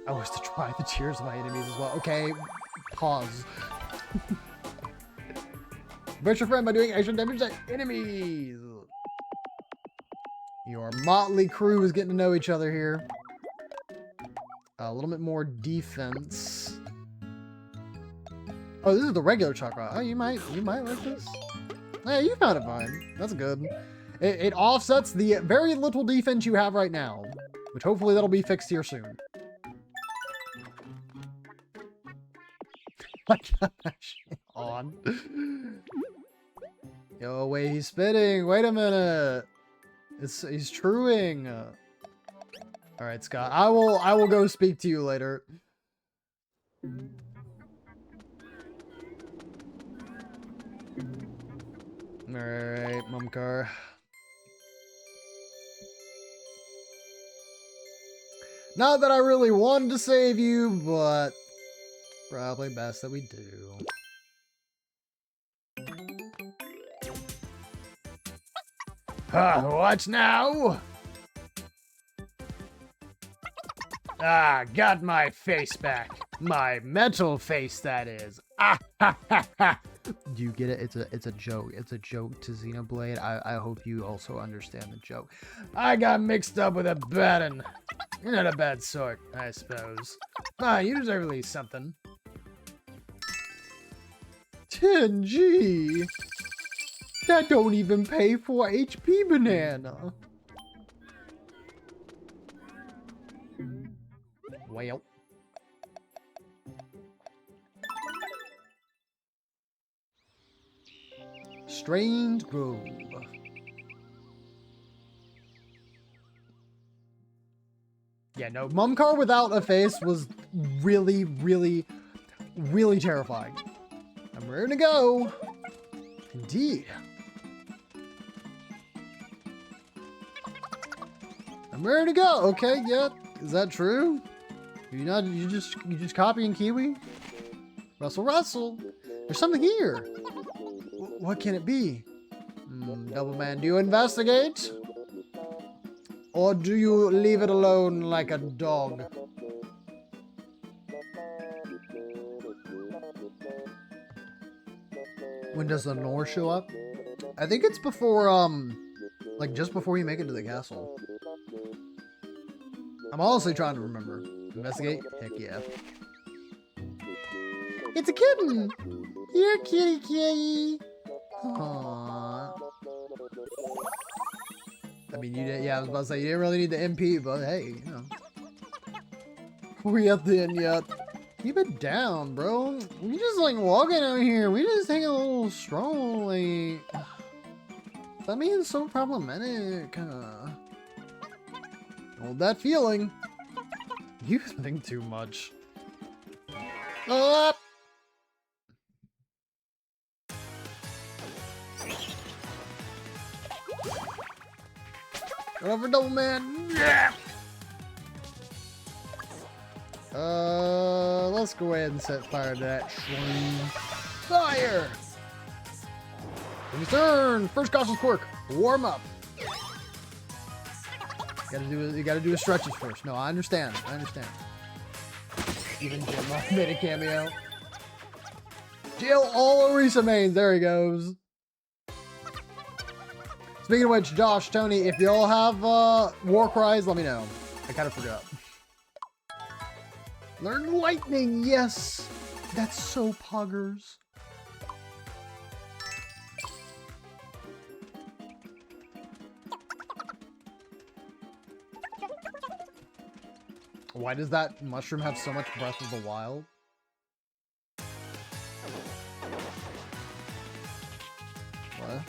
I wish to try the tears of my enemies as well. Okay, pause. Hurt your friend by doing extra damage to enemies. Your motley crew is getting to know each other here. A little bit more defense. Oh, this is the regular chakra. Oh, you might like this. Yeah, you found it fine. That's good. It offsets the very little defense you have right now, which hopefully that'll be fixed here soon. On. Yo, wait, he's spitting. Wait a minute. He's truing. All right, Scott. I will go speak to you later. All right, Mumcar. Not that I really wanted to save you, but probably best that we do. What now? Got my face back. My metal face, that is. Ah, ha, ha, ha. Do you get it? It's a joke. It's a joke to Xenoblade. I hope you also understand the joke. I got mixed up with a bad one. You're not a bad sort, I suppose. You deserve at least something. 10G. That don't even pay for HP banana. Well. Strange Grove. Yeah, no, Mumcar without a face was really, really, really terrifying. I'm ready to go. Indeed. I'm ready to go. Okay, yeah. Is that true? You just copying Kiwi? Rustle. There's something here. What can it be? Double man, do you investigate? Or do you leave it alone like a dog? When does the Nor show up? I think it's before, like just before you make it to the castle. I'm honestly trying to remember. Investigate? Heck yeah. It's a kitten! Here, kitty kitty! Aww. I mean, you did, yeah, I was about to say, you didn't really need the MP, but hey, you know. We at the end yet. Keep it down, bro. We just like walking out here. We just take a little stroll, like. That means so problematic. Hold that feeling. You think too much. Up! Over double man. Yeah. Let's go ahead and set fire to that shrine. Fire! Turn! First cautious quirk. Warm up. You gotta do the stretches first. No, I understand. I understand. Even Jim made a cameo. Jill all Orisa mains. There he goes. Speaking of which, Josh, Tony, if you all have war cries, let me know. I kind of forgot. Learn lightning, yes! That's so poggers. Why does that mushroom have so much Breath of the Wild? What?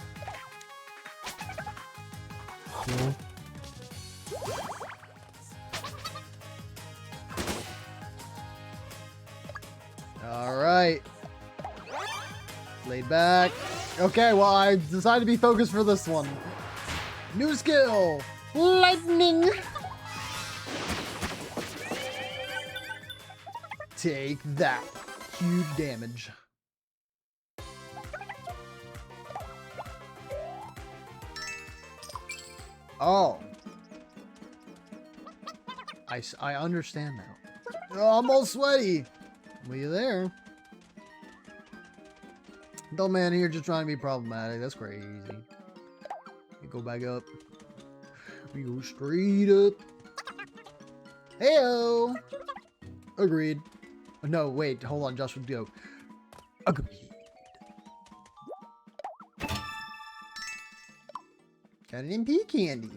Alright. Laid back. Okay, well, I decided to be focused for this one. New skill! Lightning! Take that. Huge damage. Oh. I understand now. Oh, I'm all sweaty. Were you there? Dumb man here just trying to be problematic. That's crazy. We go back up. We go straight up. Heyo. Agreed. No, wait. Hold on. Josh would go. Agreed. Got an MP candy.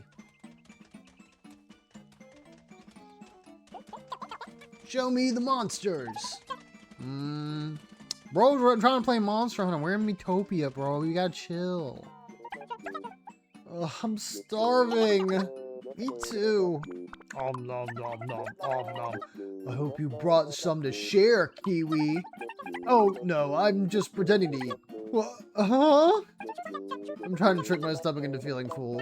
Show me the monsters. Bro, we're trying to play Monster Hunter. We're in Miitopia, bro. You gotta chill. Ugh, I'm starving. Me too. Nom nom nom nom nom. I hope you brought some to share, Kiwi. Oh no, I'm just pretending to eat. What? Huh? I'm trying to trick my stomach into feeling full.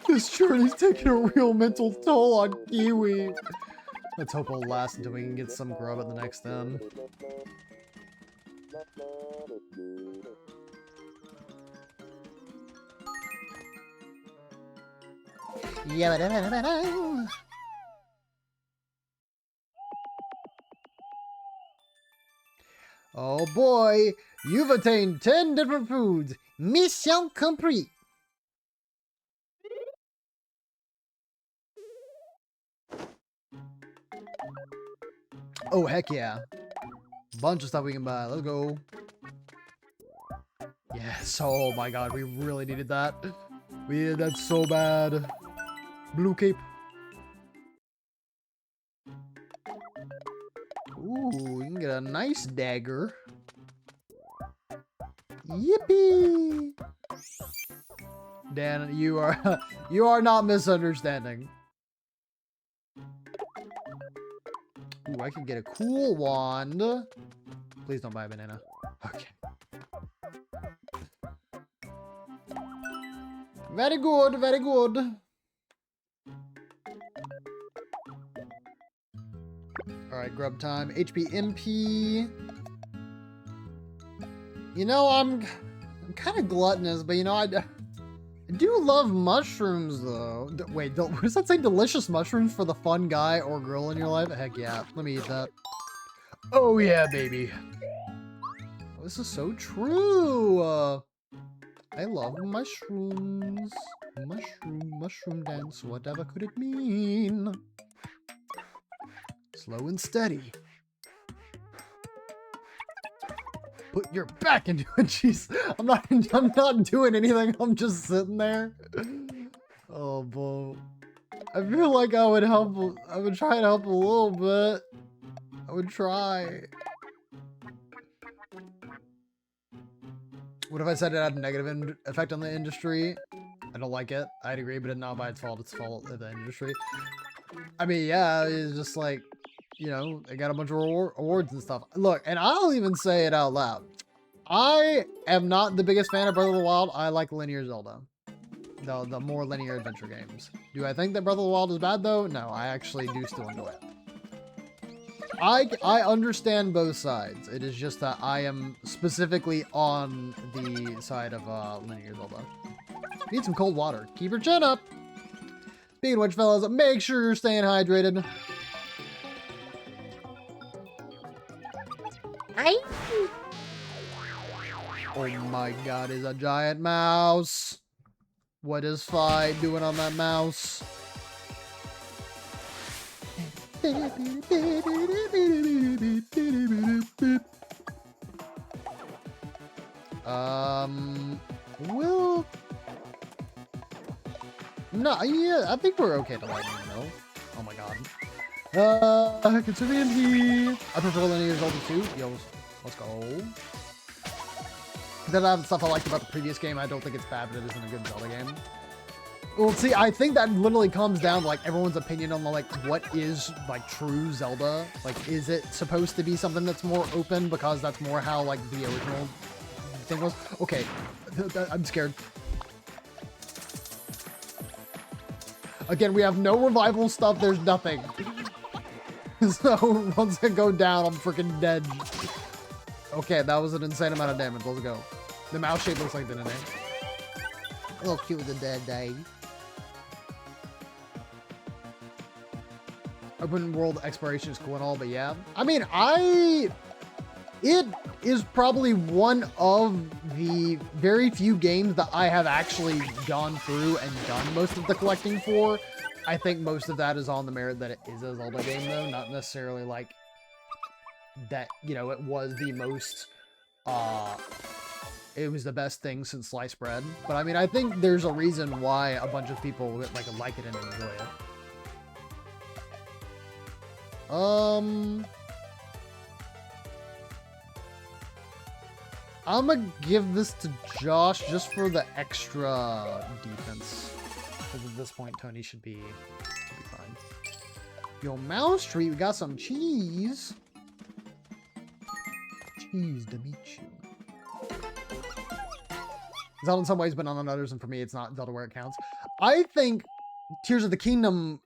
This journey's taking a real mental toll on Kiwi. Let's hope it'll last until we can get some grub at the next end. Yabba-dabba-dabba-da. Oh boy, you've attained 10 different foods. Mission complete. Oh heck yeah. Bunch of stuff we can buy. Let's go. Yes, oh my god, we really needed that. We needed that so bad. Blue cape. Ooh, you can get a nice dagger. Yippee! Dan, you are not misunderstanding. Ooh, I can get a cool wand. Please don't buy a banana. Okay. Very good, very good. Alright, grub time. HP MP. You know, I'm kind of gluttonous, but you know, I I do love mushrooms, though. Wait, what does that say? Delicious mushrooms for the fun guy or girl in your life? Heck yeah. Let me eat that. Oh yeah, baby. Oh, this is so true. I love mushrooms. Mushroom dance. Whatever could it mean? Slow and steady. Put your back into it. Jeez, I'm not doing anything. I'm just sitting there. Oh boy. I feel like I would help. I would try to help a little bit. I would try. What if I said it had a negative effect on the industry? I don't like it. I'd agree, but it's not by its fault. It's the fault of the industry. I mean, yeah, it's just like, you know, they got a bunch of awards and stuff. Look, and I'll even say it out loud. I am not the biggest fan of Breath of the Wild. I like linear Zelda. The more linear adventure games. Do I think that Breath of the Wild is bad, though? No, I actually do still enjoy it. I understand both sides. It is just that I am specifically on the side of linear Zelda. Need some cold water. Keep your chin up. Speaking of which, fellas, make sure you're staying hydrated. Oh my god, it's a giant mouse. What is Fi doing on that mouse? Well... No, yeah, I think we're okay to lightning, though. Oh my god. Consider MP. I prefer linear Zelda 2. Yo, let's go. Then I have stuff I liked about the previous game. I don't think it's bad, but it isn't a good Zelda game. Well, see, I think that literally comes down to, like, everyone's opinion on, like, what is, like, true Zelda. Like, is it supposed to be something that's more open because that's more how, like, the original thing was? Okay, I'm scared. Again, we have no revival stuff. There's nothing. So, once I go down, I'm freaking dead. Okay, that was an insane amount of damage. Let's go. The mouse shape looks like the name. A little cute with the dead day. Open world exploration is cool and all, but yeah. I mean, it is probably one of the very few games that I have actually gone through and done most of the collecting for. I think most of that is on the merit that it is a Zelda game, though. Not necessarily like that, you know, it was the most, it was the best thing since sliced bread. But I mean, I think there's a reason why a bunch of people like it and enjoy it. I'm gonna give this to Josh just for the extra defense. Because at this point, Tony should be fine. Yo, Mouse Treat, we got some cheese. Cheese to meet you. Zelda in some ways, but not on others, and for me, it's not Zelda where it counts. I think Tears of the Kingdom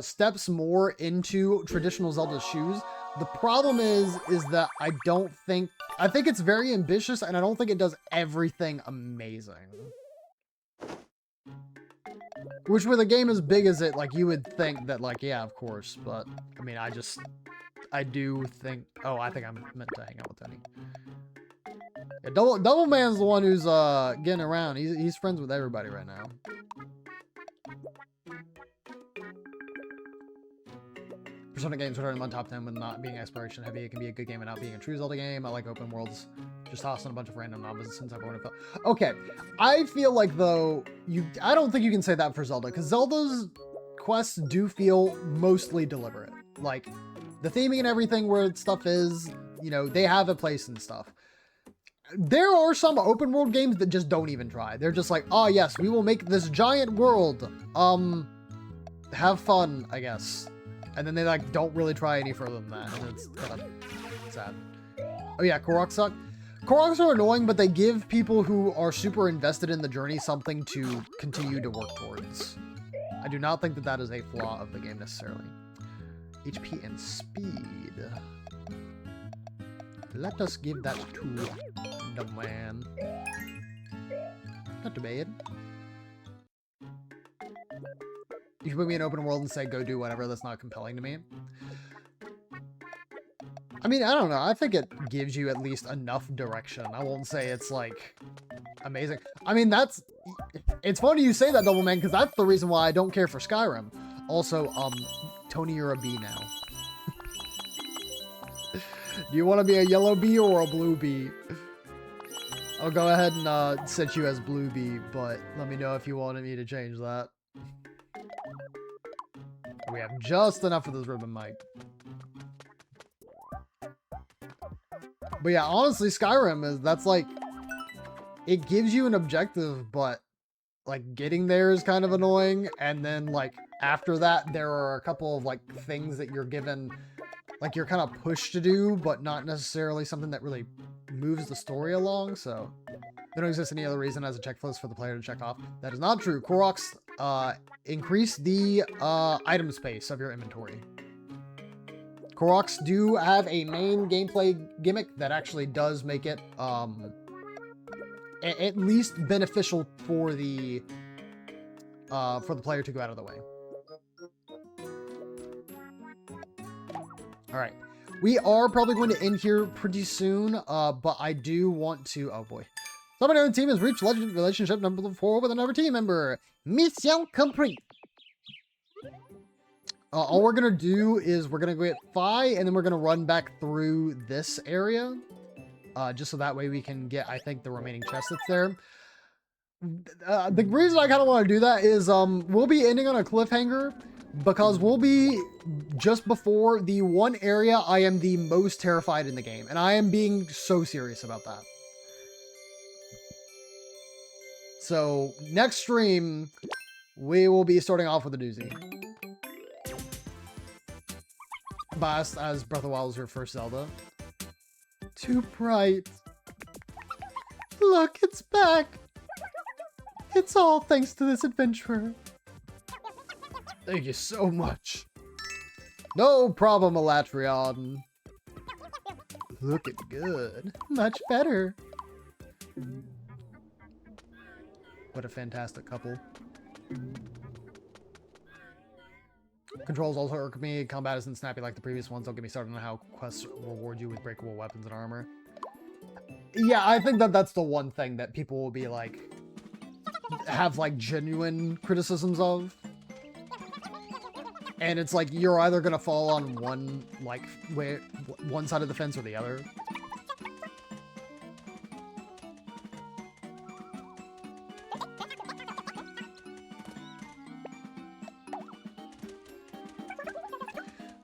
steps more into traditional Zelda's shoes. The problem is that I think it's very ambitious, and I don't think it does everything amazing. Which with a game as big as it, like, you would think that, like, yeah, of course, but, I mean, I do think, oh, I think I'm meant to hang out with Tony. Yeah, Double Man's the one who's, getting around. He's friends with everybody right now. Persona games are in my top 10 with not being exploration heavy. It can be a good game without being a true Zelda game. I like open worlds. Just tossing a bunch of random novels since everyone felt. Okay, I feel like though I don't think you can say that for Zelda because Zelda's quests do feel mostly deliberate. Like the theming and everything where stuff is, you know, they have a place and stuff. There are some open world games that just don't even try. They're just like, oh yes, we will make this giant world. Have fun, I guess. And then they like don't really try any further than that, and it's kind of sad. Oh yeah, Koroks suck. Koroks are annoying, but they give people who are super invested in the journey something to continue to work towards. I do not think that that is a flaw of the game necessarily. HP and speed. Let us give that to the man. Not too bad. You can put me in open world and say, go do whatever. That's not compelling to me. I mean, I don't know. I think it gives you at least enough direction. I won't say it's, like, amazing. I mean, it's funny you say that, Double Man, because that's the reason why I don't care for Skyrim. Also, Tony, you're a bee now. Do you want to be a yellow bee or a blue bee? I'll go ahead and set you as blue bee, but let me know if you wanted me to change that. We have just enough of this ribbon mic. But yeah, honestly, Skyrim that's like, it gives you an objective, but like getting there is kind of annoying. And then like after that, there are a couple of like things that you're given, like you're kind of pushed to do, but not necessarily something that really moves the story along. So there don't exist any other reason as a checklist for the player to check off. That is not true. Koroks increase the item space of your inventory. Koroks do have a main gameplay gimmick that actually does make it at least beneficial for the player to go out of the way. All right, we are probably going to end here pretty soon, but I do want to. Oh boy, somebody on the team has reached relationship number 4 with another team member. Mission complete. All we're gonna do is we're gonna go get Phi, and then we're gonna run back through this area, just so that way we can get, I think, the remaining chest that's there. The reason I kind of want to do that is we'll be ending on a cliffhanger because we'll be just before the one area I am the most terrified in the game, and I am being so serious about that. So next stream, we will be starting off with a doozy. Biased as Breath of the Wild is your first Zelda. Too bright. Look, it's back. It's all thanks to this adventurer. Thank you so much. No problem, Elatrion. Looking good. Much better. What a fantastic couple. Controls also irk me. Combat isn't snappy like the previous ones. Don't get me started on how quests reward you with breakable weapons and armor. Yeah, I think that's the one thing that people will be like, have like genuine criticisms of. And it's like, you're either gonna fall on one, like, one side of the fence or the other.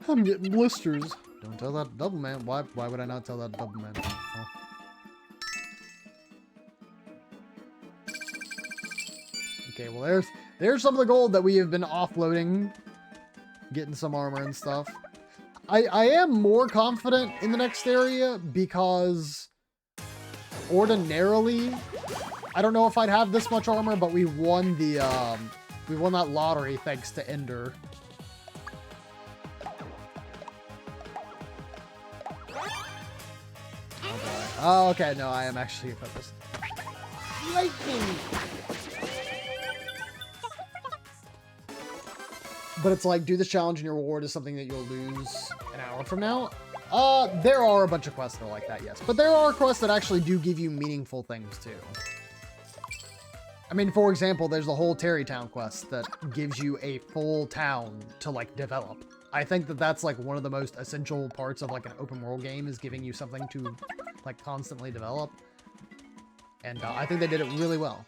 I'm getting blisters. Don't tell that double man. Why would I not tell that double man? Oh. Okay, well there's some of the gold that we have been offloading, getting some armor and stuff. I am more confident in the next area because ordinarily I don't know if I'd have this much armor, but we won that lottery thanks to Ender. Oh, okay, no, I am actually focused. Lightning. But it's like, do this challenge and your reward is something that you'll lose an hour from now. There are a bunch of quests that are like that, yes. But there are quests that actually do give you meaningful things, too. I mean, for example, there's the whole Terrytown quest that gives you a full town to, like, develop. I think that that's, like, one of the most essential parts of, like, an open world game is giving you something to, like, constantly develop. And I think they did it really well.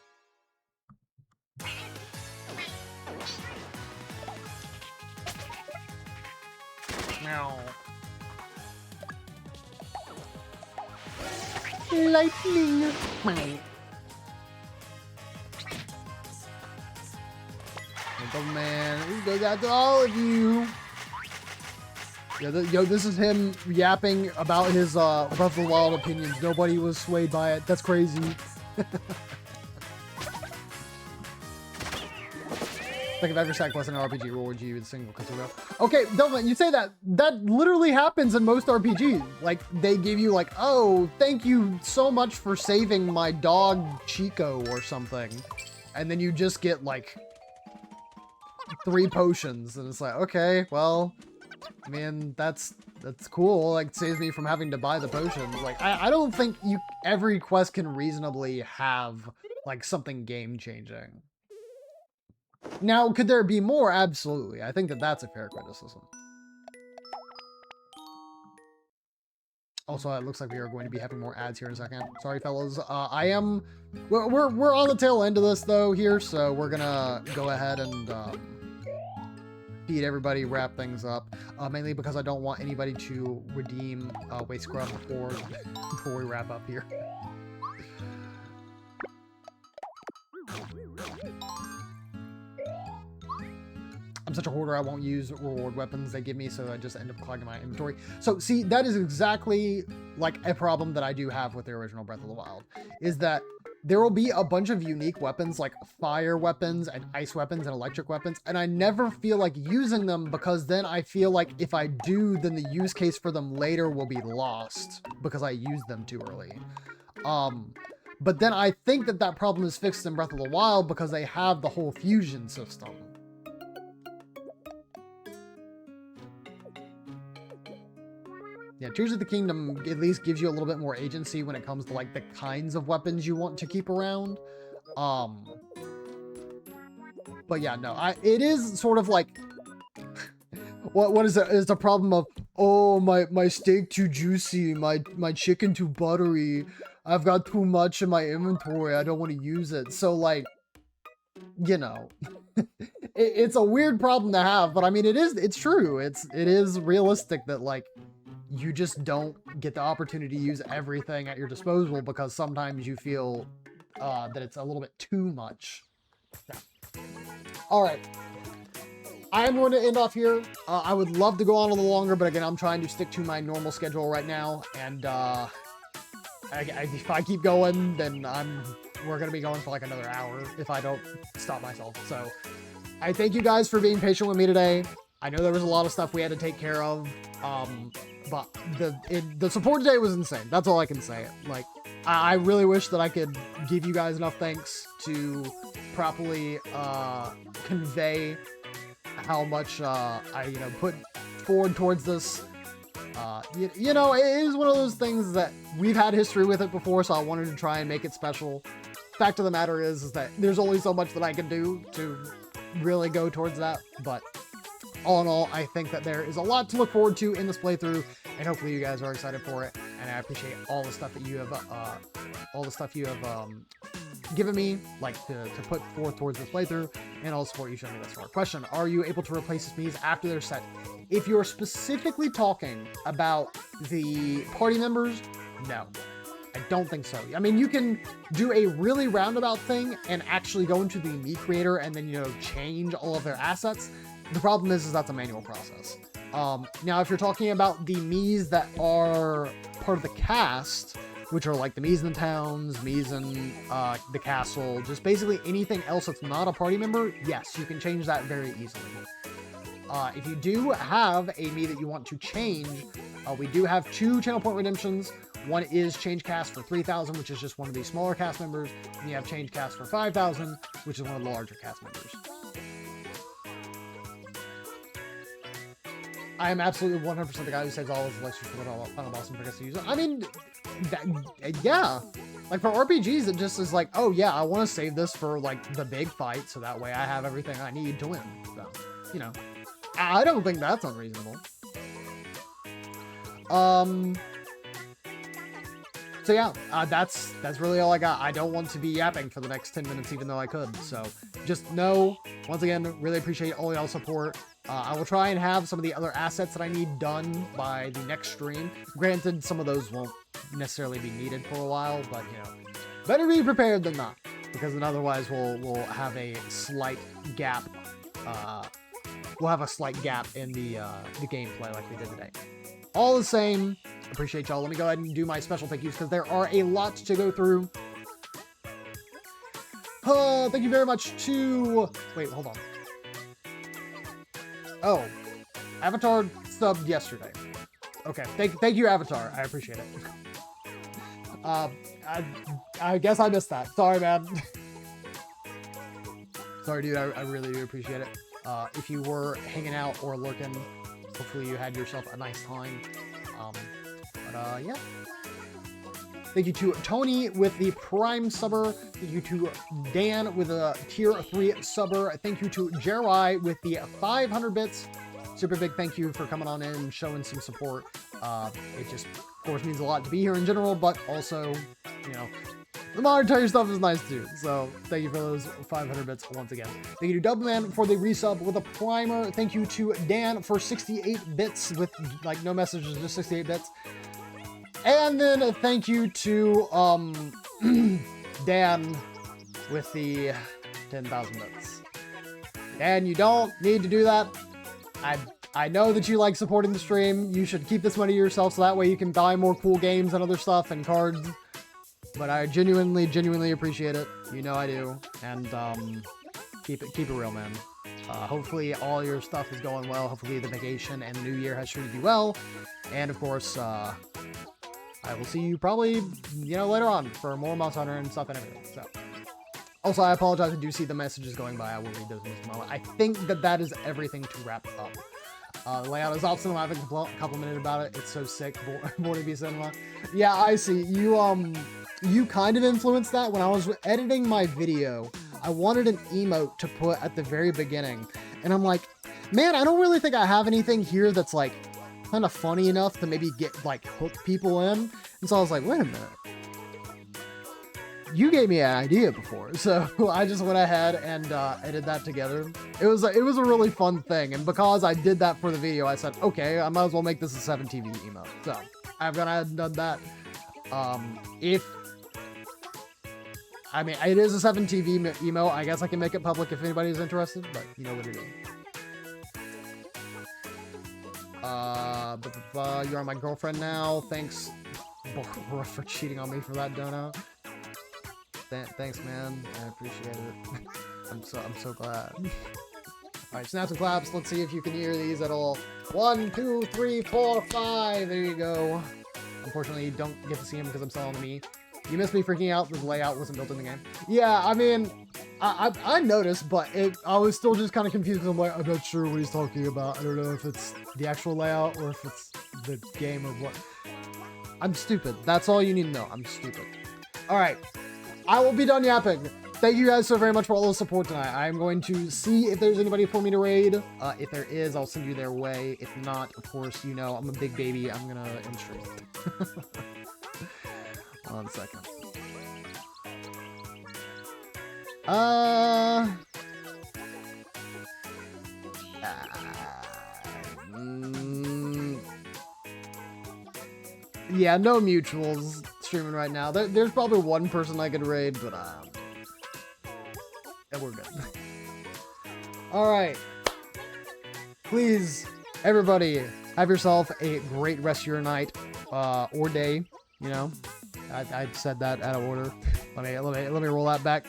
Meow. Lightning. Oh man, this goes out to all of you. Yo, this is him yapping about his Breath of the Wild opinions. Nobody was swayed by it. That's crazy. Like if every side quest in an RPG rewards you with a single consumer. Okay, don't you say that. That literally happens in most RPGs. Like they give you like, oh, thank you so much for saving my dog Chico or something. And then you just get like 3 potions, and it's like, okay, well, I mean, that's cool. Like, saves me from having to buy the potions. Like, I don't think every quest can reasonably have, like, something game-changing. Now, could there be more? Absolutely. I think that that's a fair criticism. Also, it looks like we are going to be having more ads here in a second. Sorry, fellas. We're on the tail end of this, though, here, so we're gonna go ahead and, feed everybody, wrap things up, mainly because I don't want anybody to redeem waste scrub before we wrap up here. I'm such a hoarder, I won't use reward weapons they give me, so I just end up clogging my inventory. So, see, that is exactly, like, a problem that I do have with the original Breath of the Wild, is that there will be a bunch of unique weapons, like fire weapons and ice weapons and electric weapons, and I never feel like using them because then I feel like if I do, then the use case for them later will be lost because I used them too early. But then I think that problem is fixed in Breath of the Wild because they have the whole fusion system. Yeah, Tears of the Kingdom at least gives you a little bit more agency when it comes to, like, the kinds of weapons you want to keep around. But yeah, no, it is sort of like, what is it? Is the problem of, oh, my steak too juicy, my chicken too buttery, I've got too much in my inventory, I don't want to use it. So, like, you know, it's a weird problem to have, but I mean, it's true. It is realistic that, like, you just don't get the opportunity to use everything at your disposal because sometimes you feel that it's a little bit too much. Yeah. All right. I am going to end off here. I would love to go on a little longer, but again, I'm trying to stick to my normal schedule right now. And if I keep going, then we're going to be going for like another hour if I don't stop myself. So I thank you guys for being patient with me today. I know there was a lot of stuff we had to take care of. But the support today was insane. That's all I can say. Like, I really wish that I could give you guys enough thanks to properly convey how much I put forward towards this. You know, it is one of those things that we've had history with it before, so I wanted to try and make it special. Fact of the matter is that there's only so much that I can do to really go towards that, but all in all, I think that there is a lot to look forward to in this playthrough, and hopefully you guys are excited for it. And I appreciate all the stuff that you have, given me, like to put forth towards this playthrough, and all the support you showed me thus far. Question: are you able to replace the Smees after they're set? If you're specifically talking about the party members, no. I don't think so. I mean, you can do a really roundabout thing and actually go into the Mii creator and then, change all of their assets. The problem is that's a manual process. Now, if you're talking about the Miis that are part of the cast, which are like the Miis in the towns, Miis in the castle, just basically anything else that's not a party member, yes, you can change that very easily. If you do have a Mii that you want to change, we do have 2 channel point redemptions. One is change cast for 3,000, which is just one of the smaller cast members, and you have change cast for 5,000, which is one of the larger cast members. I am absolutely 100% the guy who saves all his elections for the final boss and forgets to use it. I mean, yeah. Like, for RPGs, it just is like, oh yeah, I want to save this for, like, the big fight, so that way I have everything I need to win. So, I don't think that's unreasonable. So yeah, that's really all I got. I don't want to be yapping for the next 10 minutes, even though I could. So just know, once again, really appreciate all y'all's support. I will try and have some of the other assets that I need done by the next stream. Granted, some of those won't necessarily be needed for a while, but better be prepared than not, because then otherwise we'll have a slight gap. We'll have a slight gap in the gameplay like we did today. All the same, appreciate y'all. Let me go ahead and do my special thank yous because there are a lot to go through. Thank you very much to... Wait, hold on. Oh, Avatar subbed yesterday. Okay, thank you, Avatar. I appreciate it. I guess I missed that. Sorry, man. Sorry, dude. I really do appreciate it. if you were hanging out or lurking, hopefully you had yourself a nice time. Yeah. Thank you to Tony with the Prime subber. Thank you to Dan with a Tier 3 subber. Thank you to Jerai with the 500 bits. Super big thank you for coming on in and showing some support. It just, of course, means a lot to be here in general, but also, you know, the monetary stuff is nice too. So thank you for those 500 bits once again. Thank you to Doubleman for the resub with a primer. Thank you to Dan for 68 bits with like no messages, just 68 bits. And then thank you to Dan with the 10,000 bits. Dan, you don't need to do that. I know that you like supporting the stream. You should keep this money to yourself so that way you can buy more cool games and other stuff and cards. But I genuinely appreciate it. You know I do. And keep it real, man. Hopefully all your stuff is going well. Hopefully the vacation and the new year has treated you well. And of course, I will see you probably, you know, later on for more Monster Hunter and stuff and everything. So, also, I apologize. I do see the messages going by. I will read those in just a moment. I think that is everything to wrap up. The layout is awesome. I haven't complimented about it. It's so sick. Born to be cinema. Yeah, I see. You kind of influenced that. When I was editing my video, I wanted an emote to put at the very beginning. And I'm like, man, I don't really think I have anything here that's like kind of funny enough to maybe get like hook people in. And so I was like, wait a minute. You gave me an idea before, so I just went ahead and edited that together. It was a really fun thing, and because I did that for the video, I said, okay, I might as well make this a 7TV emote. So I've gone ahead and done that. I mean, it is a 7TV emote. I guess I can make it public if anybody's interested, but you know what it is. You're on my girlfriend now. Thanks, Barbara, for cheating on me for that donut. Thanks, man. I appreciate it. I'm so glad. All right, snaps and claps. Let's see if you can hear these at all. 1, 2, 3, 4, 5. There you go. Unfortunately, you don't get to see him because I'm still on the Mii. You missed me freaking out. The layout wasn't built in the game. Yeah, I mean, I noticed, but I was still just kind of confused because I'm like, I'm not sure what he's talking about. I don't know if it's the actual layout or if it's the game or what. I'm stupid. That's all you need to know. I'm stupid. All right. I will be done yapping. Thank you guys so very much for all the support tonight. I'm going to see if there's anybody for me to raid. If there is, I'll send you their way. If not, of course, you know, I'm a big baby. I'm gonna end stream. 1 second. Yeah, no mutuals streaming right now. There's probably one person I could raid, but yeah, we're good. All right. Please, everybody, have yourself a great rest of your night or day. You know, I said that out of order. Let me roll that back.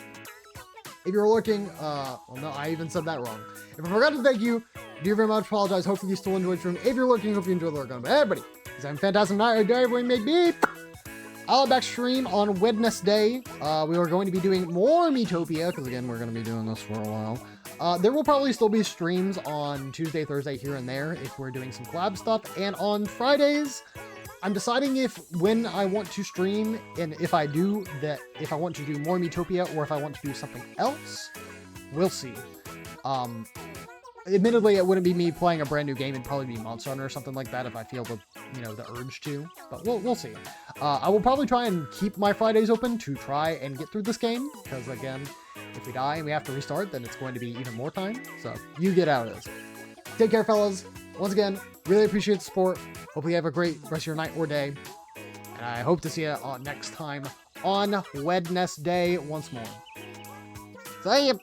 If you're looking, well, no, I even said that wrong. If I forgot to thank you, do you very much apologize. Hopefully you still enjoyed stream. If you're looking, hope you enjoyed the work on. But everybody, have a fantastic night or day. Everyone make beep. I'll be back stream on Wednesday. We are going to be doing more Miitopia, because again, we're going to be doing this for a while. There will probably still be streams on Tuesday, Thursday, here and there, if we're doing some collab stuff. And on Fridays, I'm deciding when I want to stream, and if I want to do more Miitopia, or if I want to do something else. We'll see. Admittedly, it wouldn't be me playing a brand new game. It'd probably be Monster Hunter or something like that if I feel the urge to. But we'll see. I will probably try and keep my Fridays open to try and get through this game. Because again, if we die and we have to restart, then it's going to be even more time. So you get out of this. Take care, fellas. Once again, really appreciate the support. Hope you have a great rest of your night or day. And I hope to see you next time on Wednesday once more. See ya.